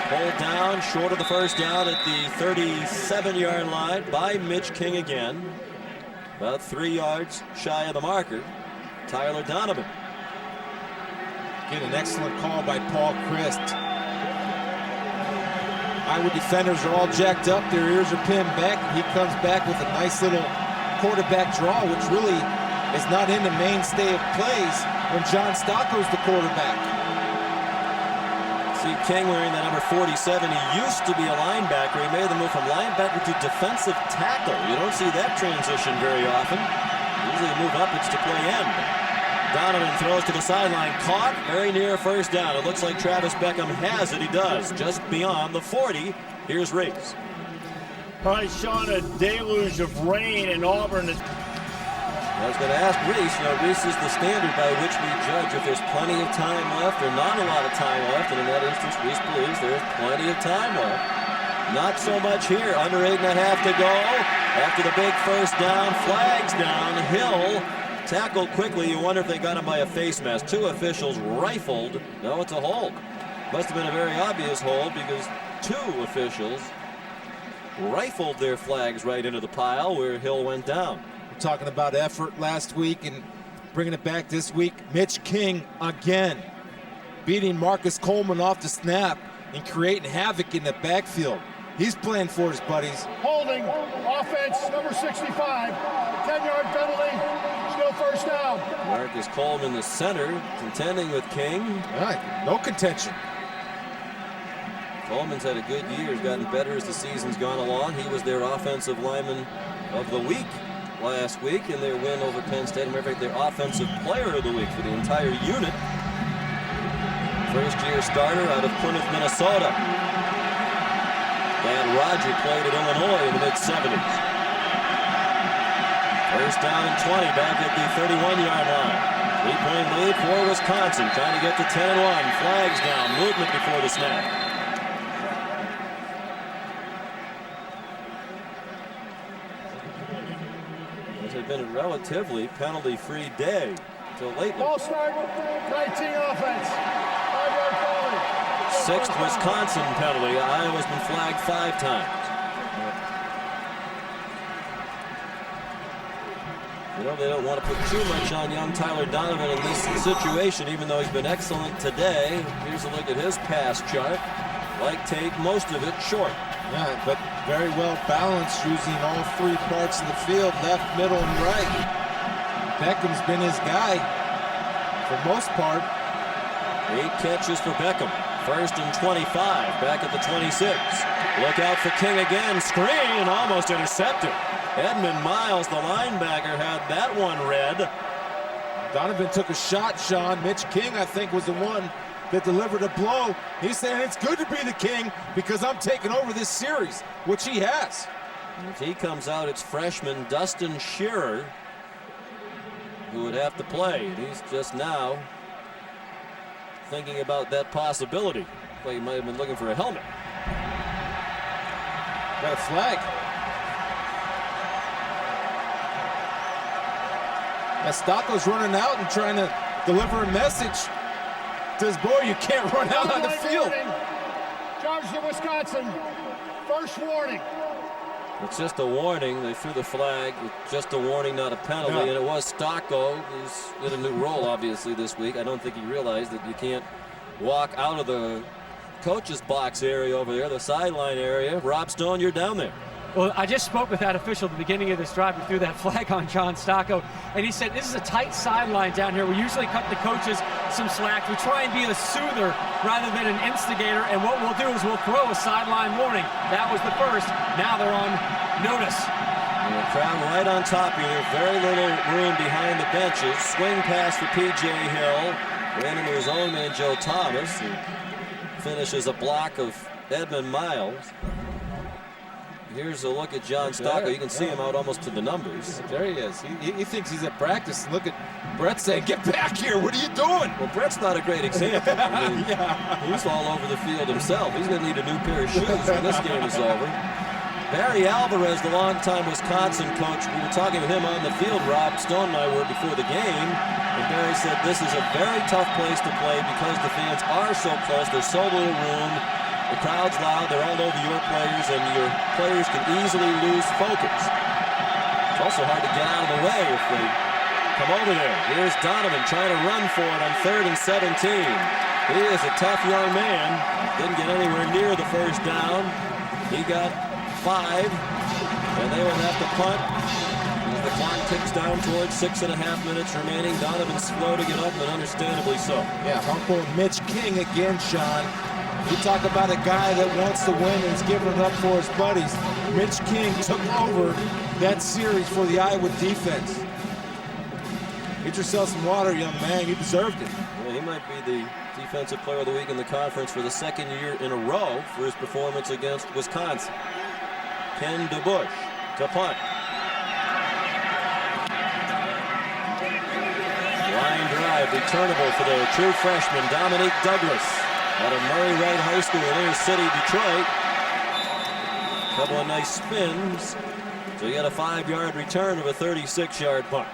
Pulled down short of the first down at the 37-yard line by Mitch King again. About 3 yards shy of the marker. Tyler Donovan. Get an excellent call by Paul Christ. Iowa defenders are all jacked up. Their ears are pinned back. He comes back with a nice little quarterback draw, which really is not in the mainstay of plays when John Stocko's the quarterback. See King wearing that number 47. He used to be a linebacker. He made the move from linebacker to defensive tackle. You don't see that transition very often. Usually you move up, it's to play end. Donovan throws to the sideline, caught very near first down. It looks like Travis Beckham has it. He does, just beyond the 40. Here's Reese. All right, Sean, a deluge of rain in Auburn. I was going to ask Reese. Reese is the standard by which we judge if there's plenty of time left or not a lot of time left. And in that instance, Reese believes there's plenty of time left. Not so much here. Under 8.5 to go. After the big first down, flags down. Hill tackled quickly. You wonder if they got him by a face mask. 2 officials rifled. No, it's a hold. Must have been a very obvious hold because 2 officials rifled their flags right into the pile where Hill went down. We're talking about effort last week and bringing it back this week. Mitch King again beating Marcus Coleman off the snap and creating havoc in the backfield. He's playing for his buddies. Holding, offense, number 65, 10-yard penalty, still first down. Marcus Coleman, the center, contending with King. Right, no contention. Coleman's had a good year. He's gotten better as the season's gone along. He was their offensive lineman of the week last week in their win over Penn State. Matter of fact, their offensive player of the week for the entire unit. First-year starter out of Plymouth, Minnesota. Dan Roger played at Illinois in the mid-70s. First down and 20 back at the 31-yard line. 3-point lead for Wisconsin, trying to get to 10-1. Flags down, movement before the snap. It had been a relatively penalty-free day until lately. Ball start, 19 offense. 5-yard penalty. 6th Wisconsin penalty. Iowa's been flagged 5 times. You know, they don't want to put too much on young Tyler Donovan in this situation, even though he's been excellent today. Here's a look at his pass chart. Like Tate, most of it short. Yeah, but very well balanced, using all 3 parts of the field, left, middle, and right. Beckham's been his guy for most part. 8 catches for Beckham. First and 25, back at the 26. Look out for King again. Screen, almost intercepted. Edmund Miles, the linebacker, had that one read. Donovan took a shot, Sean. Mitch King, I think, was the one that delivered a blow. He's saying it's good to be the king because I'm taking over this series, which he has. If he comes out, it's freshman Dustin Shearer who would have to play. He's just now thinking about that possibility. Well, he might have been looking for a helmet. Got a flag. As Stocko's running out and trying to deliver a message to his boy, you can't run out on the field. Charge to Wisconsin. First warning. It's just a warning. They threw the flag. It's just a warning, not a penalty. Yeah. And it was Stocko, who's in a new role, obviously, this week. I don't think he realized that you can't walk out of the coach's box area over there, the sideline area. Rob Stone, you're down there. Well, I just spoke with that official at the beginning of this drive who threw that flag on John Stocko, and he said this is a tight sideline down here. We usually cut the coaches some slack. We try and be a soother rather than an instigator, and what we'll do is we'll throw a sideline warning. That was the first. Now they're on notice. And the crowd right on top of you. There's very little room behind the benches. Swing pass for P.J. Hill. Ran into his own man, Joe Thomas, who finishes a block of Edmund Miles. Here's a look at John Stocko. You can see him out almost to the numbers. There he is. He thinks he's at practice. Look at Brett saying, "Get back here. What are you doing?" Well, Brett's not a great example. I mean, he's all over the field himself. He's going to need a new pair of shoes when this game is over. Barry Alvarez, the longtime Wisconsin coach, we were talking to him on the field. Rob Stone and I were before the game. And Barry said this is a very tough place to play because the fans are so close. There's so little room. The crowd's loud, they're all over your players, and your players can easily lose focus. It's also hard to get out of the way if they come over there. Here's Donovan trying to run for it on 3rd and 17. He is a tough young man. Didn't get anywhere near the first down. He got 5, and they will have to punt. As the clock ticks down towards 6.5 minutes remaining. Donovan's slow to get up, and understandably so. Yeah, Uncle Mitch King again, Sean. You talk about a guy that wants to win and is giving it up for his buddies. Mitch King took over that series for the Iowa defense. Get yourself some water, young man. You deserved it. Well, he might be the Defensive Player of the Week in the conference for the 2nd year in a row for his performance against Wisconsin. Ken DeBush to punt. Line drive, returnable for the true freshman, Dominique Douglas, out of Murray Wright High School in inner city Detroit. A couple of nice spins. So you got a 5-yard return of a 36-yard punt.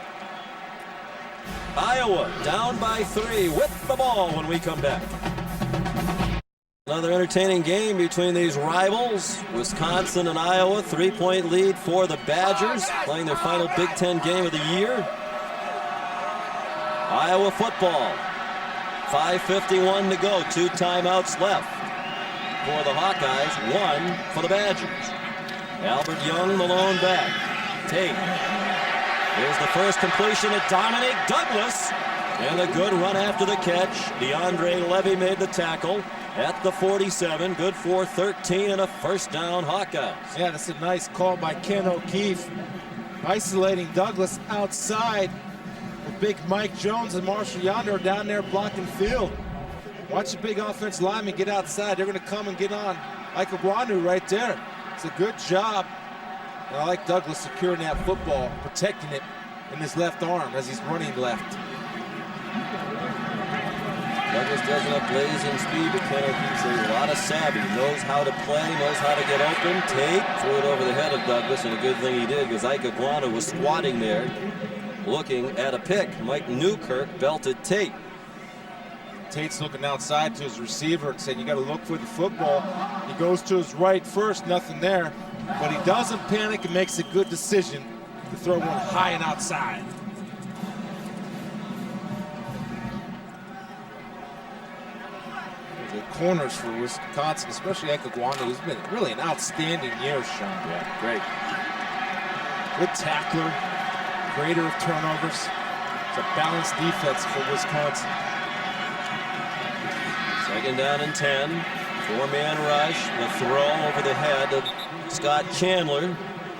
Iowa down by 3 with the ball when we come back. Another entertaining game between these rivals. Wisconsin and Iowa, 3-point lead for the Badgers, playing their final Big Ten game of the year. Iowa football. 5:51 to go. 2 timeouts left for the Hawkeyes. 1 for the Badgers. Albert Young, the lone back. Tate. Here's the first completion at Dominique Douglas. And a good run after the catch. DeAndre Levy made the tackle at the 47. Good for 13 and a first down, Hawkeyes. Yeah, that's a nice call by Ken O'Keefe. Isolating Douglas outside. Big Mike Jones and Marshall Yonder are down there blocking field. Watch the big offensive lineman get outside. They're going to come and get on Ikegwuonu right there. It's a good job. And I like Douglas securing that football, protecting it in his left arm as he's running left. Douglas doesn't have blazing speed, but Ken O'Keefe's a lot of savvy. Knows how to play, knows how to get open. Tate threw it over the head of Douglas, and a good thing he did because Ikegwuonu was squatting there, looking at a pick. Mike Newkirk belted Tate. Tate's looking outside to his receiver and saying, you got to look for the football. He goes to his right first, nothing there. But he doesn't panic and makes a good decision to throw one high and outside. The corners for Wisconsin, especially Ikegwuonu, has been really an outstanding year, Sean. Yeah, great. Good tackler. Creator of turnovers. It's a balanced defense for Wisconsin. 2nd down and 10. 4-man rush. The throw over the head of Scott Chandler,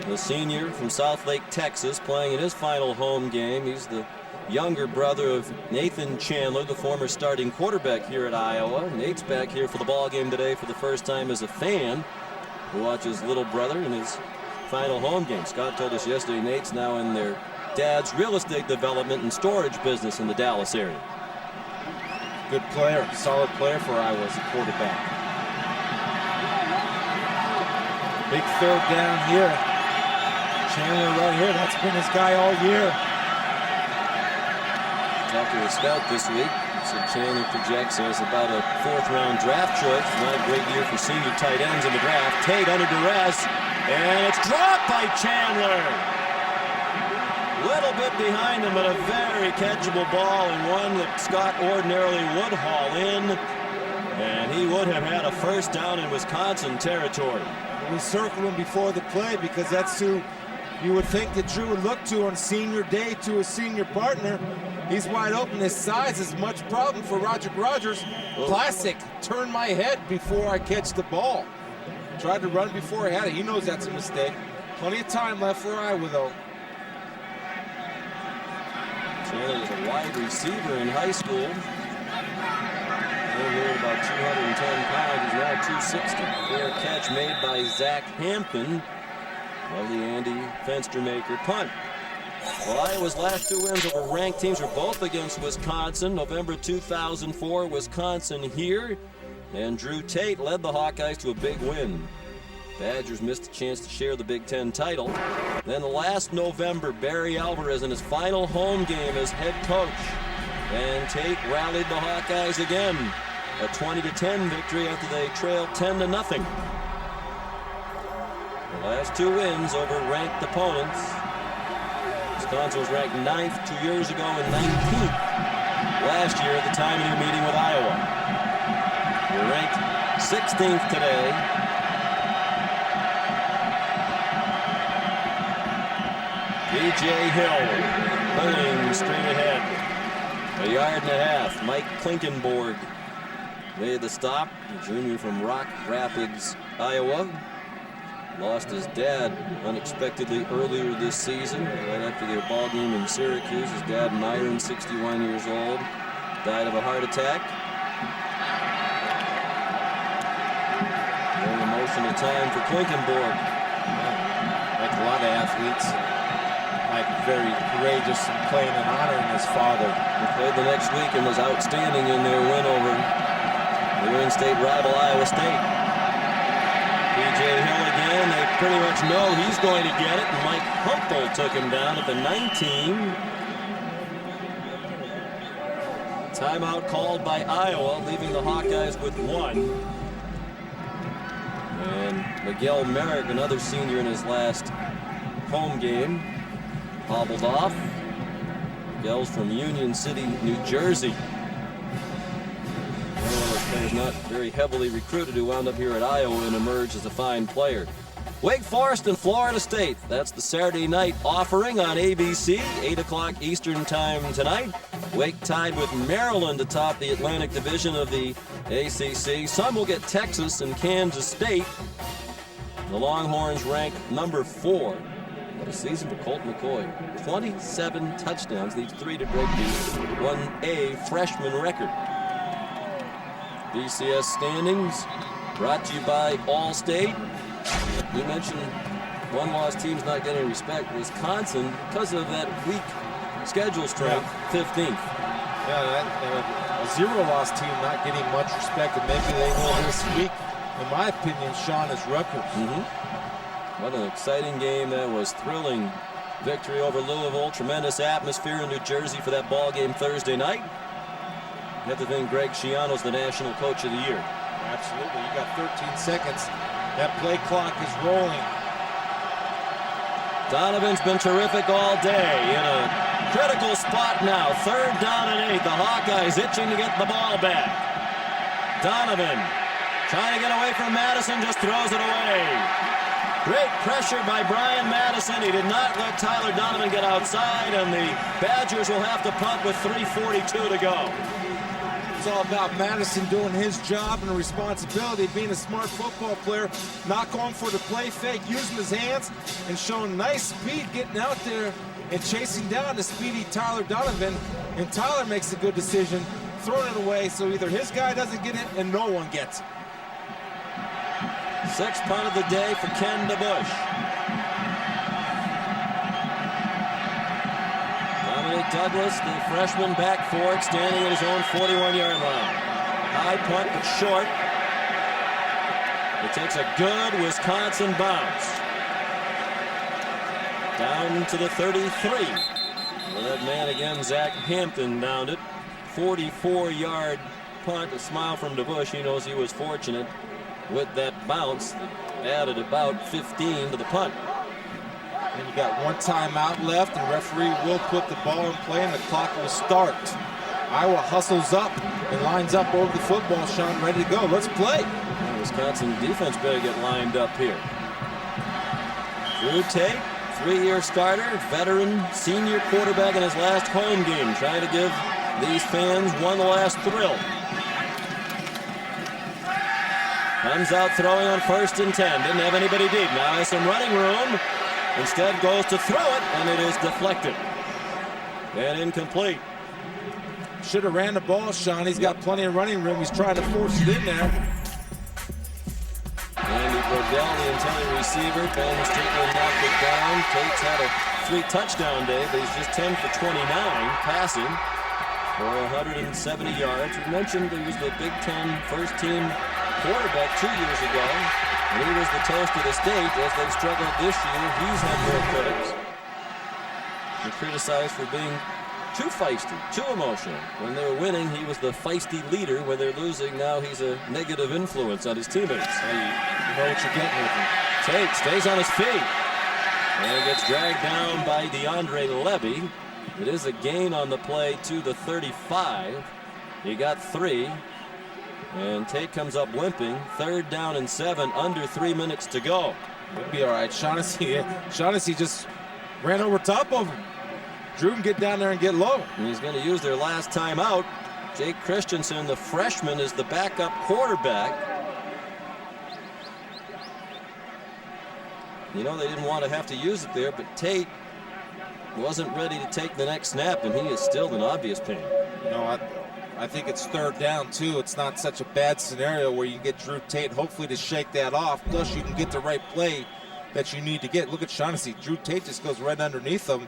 the senior from Southlake, Texas, playing in his final home game. He's the younger brother of Nathan Chandler, the former starting quarterback here at Iowa. Nate's back here for the ball game today for the first time as a fan. Who watches little brother and his final home game. Scott told us yesterday Nate's now in their dad's real estate development and storage business in the Dallas area. Good player, solid player for Iowa as a quarterback. Big third down here. Chandler right here, that's been his guy all year. Talked to a scout this week. So Chandler projects as about a 4th-round draft choice. Not a great year for senior tight ends in the draft. Tate under duress, and it's dropped by Chandler. Little bit behind him, but a very catchable ball, and one that Scott ordinarily would haul in. And he would have had a first down in Wisconsin territory. We circled him before the play because that's who you would think that Drew would look to on senior day to a senior partner. He's wide open. His size is much problem for Roger Rogers. Classic, turn my head before I catch the ball. Tried to run before he had it. He knows that's a mistake. Plenty of time left for Iowa, though. Chandler was a wide receiver in high school. Here at about 210 pounds. He's now 260. Fair catch made by Zach Hampton of the Andy Fenstermaker punt. Well, Iowa's last 2 wins over ranked teams were both against Wisconsin. November 2004, Wisconsin here. And Drew Tate led the Hawkeyes to a big win. Badgers missed a chance to share the Big Ten title. Then last November, Barry Alvarez in his final home game as head coach. And Tate rallied the Hawkeyes again. A 20-10 victory after they trailed 10-0. The last 2 wins over ranked opponents. Wisconsin was ranked 9th 2 years ago and 19th last year at the time of your meeting with Iowa. We're ranked 16th today. P.J. Hill pulling straight ahead. 1.5 yards. Mike Klinkenborg made the stop. A junior from Rock Rapids, Iowa. Lost his dad unexpectedly earlier this season, right after their ball game in Syracuse. His dad, Myron, 61 years old, died of a heart attack. Very emotional time for Klinkenborg. Like a lot of athletes, Mike very courageous and playing and honoring his father. He played the next week and was outstanding in their win over their in-state rival Iowa State. P.J. Hill again, they pretty much know he's going to get it. And Mike Humpel took him down at the 19. Timeout called by Iowa, leaving the Hawkeyes with 1. And Miguel Merrick, another senior in his last home game, hobbled off. Miguel's from Union City, New Jersey. One of those players not very heavily recruited who wound up here at Iowa and emerged as a fine player. Wake Forest and Florida State. That's the Saturday night offering on ABC, 8 o'clock Eastern time tonight. Wake tied with Maryland atop the Atlantic Division of the ACC. Some will get Texas and Kansas State. The Longhorns rank number 4. What a season for Colt McCoy. 27 touchdowns, needs 3 to break the 1A freshman record. BCS standings brought to you by Allstate. We mentioned one-loss teams not getting respect. Wisconsin, because of that weak schedule strength, 15th. Yeah, a 0-loss team not getting much respect, and maybe they will this week. In my opinion, Sean, is Rutgers. What an exciting game that was. Thrilling victory over Louisville. Tremendous atmosphere in New Jersey for that ball game Thursday night. You have to think Greg Schiano's the National Coach of the Year. Absolutely. You got 13 seconds. That play clock is rolling. Donovan's been terrific all day in a critical spot now. 3rd down and 8. The Hawkeyes itching to get the ball back. Donovan trying to get away from Madison, just throws it away. Great pressure by Brian Madison. He did not let Tyler Donovan get outside, and the Badgers will have to punt with 3:42 to go. It's all about Madison doing his job and responsibility, being a smart football player, not going for the play fake, using his hands, and showing nice speed, getting out there and chasing down the speedy Tyler Donovan. And Tyler makes a good decision, throwing it away so either his guy doesn't get it and no one gets it. 6th punt of the day for Ken DeBush. Tate Douglas, the freshman, back for it, standing at his own 41-yard line. High punt, but short. It takes a good Wisconsin bounce. Down to the 33. Well, that man again, Zach Hampton, downed it. 44-yard punt, a smile from DeBush. He knows he was fortunate with that bounce. Added about 15 to the punt. And you got one timeout left, and referee will put the ball in play, and the clock will start. Iowa hustles up and lines up over the football, Sean, ready to go. Let's play. Wisconsin defense better get lined up here. Drew Tate, 3-year starter, veteran, senior quarterback in his last home game, trying to give these fans one last thrill. Comes out throwing on 1st and 10. Didn't have anybody deep. Now has some running room. Instead goes to throw it, and it is deflected. And incomplete. Should have ran the ball, Sean. He's got plenty of running room. He's trying to force it in there. Andy Brodell, the intended receiver. Ben Strickland knocked it down. Tate's had a 3-touchdown day, but he's just 10 for 29 passing for 170 yards. We mentioned he was the Big Ten first-team quarterback 2 years ago. And he was the toast of the state. As they've struggled this year, he's had more critics. He's criticized for being too feisty, too emotional. When they were winning, he was the feisty leader. When they're losing, now he's a negative influence on his teammates. You know what you're getting with him. Tate stays on his feet and gets dragged down by DeAndre Levy. It is a gain on the play to the 35. He got 3. And Tate comes up limping. 3rd down and 7, under 3 minutes to go. He'll be all right. Shaughnessy just ran over top of him. Drew can get down there and get low. And he's going to use their last timeout. Jake Christensen, the freshman, is the backup quarterback. You know, they didn't want to have to use it there, but Tate wasn't ready to take the next snap, and he is still in obvious pain. You know, I think it's 3rd down, too. It's not such a bad scenario where you get Drew Tate, hopefully, to shake that off. Plus, you can get the right play that you need to get. Look at Shaughnessy. Drew Tate just goes right underneath him.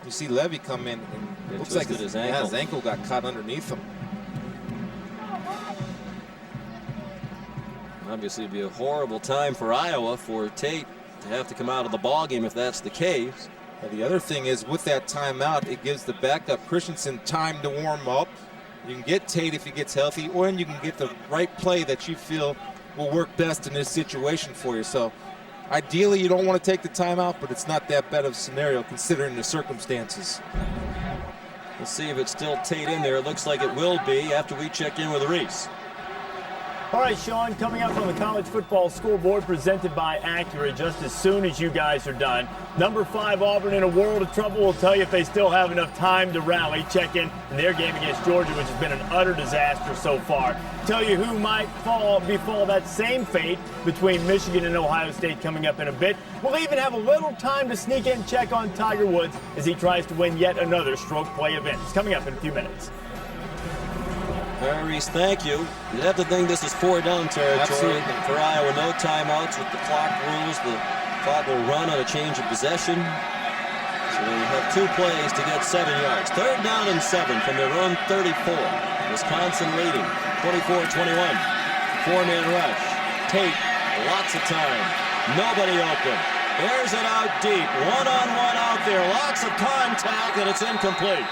You see Levy come in, and it looks like his ankle got caught underneath him. Obviously, it'd be a horrible time for Iowa for Tate to have to come out of the ball game if that's the case. Now, the other thing is, with that timeout, it gives the backup Christensen time to warm up. You can get Tate if he gets healthy, or you can get the right play that you feel will work best in this situation for you. So ideally, you don't want to take the timeout, but it's not that bad of a scenario considering the circumstances. Let's see if it's still Tate in there. It looks like it will be after we check in with Reese. All right, Sean, coming up on the College Football Scoreboard presented by Acura just as soon as you guys are done. Number 5 Auburn in a world of trouble. Will tell you if they still have enough time to rally. Check in their game against Georgia, which has been an utter disaster so far. Tell you who might befall that same fate between Michigan and Ohio State coming up in a bit. We'll even have a little time to sneak in and check on Tiger Woods as he tries to win yet another stroke play event. It's coming up in a few minutes. Reese, thank you. You'd have to think this is 4-down territory for Iowa. No timeouts with the clock rules. The clock will run on a change of possession. So they have 2 plays to get 7 yards. 3rd down and 7 from their own 34. Wisconsin leading 24-21. 4-man rush. Tate, lots of time. Nobody open. Airs it out deep. One-on-one out there. Lots of contact, and it's incomplete.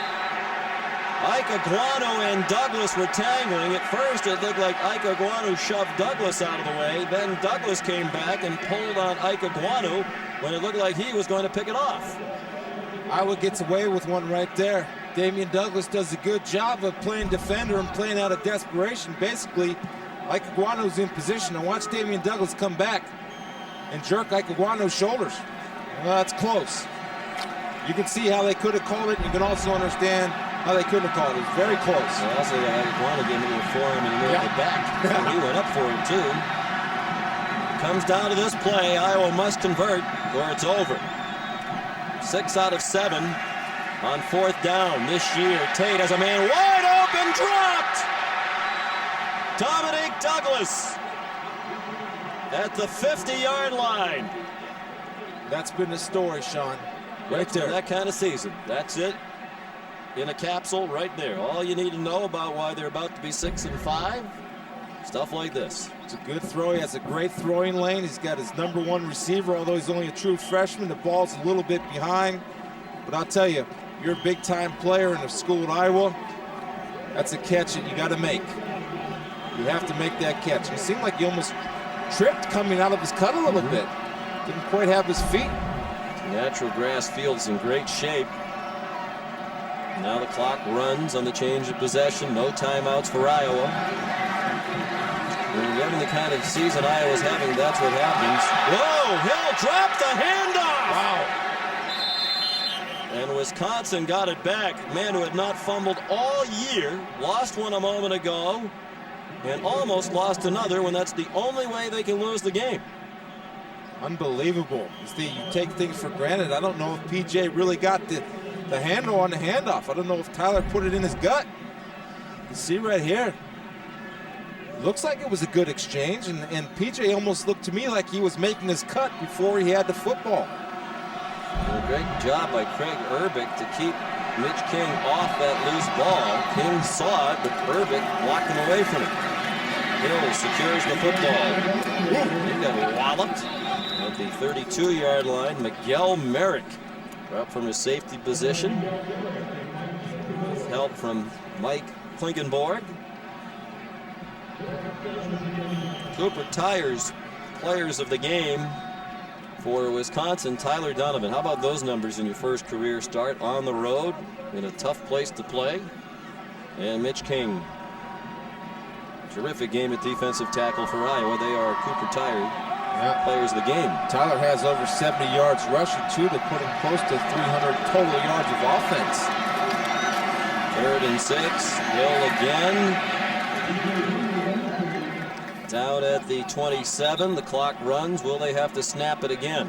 Ike Iguanu and Douglas were tangling. At first, it looked like Ike Iguanu shoved Douglas out of the way. Then Douglas came back and pulled on Ike Iguanu when it looked like he was going to pick it off. Iowa gets away with one right there. Damian Douglas does a good job of playing defender and playing out of desperation. Basically, Ike Iguanu's in position. And watch Damian Douglas come back and jerk Ike Iguanu's shoulders. Well, that's close. You can see how they could have called it. You can also understand how they couldn't have called it. It was very close. They also got Iguanu giving him a forearm in the middle of the back. So he went up for him, too. Comes down to this play. Iowa must convert or it's over. 6 out of 7 on 4th down this year. Tate has a man wide open, dropped! Dominique Douglas at the 50-yard line. That's been the story, Sean. Right there. That kind of season. That's it. in a capsule right there. All you need to know about why they're about to be 6-5, stuff like this. It's a good throw. He has a great throwing lane. He's got his #1 receiver, although he's only a true freshman. The ball's a little bit behind. But I'll tell you, you're a big-time player in a school at Iowa. That's a catch that you got to make. You have to make that catch. It seemed like he almost tripped coming out of his cut a little bit. Didn't quite have his feet. Natural grass field's in great shape. Now the clock runs on the change of possession. No timeouts for Iowa. When you're having the kind of season Iowa's having, that's what happens. Whoa! Hill dropped the handoff! Wow. And Wisconsin got it back. Man who had not fumbled all year. Lost one a moment ago. And almost lost another when that's the only way they can lose the game. Unbelievable. You take things for granted. I don't know if PJ really got the handle on the handoff. I don't know if Tyler put it in his gut. You see right here. Looks like it was a good exchange, and PJ almost looked to me like he was making his cut before he had the football. A great job by Craig Urbick to keep Mitch King off that loose ball. King saw it, but Urbick blocked him away from it. Hill secures the football. He got walloped at the 32-yard line. Miguel Merrick up from his safety position with help from Mike Klinkenborg. Cooper Tires players of the game for Wisconsin. Tyler Donovan, how about those numbers in your first career start on the road in a tough place to play? And Mitch King, terrific game at defensive tackle for Iowa. They are Cooper Tire players of the game. Tyler has over 70 yards rushing too, to put him close to 300 total yards of offense. 3rd and 6. Hill again. Down at the 27. The clock runs. Will they have to snap it again?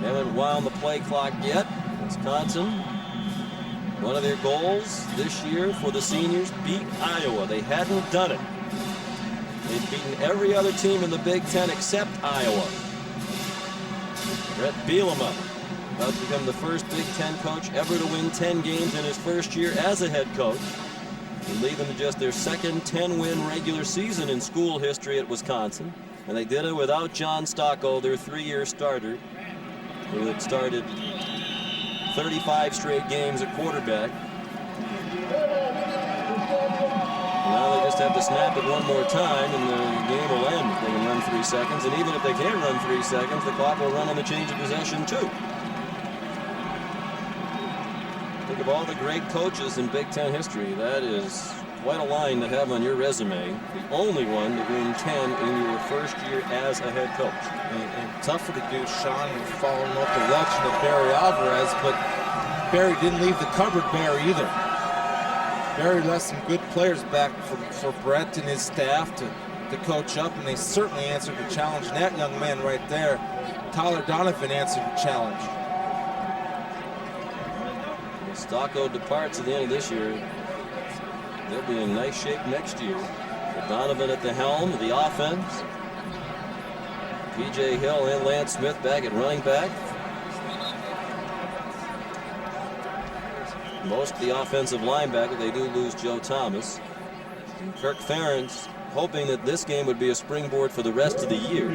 Haven't wound the play clock yet. Wisconsin, one of their goals this year for the seniors, beat Iowa. They hadn't done it. They've beaten every other team in the Big Ten except Iowa. Brett Bielema about to become the first Big Ten coach ever to win 10 games in his first year as a head coach. And lead them to just their second 10-win regular season in school history at Wisconsin. And they did it without John Stocco, their 3-year starter, who had started 35 straight games at quarterback. Now they just have to snap it one more time, and the game will end if they can run 3 seconds. And even if they can't run 3 seconds, the clock will run on the change of possession, too. Think of all the great coaches in Big Ten history. That is quite a line to have on your resume. The only one to win 10 in your first year as a head coach. And tougher to do, Sean, following up the election of Barry Alvarez, but Barry didn't leave the cupboard bare either. Barry left some good players back for Brett and his staff to coach up, and they certainly answered the challenge. And that young man right there, Tyler Donovan, answered the challenge. Stocco departs at the end of this year. They'll be in nice shape next year. With Donovan at the helm of the offense. P.J. Hill and Lance Smith back at running back. Most of the offensive linebacker, they do lose Joe Thomas. And Kirk Ferentz hoping that this game would be a springboard for the rest of the year.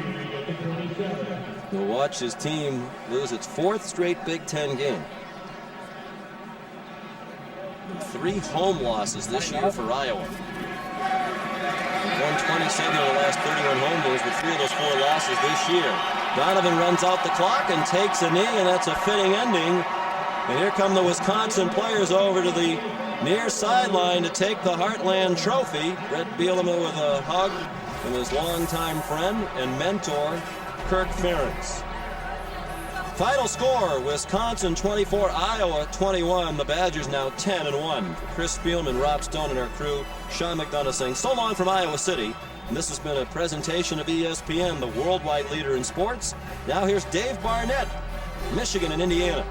He'll watch his team lose its 4th straight Big Ten game. 3 home losses this year for Iowa. They've won 27 of the last 31 home games, with 3 of those 4 losses this year. Donovan runs out the clock and takes a knee, and that's a fitting ending. And here come the Wisconsin players over to the near sideline to take the Heartland Trophy. Brett Bielema with a hug from his longtime friend and mentor, Kirk Ferentz. Final score, Wisconsin 24, Iowa 21. The Badgers now 10-1. Chris Spielman, Rob Stone, and our crew, Sean McDonough saying so long from Iowa City. And this has been a presentation of ESPN, the worldwide leader in sports. Now here's Dave Barnett, Michigan and Indiana.